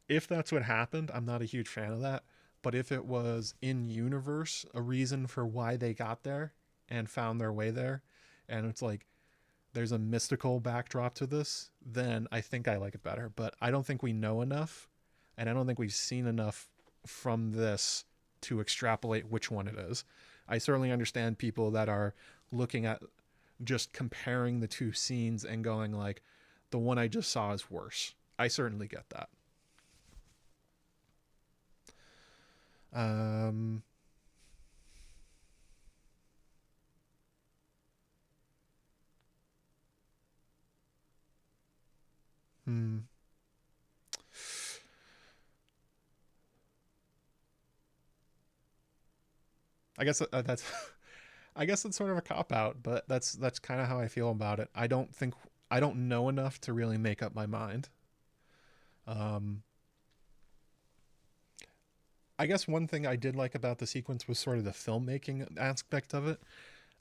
S1: If that's what happened, I'm not a huge fan of that. But if it was in universe, a reason for why they got there and found their way there, and it's like there's a mystical backdrop to this, then I think I like it better. But I don't think we know enough, and I don't think we've seen enough from this to extrapolate which one it is. I certainly understand people that are looking at just comparing the two scenes and going like, the one I just saw is worse. I certainly get that. Um, hmm. I guess that's I guess it's sort of a cop out, but that's kind of how I feel about it. I don't know enough to really make up my mind. Um, I guess one thing I did like about the sequence was sort of the filmmaking aspect of it.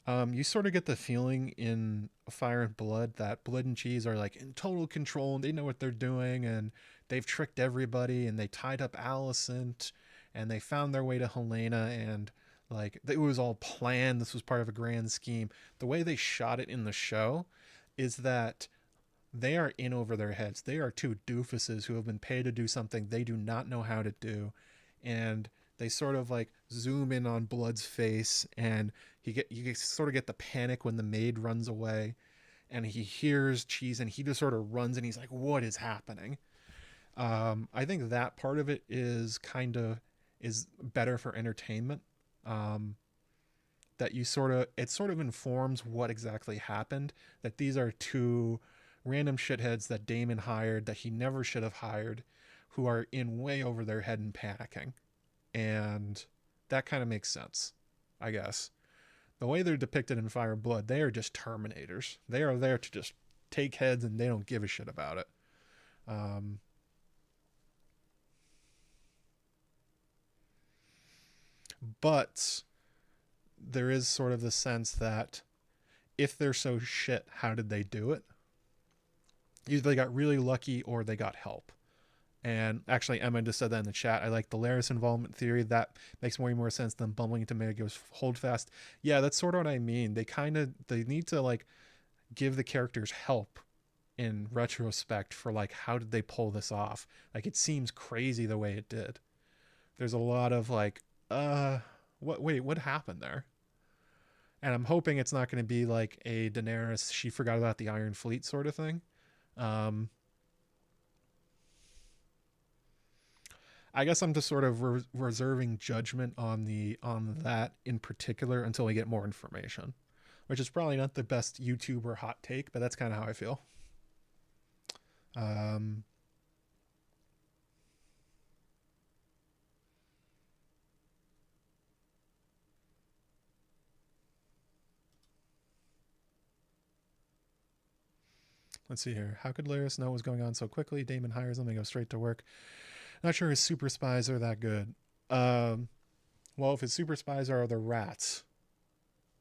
S1: You sort of get the feeling in Fire and Blood that Blood and Cheese are like in total control and they know what they're doing, and they've tricked everybody and they tied up Alicent and they found their way to Helena, and like it was all planned. This was part of a grand scheme. The way they shot it in the show is that they are in over their heads. They are two doofuses who have been paid to do something they do not know how to do, and they sort of like zoom in on Blood's face, and you sort of get the panic when the maid runs away, and he hears Cheese, and he just sort of runs, and he's like, "What is happening?" I think that part of it is better for entertainment. Um, that it sort of informs what exactly happened. That these are two random shitheads that Damon hired that he never should have hired, who are in way over their head and panicking. And that kind of makes sense, I guess. The way they're depicted in Fire and Blood, they are just Terminators. They are there to just take heads, and they don't give a shit about it. Um, but there is sort of the sense that if they're so shit, how did they do it? Either they got really lucky or they got help. And actually, Emma just said that in the chat. I like the Laris involvement theory. That makes way more sense than bumbling into Mega's holdfast. Yeah, that's sort of what I mean. They need to like give the characters help in retrospect for like, how did they pull this off? Like, it seems crazy the way it did. There's a lot of like, what happened there? And I'm hoping it's not going to be like a Daenerys, she forgot about the Iron Fleet sort of thing. Um, I guess I'm just sort of reserving judgment on that in particular until we get more information, which is probably not the best YouTuber hot take, but that's kind of how I feel. Um, let's see here. How could Laris know what was going on so quickly? Damon hires him and goes straight to work. Not sure his super spies are that good. Um, well, if his super spies are the rats,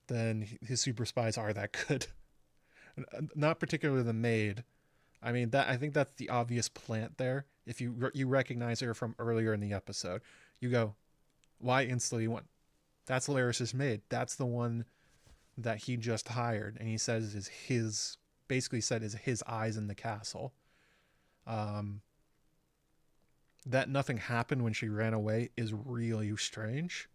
S1: then his super spies are that good. Not particularly the maid. I mean, that I think that's the obvious plant there. If you recognize her from earlier in the episode, you go, why instantly one? That's Laris's maid. That's the one that he just hired, and he says is his, basically said is his eyes in the castle. Um, that nothing happened when she ran away is really strange.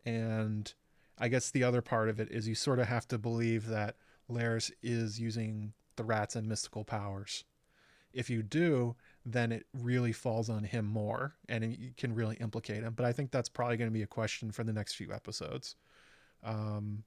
S1: And I guess the other part of it is you sort of have to believe that Laris is using the rats and mystical powers. If you do, then it really falls on him more and it can really implicate him. But I think that's probably going to be a question for the next few episodes. Um,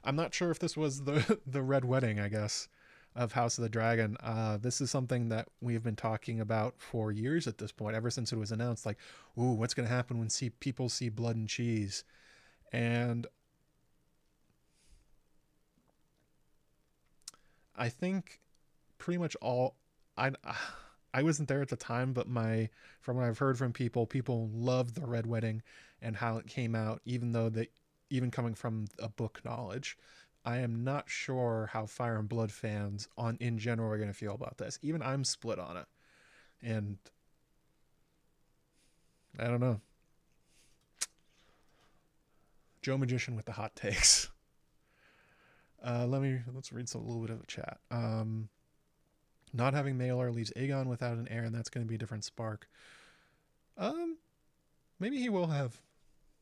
S1: I'm not sure if this was the red wedding, I guess, of House of the Dragon. This is something that we've been talking about for years at this point, ever since it was announced. Like, ooh, what's going to happen when people see blood and cheese? And I think pretty much all I I wasn't there at the time, but my from what I've heard from people loved the Red Wedding and how it came out, even though they even coming from a book knowledge. I am not sure how Fire and Blood fans on in general are going to feel about this. Even I'm split on it, and I don't know. Joe Magician with the hot takes. Let's read a little bit of a chat. Not having Mailer leaves Aegon without an heir, and that's going to be a different spark. Um, Maybe he will have.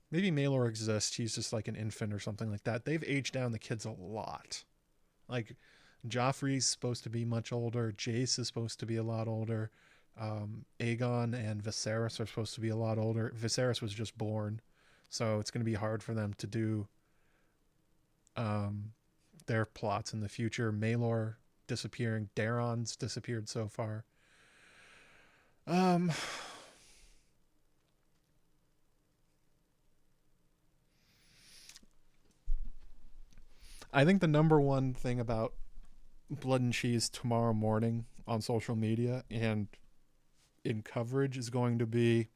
S1: Maybe Mailer exists. He's just like an infant or something like that. They've aged down the kids a lot. Like Joffrey's supposed to be much older. Jace is supposed to be a lot older. Aegon and Viserys are supposed to be a lot older. Viserys was just born, so it's going to be hard for them to do um, their plots in the future. Maelor disappearing. Daeron's disappeared so far. Um, I think the number one thing about Blood and Cheese tomorrow morning on social media and in coverage is going to be,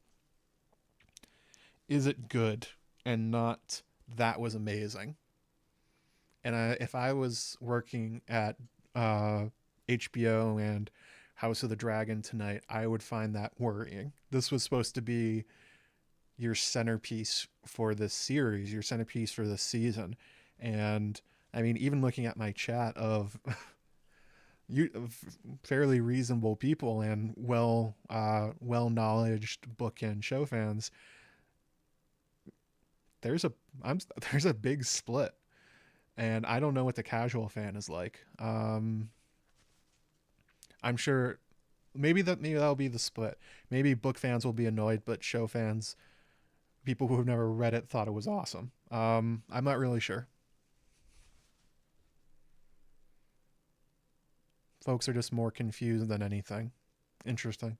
S1: is it good, and not that was amazing. And if I was working at HBO and House of the Dragon tonight, I would find that worrying. This was supposed to be your centerpiece for this series, your centerpiece for this season. And I mean, even looking at my chat of you fairly reasonable people and well knowledged book and show fans, there's a I'm there's a big split, and I don't know what the casual fan is like. I'm sure maybe that'll be the split. Maybe book fans will be annoyed, but show fans, people who have never read it, thought it was awesome. I'm not really sure. Folks are just more confused than anything. Interesting.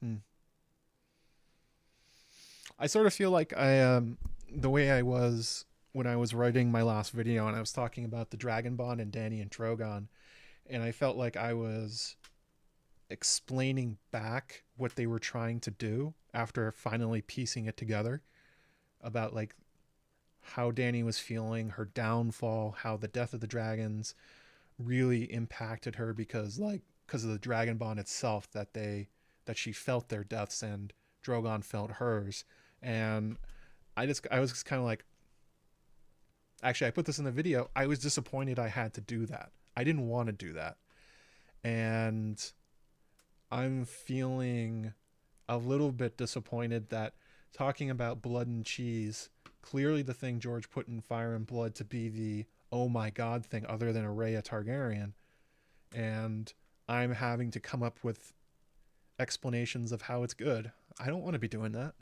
S1: Hmm. I sort of feel like the way I was when I was writing my last video and I was talking about the Dragon Bond and Dany and Drogon, and I felt like I was explaining back what they were trying to do after finally piecing it together about like how Dany was feeling, her downfall, how the death of the dragons really impacted her because of the Dragon Bond itself, that she felt their deaths and Drogon felt hers. And I was just kind of like, actually I put this in the video, I was disappointed I had to do that. I didn't want to do that. And I'm feeling a little bit disappointed that talking about Blood and Cheese clearly the thing George put in Fire and Blood to be the oh my god thing other than Rhaea Targaryen. And I'm having to come up with explanations of how it's good. I don't want to be doing that.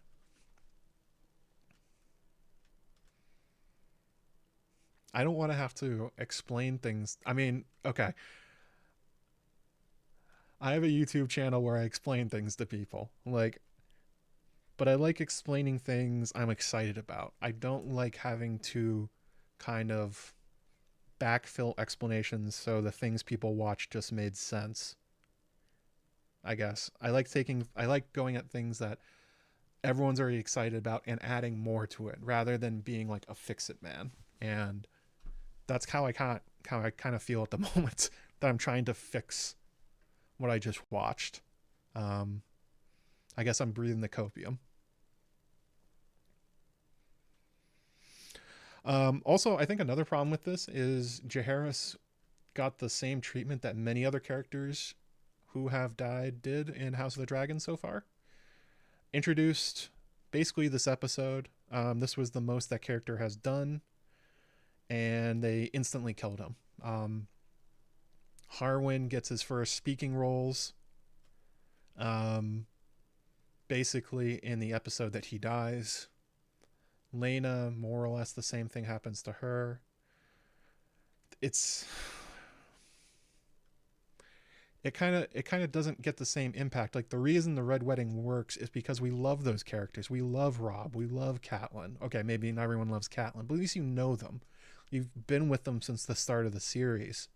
S1: I don't want to have to explain things. I mean, okay. I have a YouTube channel where I explain things to people. Like, but I like explaining things I'm excited about. I don't like having to kind of backfill explanations so the things people watch just made sense. I guess. I like going at things that everyone's already excited about and adding more to it rather than being like a fix it man. And that's how I kind of feel at the moment, that I'm trying to fix what I just watched. I guess I'm breathing the copium. Also, I think another problem with this is Jaehaerys got the same treatment that many other characters who have died did in House of the Dragon so far. Introduced basically this episode. This was the most that character has done, and they instantly killed him. Harwin gets his first speaking roles. Basically in the episode that he dies. Lena, more or less the same thing happens to her. It kind of doesn't get the same impact. Like, the reason the Red Wedding works is because we love those characters. We love Robb. We love Catelyn. Okay, maybe not everyone loves Catelyn, but at least you know them. You've been with them since the start of the series.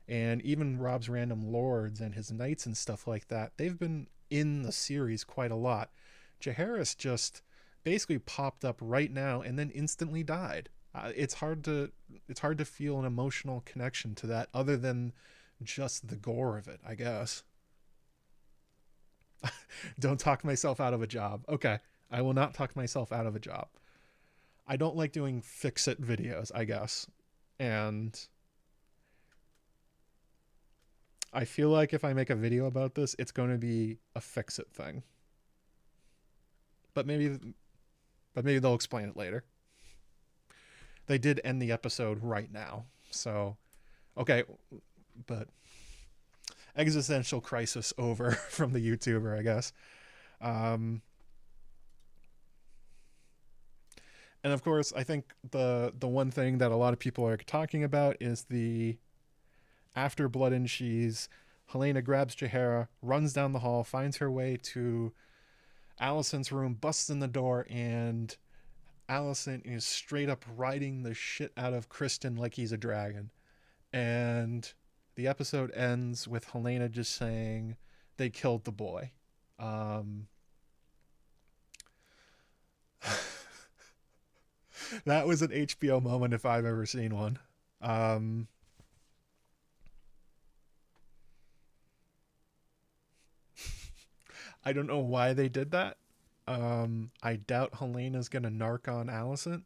S1: And even Robb's random lords and his knights and stuff like that, they've been in the series quite a lot. Jaehaerys just basically popped up right now and then instantly died. It's hard to feel an emotional connection to that other than just the gore of it, I guess. Don't talk myself out of a job. Okay, I will not talk myself out of a job. I don't like doing fix-it videos, I guess. And I feel like if I make a video about this, it's going to be a fix-it thing. But maybe they'll explain it later. They did end the episode right now. So, okay, but existential crisis over from the YouTuber, I guess. And of course, I think the one thing that a lot of people are talking about is the after Blood and Cheese, Helena grabs Jaehaera, runs down the hall, finds her way to Alicent's room, busts in the door, and Alicent is straight up riding the shit out of Kristen like he's a dragon. And the episode ends with Helena just saying they killed the boy. That was an HBO moment if I've ever seen one. I don't know why they did that. I doubt Helena's gonna narc on Alicent.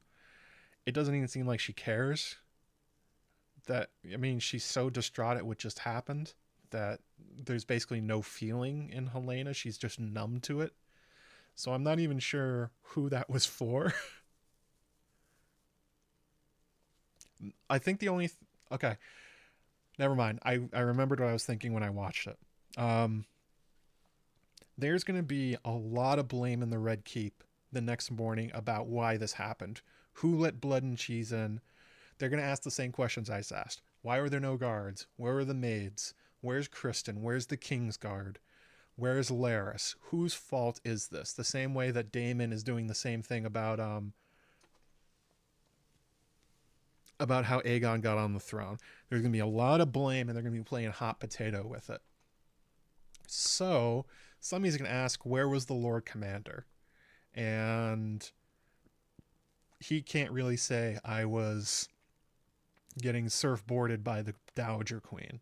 S1: It doesn't even seem like she cares. She's so distraught at what just happened that there's basically no feeling in Helena. She's just numb to it. So I'm not even sure who that was for. I think the only... Okay. Never mind. I remembered what I was thinking when I watched it. There's going to be a lot of blame in the Red Keep the next morning about why this happened. Who let Blood and Cheese in? They're going to ask the same questions I asked. Why were there no guards? Where are the maids? Where's Kristen? Where's the Kingsguard? Where's Larys? Whose fault is this? The same way that Daemon is doing the same thing about how Aegon got on the throne. There's going to be a lot of blame, and they're going to be playing hot potato with it. So somebody's going to ask, where was the Lord Commander? And he can't really say, I was getting surfboarded by the Dowager Queen.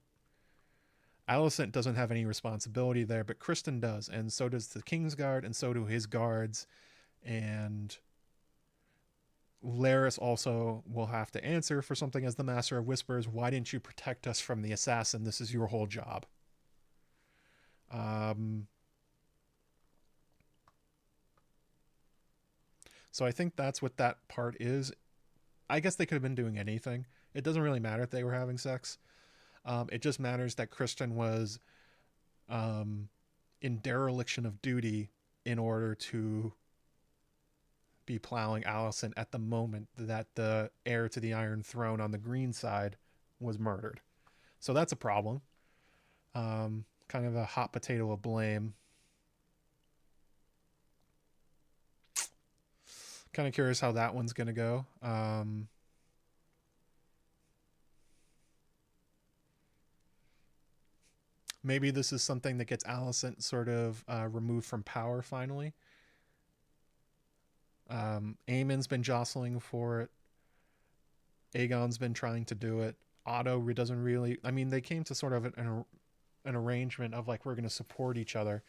S1: Alicent doesn't have any responsibility there, but Kristen does, and so does the Kingsguard, and so do his guards, and Larys also will have to answer for something as the Master of Whispers. Why didn't you protect us from the assassin? This is your whole job. So I think that's what that part is. I guess they could have been doing anything. It doesn't really matter if they were having sex. It just matters that Kristen was um, in dereliction of duty in order to be plowing Allison at the moment that the heir to the Iron Throne on the green side was murdered. So that's a problem. Kind of a hot potato of blame. Kind of curious how that one's going to go. Maybe this is something that gets Allison sort of removed from power finally. Aemon's been jostling for it. Aegon's been trying to do it. Otto doesn't really. I mean, they came to sort of an arrangement of like, we're going to support each other.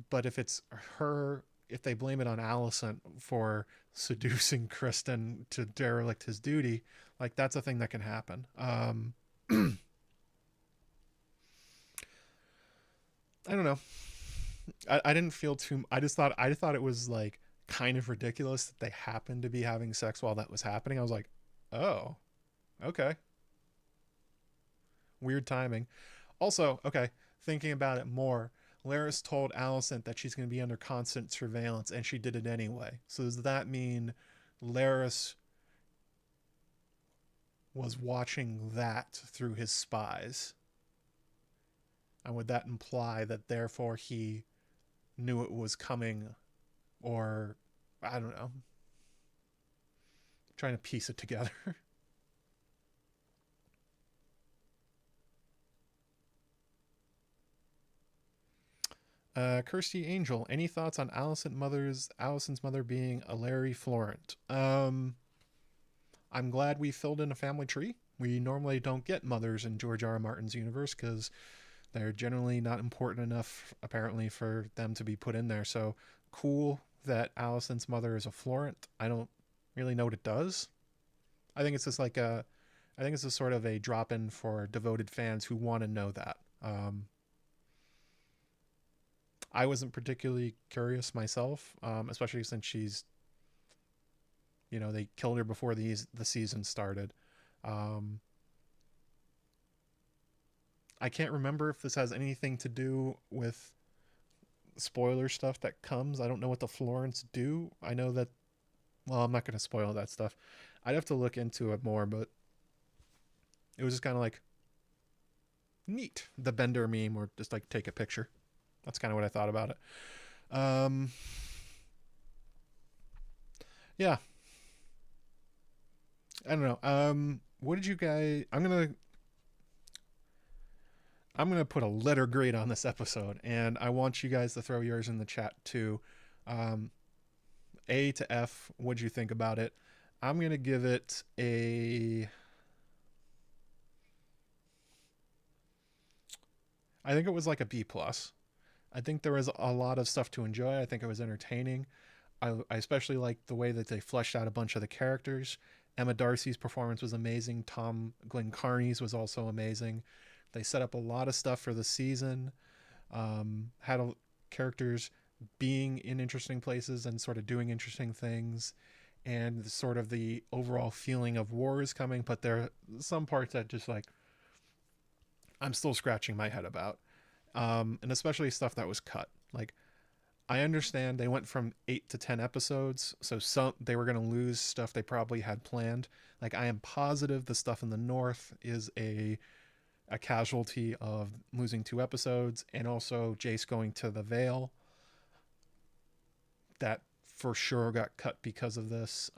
S1: But if it's her, if they blame it on Allison for seducing Kristen to derelict his duty, like that's a thing that can happen. I don't know. I didn't feel too. I thought it was like kind of ridiculous that they happened to be having sex while that was happening. I was like, oh, okay, weird timing. Also, okay, thinking about it more, Laris told Alicent that she's going to be under constant surveillance, and she did it anyway. So does that mean Laris was watching that through his spies? And would that imply that therefore he knew it was coming, or I don't know, trying to piece it together? Kirsty Angel, any thoughts on Allison's mother being a Larry Florent? I'm glad we filled in a family tree. We normally don't get mothers in George R. R. Martin's universe because they're generally not important enough, apparently, for them to be put in there. So cool that Allison's mother is a Florent. I don't really know what it does. I think it's just like I think it's a sort of a drop in for devoted fans who want to know that. I wasn't particularly curious myself, especially since she's, they killed her before the season started. Um, I can't remember if this has anything to do with spoiler stuff that comes. I don't know what the Florents do. I know that, well, I'm not going to spoil that stuff. I'd have to look into it more, but it was just kind of like neat. The Bender meme, or just like take a picture. That's kind of what I thought about it. Yeah, I don't know. What did you guys? I'm gonna put a letter grade on this episode, and I want you guys to throw yours in the chat too. Um, A to F. What'd you think about it? I'm gonna give it a. I think it was like a B plus. I think there was a lot of stuff to enjoy. I think it was entertaining. I especially liked the way that they fleshed out a bunch of the characters. Emma Darcy's performance was amazing. Tom Glencarney's was also amazing. They set up a lot of stuff for the season. Characters being in interesting places and sort of doing interesting things, and sort of the overall feeling of war is coming. But there are some parts that just like I'm still scratching my head about, and especially stuff that was cut. Like I understand they went from 8 to 10 episodes, so they were going to lose stuff they probably had planned. Like I am positive the stuff in the north is a casualty of losing 2 episodes, and also Jace going to the Vale. That for sure got cut because of this.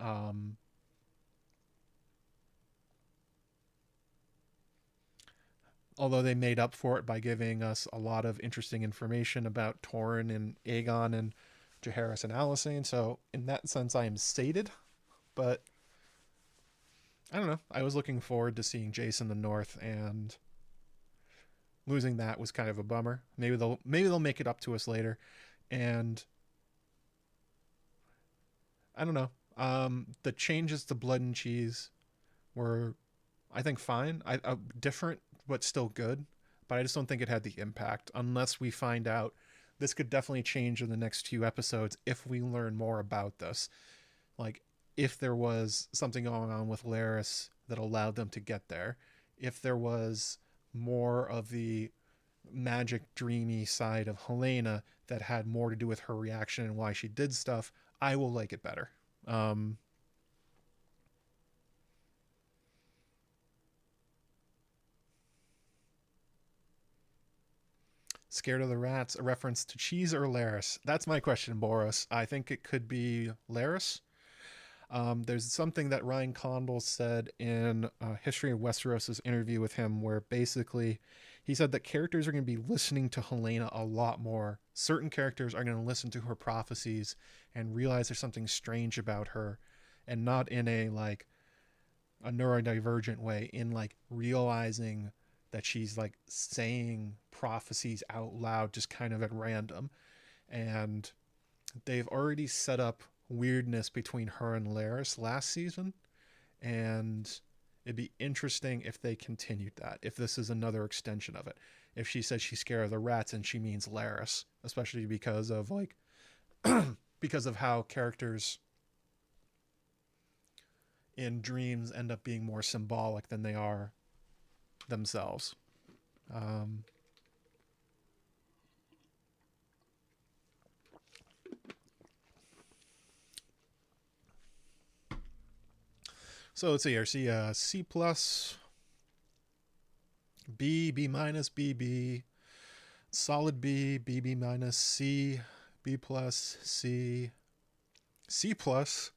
S1: Although they made up for it by giving us a lot of interesting information about Torrhen and Aegon and Jaehaerys and Alicent. So in that sense, I am sated. But I don't know. I was looking forward to seeing Jace in the North, and losing that was kind of a bummer. Maybe they'll make it up to us later. And I don't know. The changes to Blood and Cheese were, I think, fine. Different, but still good. But I just don't think it had the impact, unless we find out. This could definitely change in the next few episodes if we learn more about this. Like, if there was something going on with Laris that allowed them to get there, if there was more of the magic dreamy side of Helena that had more to do with her reaction and why she did stuff, I will like it better. Um, Scared of the Rats, a reference to cheese or Laris? That's my question, Boris. I think it could be Laris. There's something that Ryan Condal said in History of Westeros' interview with him, where basically he said that characters are going to be listening to Helena a lot more. Certain characters are going to listen to her prophecies and realize there's something strange about her, and not in a like a neurodivergent way, in like realizing that she's like saying prophecies out loud just kind of at random. And they've already set up weirdness between her and Laris last season, and it'd be interesting if they continued that, if this is another extension of it, if she says she's scared of the rats and she means Laris, especially because of like because of how characters in dreams end up being more symbolic than they are themselves. um, so let's see here. See, C plus, B, B minus, B, B, solid B, B, B minus, C, B plus, C, C plus,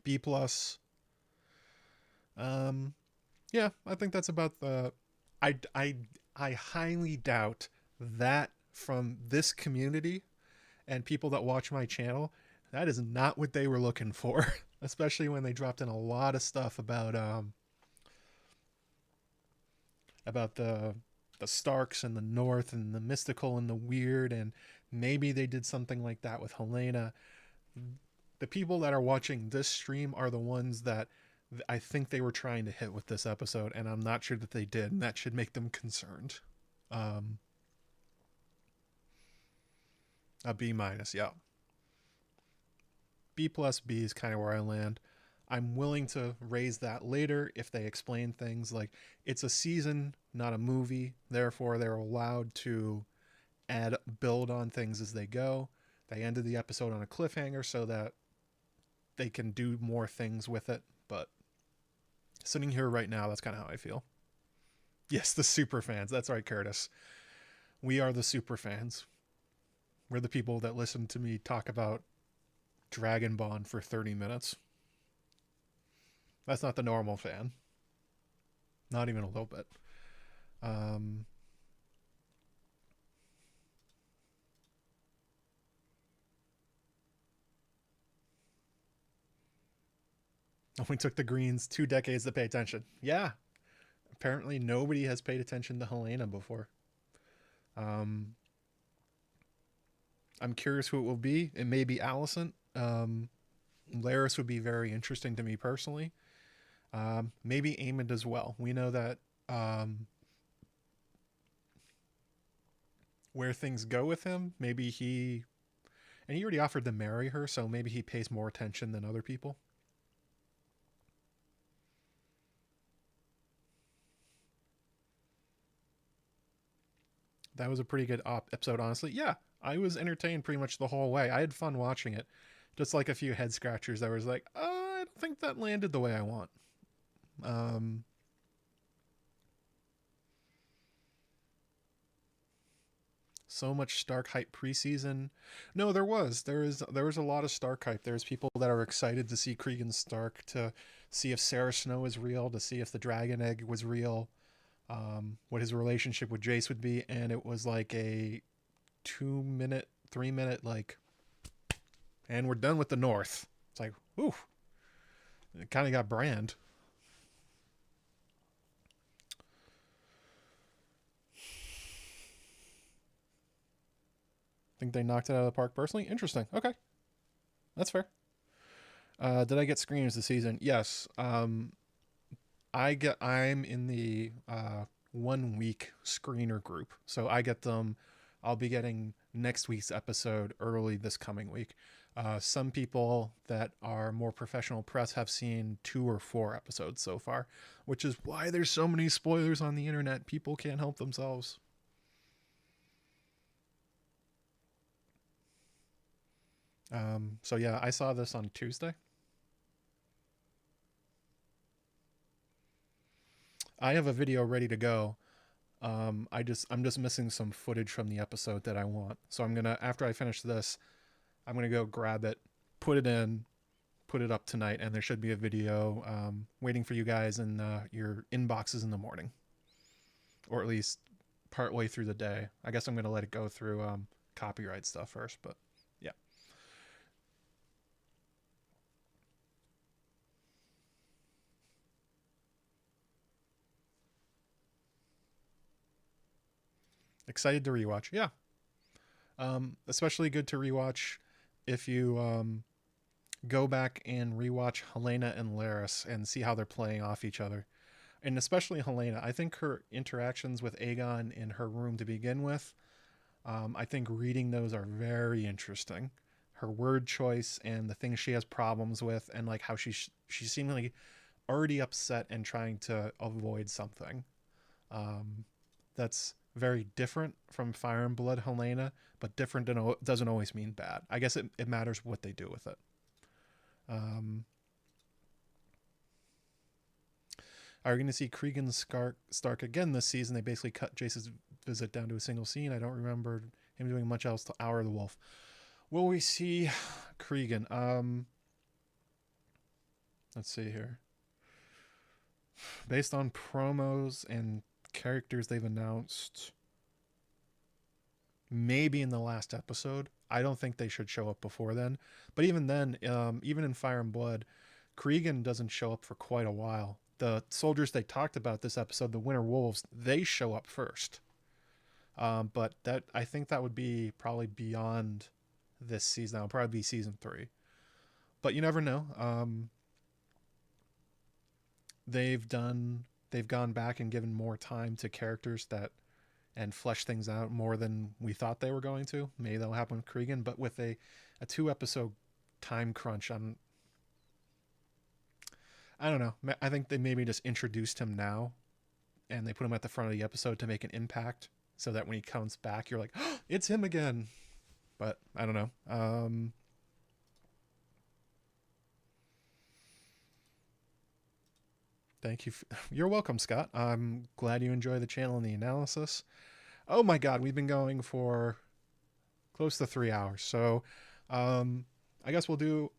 S1: B plus. Um, yeah, I think that's about the. I, I, I highly doubt that from this community and people that watch my channel, that is not what they were looking for. Especially when they dropped in a lot of stuff about the Starks and the North and the mystical and the weird, and maybe they did something like that with Helena. The people that are watching this stream are the ones that I think they were trying to hit with this episode, and I'm not sure that they did, and that should make them concerned. Um, a B minus, yeah. B plus B is kind of where I land. I'm willing to raise that later if they explain things like it's a season, not a movie. Therefore, they're allowed to build on things as they go. They ended the episode on a cliffhanger so that they can do more things with it. But sitting here right now, that's kind of how I feel. Yes, the super fans. That's right, Curtis. We are the super fans. We're the people that listen to me talk about Dragon Bond for 30 minutes. That's not the normal fan. Not even a little bit. Um, only took the Greens 2 decades to pay attention. Yeah. Apparently nobody has paid attention to Helena before. Um, I'm curious who it will be. It may be Alicent. Laris would be very interesting to me personally. Maybe Aemond as well. We know that where things go with him, maybe and he already offered to marry her, so maybe he pays more attention than other people. That was a pretty good episode, honestly. Yeah, I was entertained pretty much the whole way. I had fun watching it. Just like a few head scratchers that was like, I don't think that landed the way I want. Um, so much Stark hype preseason. No, there was a lot of Stark hype. There's people that are excited to see Cregan Stark, to see if Sarah Snow is real, to see if the dragon egg was real, what his relationship with Jace would be, and it was like a 2 minute, 3 minute like, and we're done with the North. It's like, ooh, it kind of got Brand. Think they knocked it out of the park personally. Interesting. Okay, that's fair. Did I get screens this season? Yes. I'm in the 1 week screener group, so I get them. I'll be getting next week's episode early this coming week. Some people that are more professional press have seen 2 or 4 episodes so far, which is why there's so many spoilers on the internet. People can't help themselves. So yeah, I saw this on Tuesday. I have a video ready to go. I'm just missing some footage from the episode that I want. So I'm gonna, after I finish this, I'm gonna go grab it, put it in, put it up tonight, and there should be a video waiting for you guys in your inboxes in the morning, or at least partway through the day. I guess I'm gonna let it go through copyright stuff first, but yeah. Excited to rewatch. Yeah. Especially good to rewatch if you go back and rewatch Helena and Laris and see how they're playing off each other. And especially Helena. I think her interactions with Aegon in her room to begin with, I think reading those are very interesting. Her word choice and the things she has problems with, and like how she's seemingly already upset and trying to avoid something. Um, that's very different from Fire and Blood Helena, but different doesn't always mean bad. I guess it matters what they do with it. Um, are we going to see Cregan Stark again this season? They basically cut Jace's visit down to a single scene. I don't remember him doing much else to Hour of the Wolf. Will we see Cregan? Let's see here. Based on promos and characters they've announced, maybe in the last episode. I don't think they should show up before then. But even then, even in Fire and Blood, Cregan doesn't show up for quite a while. The soldiers they talked about this episode, the Winter Wolves, they show up first. But that, I think that would be probably beyond this season. That would probably be season 3. But you never know. They've gone back and given more time to characters that, and flesh things out more than we thought they were going to. Maybe that'll happen with Cregan, but with a 2-episode time crunch, I don't know. I think they maybe just introduced him now, and they put him at the front of the episode to make an impact, so that when he comes back, you're like, oh, it's him again. But I don't know. Thank you. You're welcome, Scott. I'm glad you enjoy the channel and the analysis. Oh my God, we've been going for close to 3 hours. So I guess we'll do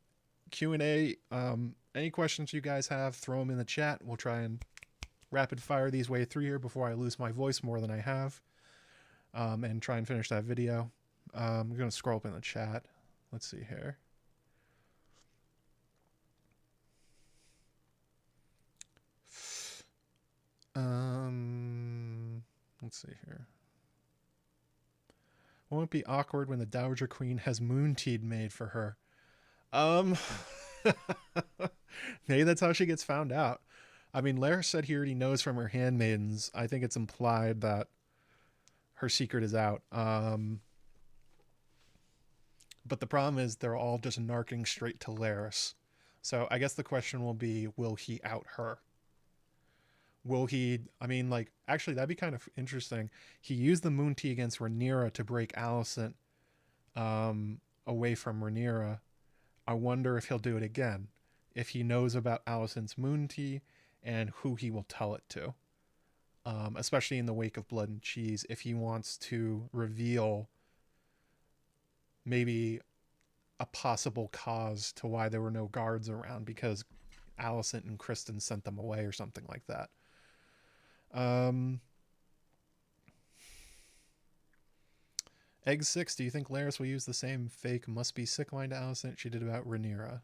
S1: Q&A. Any questions you guys have, throw them in the chat. We'll try and rapid fire these way through here before I lose my voice more than I have, and try and finish that video. I'm going to scroll up in the chat. Let's see here. Let's see here. Won't it be awkward when the Dowager Queen has moon tea made for her? Maybe that's how she gets found out. I mean, Lair said he already knows from her handmaidens. I think it's implied that her secret is out. But the problem is they're all just narking straight to Laris. So I guess the question will be, will he out her? Will he, I mean, like, actually, that'd be kind of interesting. He used the moon tea against Rhaenyra to break Alicent away from Rhaenyra. I wonder if he'll do it again. If he knows about Alicent's moon tea and who he will tell it to. Especially in the wake of Blood and Cheese, if he wants to reveal maybe a possible cause to why there were no guards around because Alicent and Kristen sent them away or something like that. Egg 6, do you think Laris will use the same fake must be sick line to Alicent she did about Rhaenyra?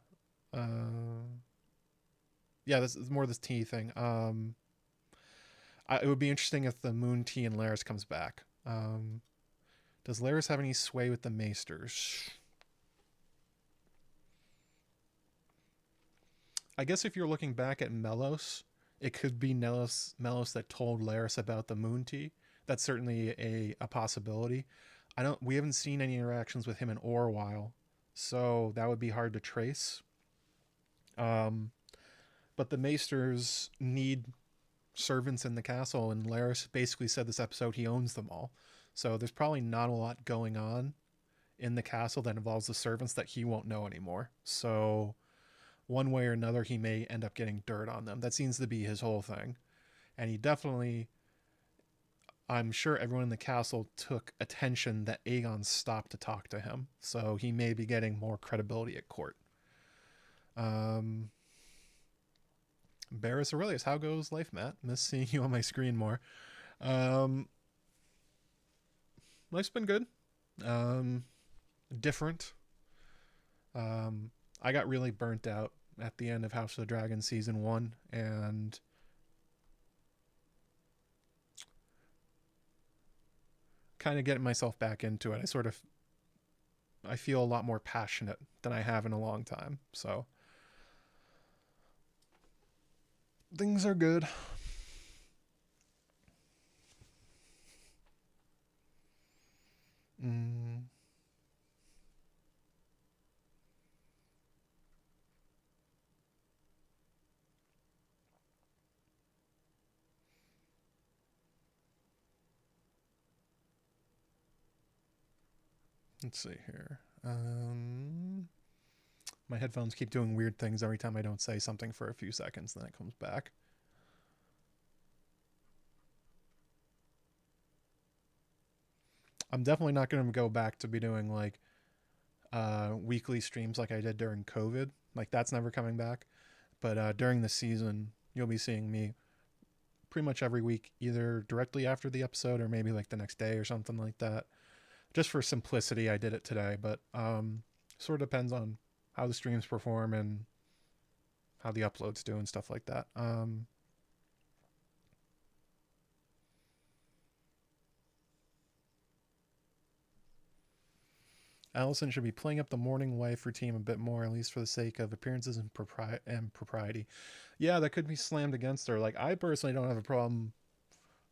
S1: Yeah, this is more this tea thing. It would be interesting if the moon tea and Laris comes back. Does Laris have any sway with the Maesters? I guess if you're looking back at Melos, it could be Melos that told Laris about the moon tea. That's certainly a possibility. We haven't seen any interactions with him in Orwell. so that would be hard to trace. Um, but the Maesters need servants in the castle, and Laris basically said this episode he owns them all. So there's probably not a lot going on in the castle that involves the servants that he won't know anymore. So one way or another, he may end up getting dirt on them. That seems to be his whole thing. And he definitely, I'm sure everyone in the castle took attention that Aegon stopped to talk to him. So he may be getting more credibility at court. Barris Aurelius, how goes life, Matt? Miss seeing you on my screen more. Um, Life's been good. Different. I got really burnt out at the end of House of the Dragon season 1, and kind of getting myself back into it. I feel a lot more passionate than I have in a long time. So things are good. Mm. Let's see here. My headphones keep doing weird things every time I don't say something for a few seconds, then it comes back. I'm definitely not going to go back to be doing like weekly streams like I did during COVID. Like that's never coming back. But during the season, you'll be seeing me pretty much every week, either directly after the episode or maybe like the next day or something like that. Just for simplicity, I did it today, but sort of depends on how the streams perform and how the uploads do and stuff like that. Allison should be playing up the morning wife routine a bit more, at least for the sake of appearances and propriety. Yeah, that could be slammed against her. Like, I personally don't have a problem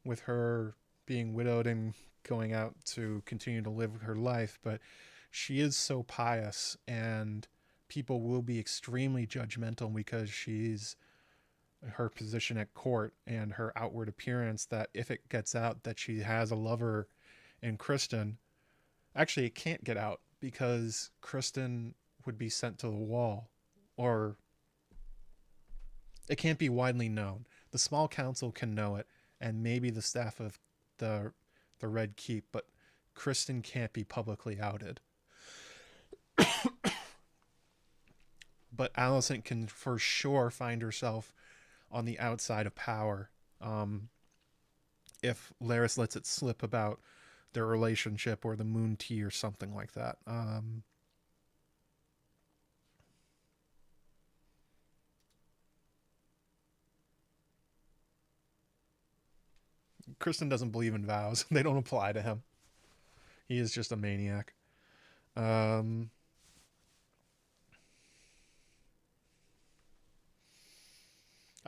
S1: with her being widowed and going out to continue to live her life, but she is so pious, and people will be extremely judgmental because she's her position at court and her outward appearance, that if it gets out that she has a lover in Kristen, actually it can't get out because Kristen would be sent to the wall, or it can't be widely known. The small council can know it, and maybe the staff of the Red Keep, but Kristen can't be publicly outed. But Alicent can for sure find herself on the outside of power if Larys lets it slip about their relationship or the moon tea or something like that. Kristen doesn't believe in vows. They don't apply to him. He is just a maniac. I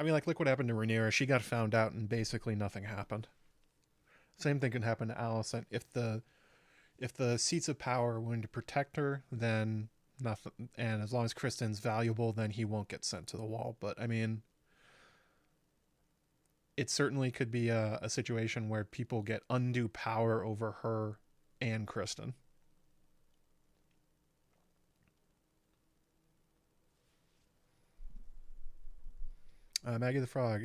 S1: mean, like, look what happened to Rhaenyra. She got found out and basically nothing happened. Same thing can happen to Alicent. If the seats of power are willing to protect her, then nothing. And as long as Kristen's valuable, then he won't get sent to the wall. But I mean, it certainly could be a situation where people get undue power over her and Kristen. Maggie the Frog.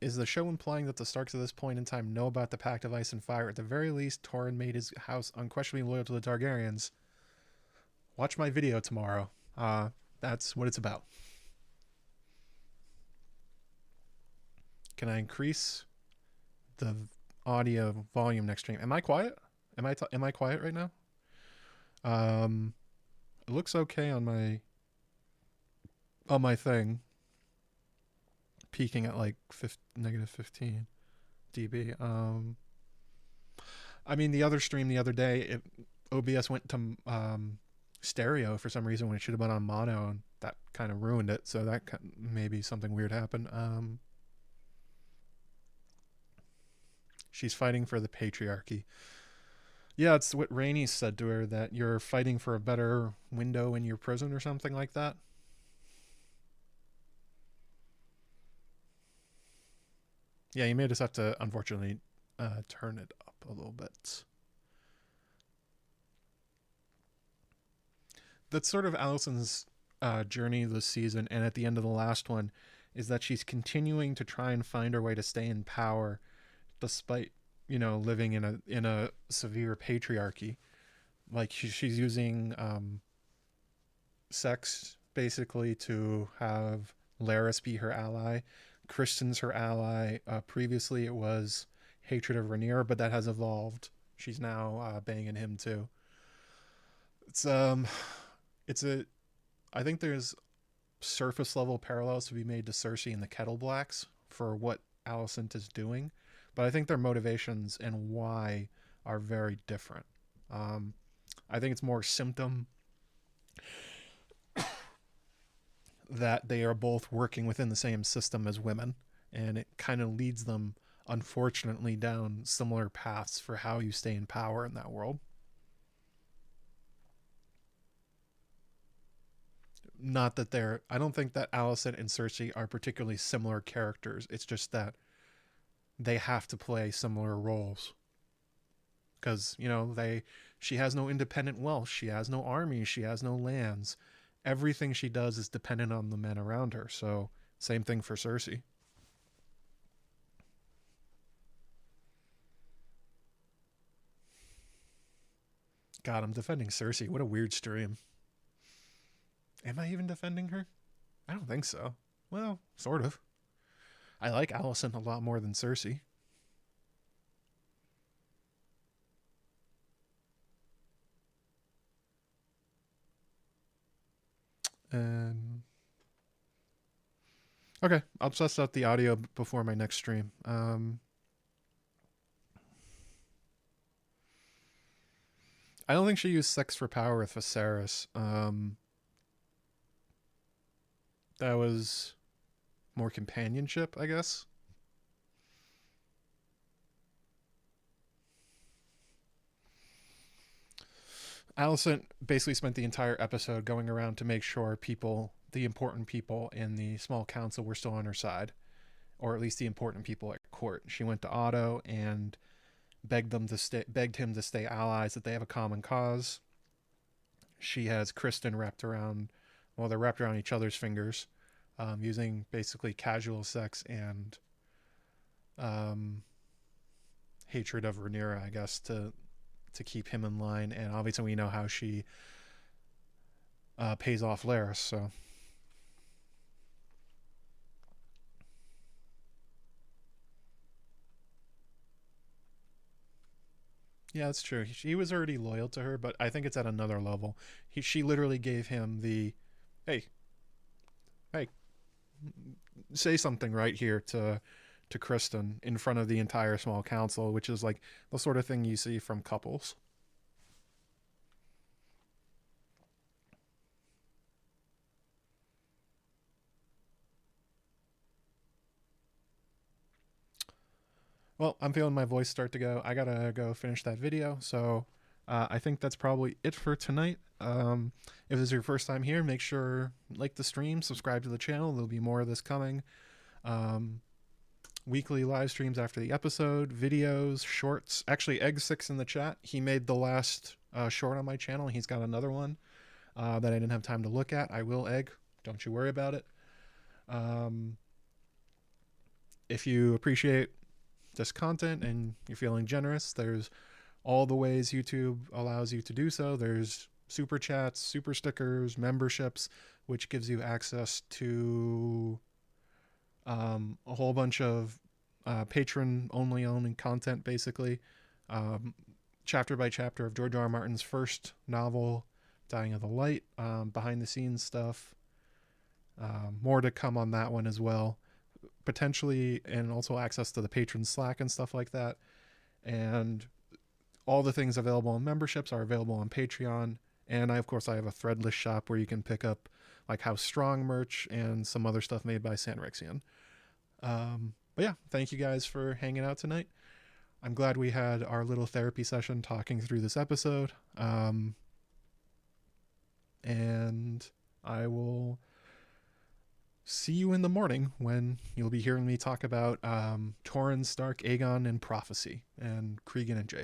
S1: Is the show implying that the Starks at this point in time know about the Pact of Ice and Fire? At the very least, Torrhen made his house unquestionably loyal to the Targaryens. Watch my video tomorrow. That's what it's about. Can I increase the audio volume next stream? Am I quiet? Am I quiet right now? It looks okay on my thing. Peaking at like negative 15 dB. I mean, the other stream the other day, OBS went to stereo for some reason when it should have been on mono, and that kind of ruined it. So that maybe something weird happened. She's fighting for the patriarchy. Yeah, it's what Rainey said to her, that you're fighting for a better window in your prison or something like that. Yeah, you may just have to, unfortunately, turn it up a little bit. That's sort of Allison's journey this season, and at the end of the last one, is that she's continuing to try and find her way to stay in power, despite living in a severe patriarchy. Like she's using sex basically to have Laris be her ally. Kristen's her ally. Previously, it was hatred of Rhaenyra, but that has evolved. She's now banging him too. It's it's a. I think there's surface level parallels to be made to Cersei and the Kettle Blacks for what Alicent is doing, but I think their motivations and why are very different. I think it's more symptom that they are both working within the same system as women, and it kind of leads them, unfortunately, down similar paths for how you stay in power in that world. Not that they're, I don't think that Alicent and Cersei are particularly similar characters. It's just that they have to play similar roles. Because, she has no independent wealth. She has no army. She has no lands. Everything she does is dependent on the men around her. So, same thing for Cersei. God, I'm defending Cersei. What a weird stream. Am I even defending her? I don't think so. Well, sort of. I like Alicent a lot more than Cersei. And okay, I'll test out the audio before my next stream. I don't think she used sex for power with Viserys. That was more companionship, I guess. Alicent basically spent the entire episode going around to make sure people, the important people in the small council, were still on her side, or at least the important people at court. She went to Otto and begged him to stay allies, that they have a common cause. She has Kristen wrapped around, well, they're wrapped around each other's fingers, using basically casual sex and hatred of Rhaenyra, I guess, to keep him in line. And obviously we know how she pays off Laris, so yeah, that's true. He was already loyal to her, but I think it's at another level. She literally gave him the, hey, hey, say something right here to Kristen in front of the entire small council, which is like the sort of thing you see from couples. Well, I'm feeling my voice start to go. I gotta go finish that video, so I think that's probably it for tonight. If this is your first time here, make sure like the stream, subscribe to the channel. There'll be more of this coming. Weekly live streams after the episode, videos, shorts. Actually, Egg6 in the chat, he made the last short on my channel. He's got another one that I didn't have time to look at. I will, Egg. Don't you worry about it. If you appreciate this content and you're feeling generous, there's all the ways YouTube allows you to do so. There's super chats, super stickers, memberships, which gives you access to a whole bunch of patron only content, basically. Chapter by chapter of George R. R. Martin's first novel, Dying of the Light, behind the scenes stuff. More to come on that one as well, potentially, and also access to the patron Slack and stuff like that. And all the things available in memberships are available on Patreon. And of course I have a threadless shop where you can pick up like House Strong merch and some other stuff made by Sanrixian. But yeah, thank you guys for hanging out tonight. I'm glad we had our little therapy session talking through this episode. And I will see you in the morning when you'll be hearing me talk about Torrhen, Stark, Aegon, and Prophecy, and Cregan and Jace.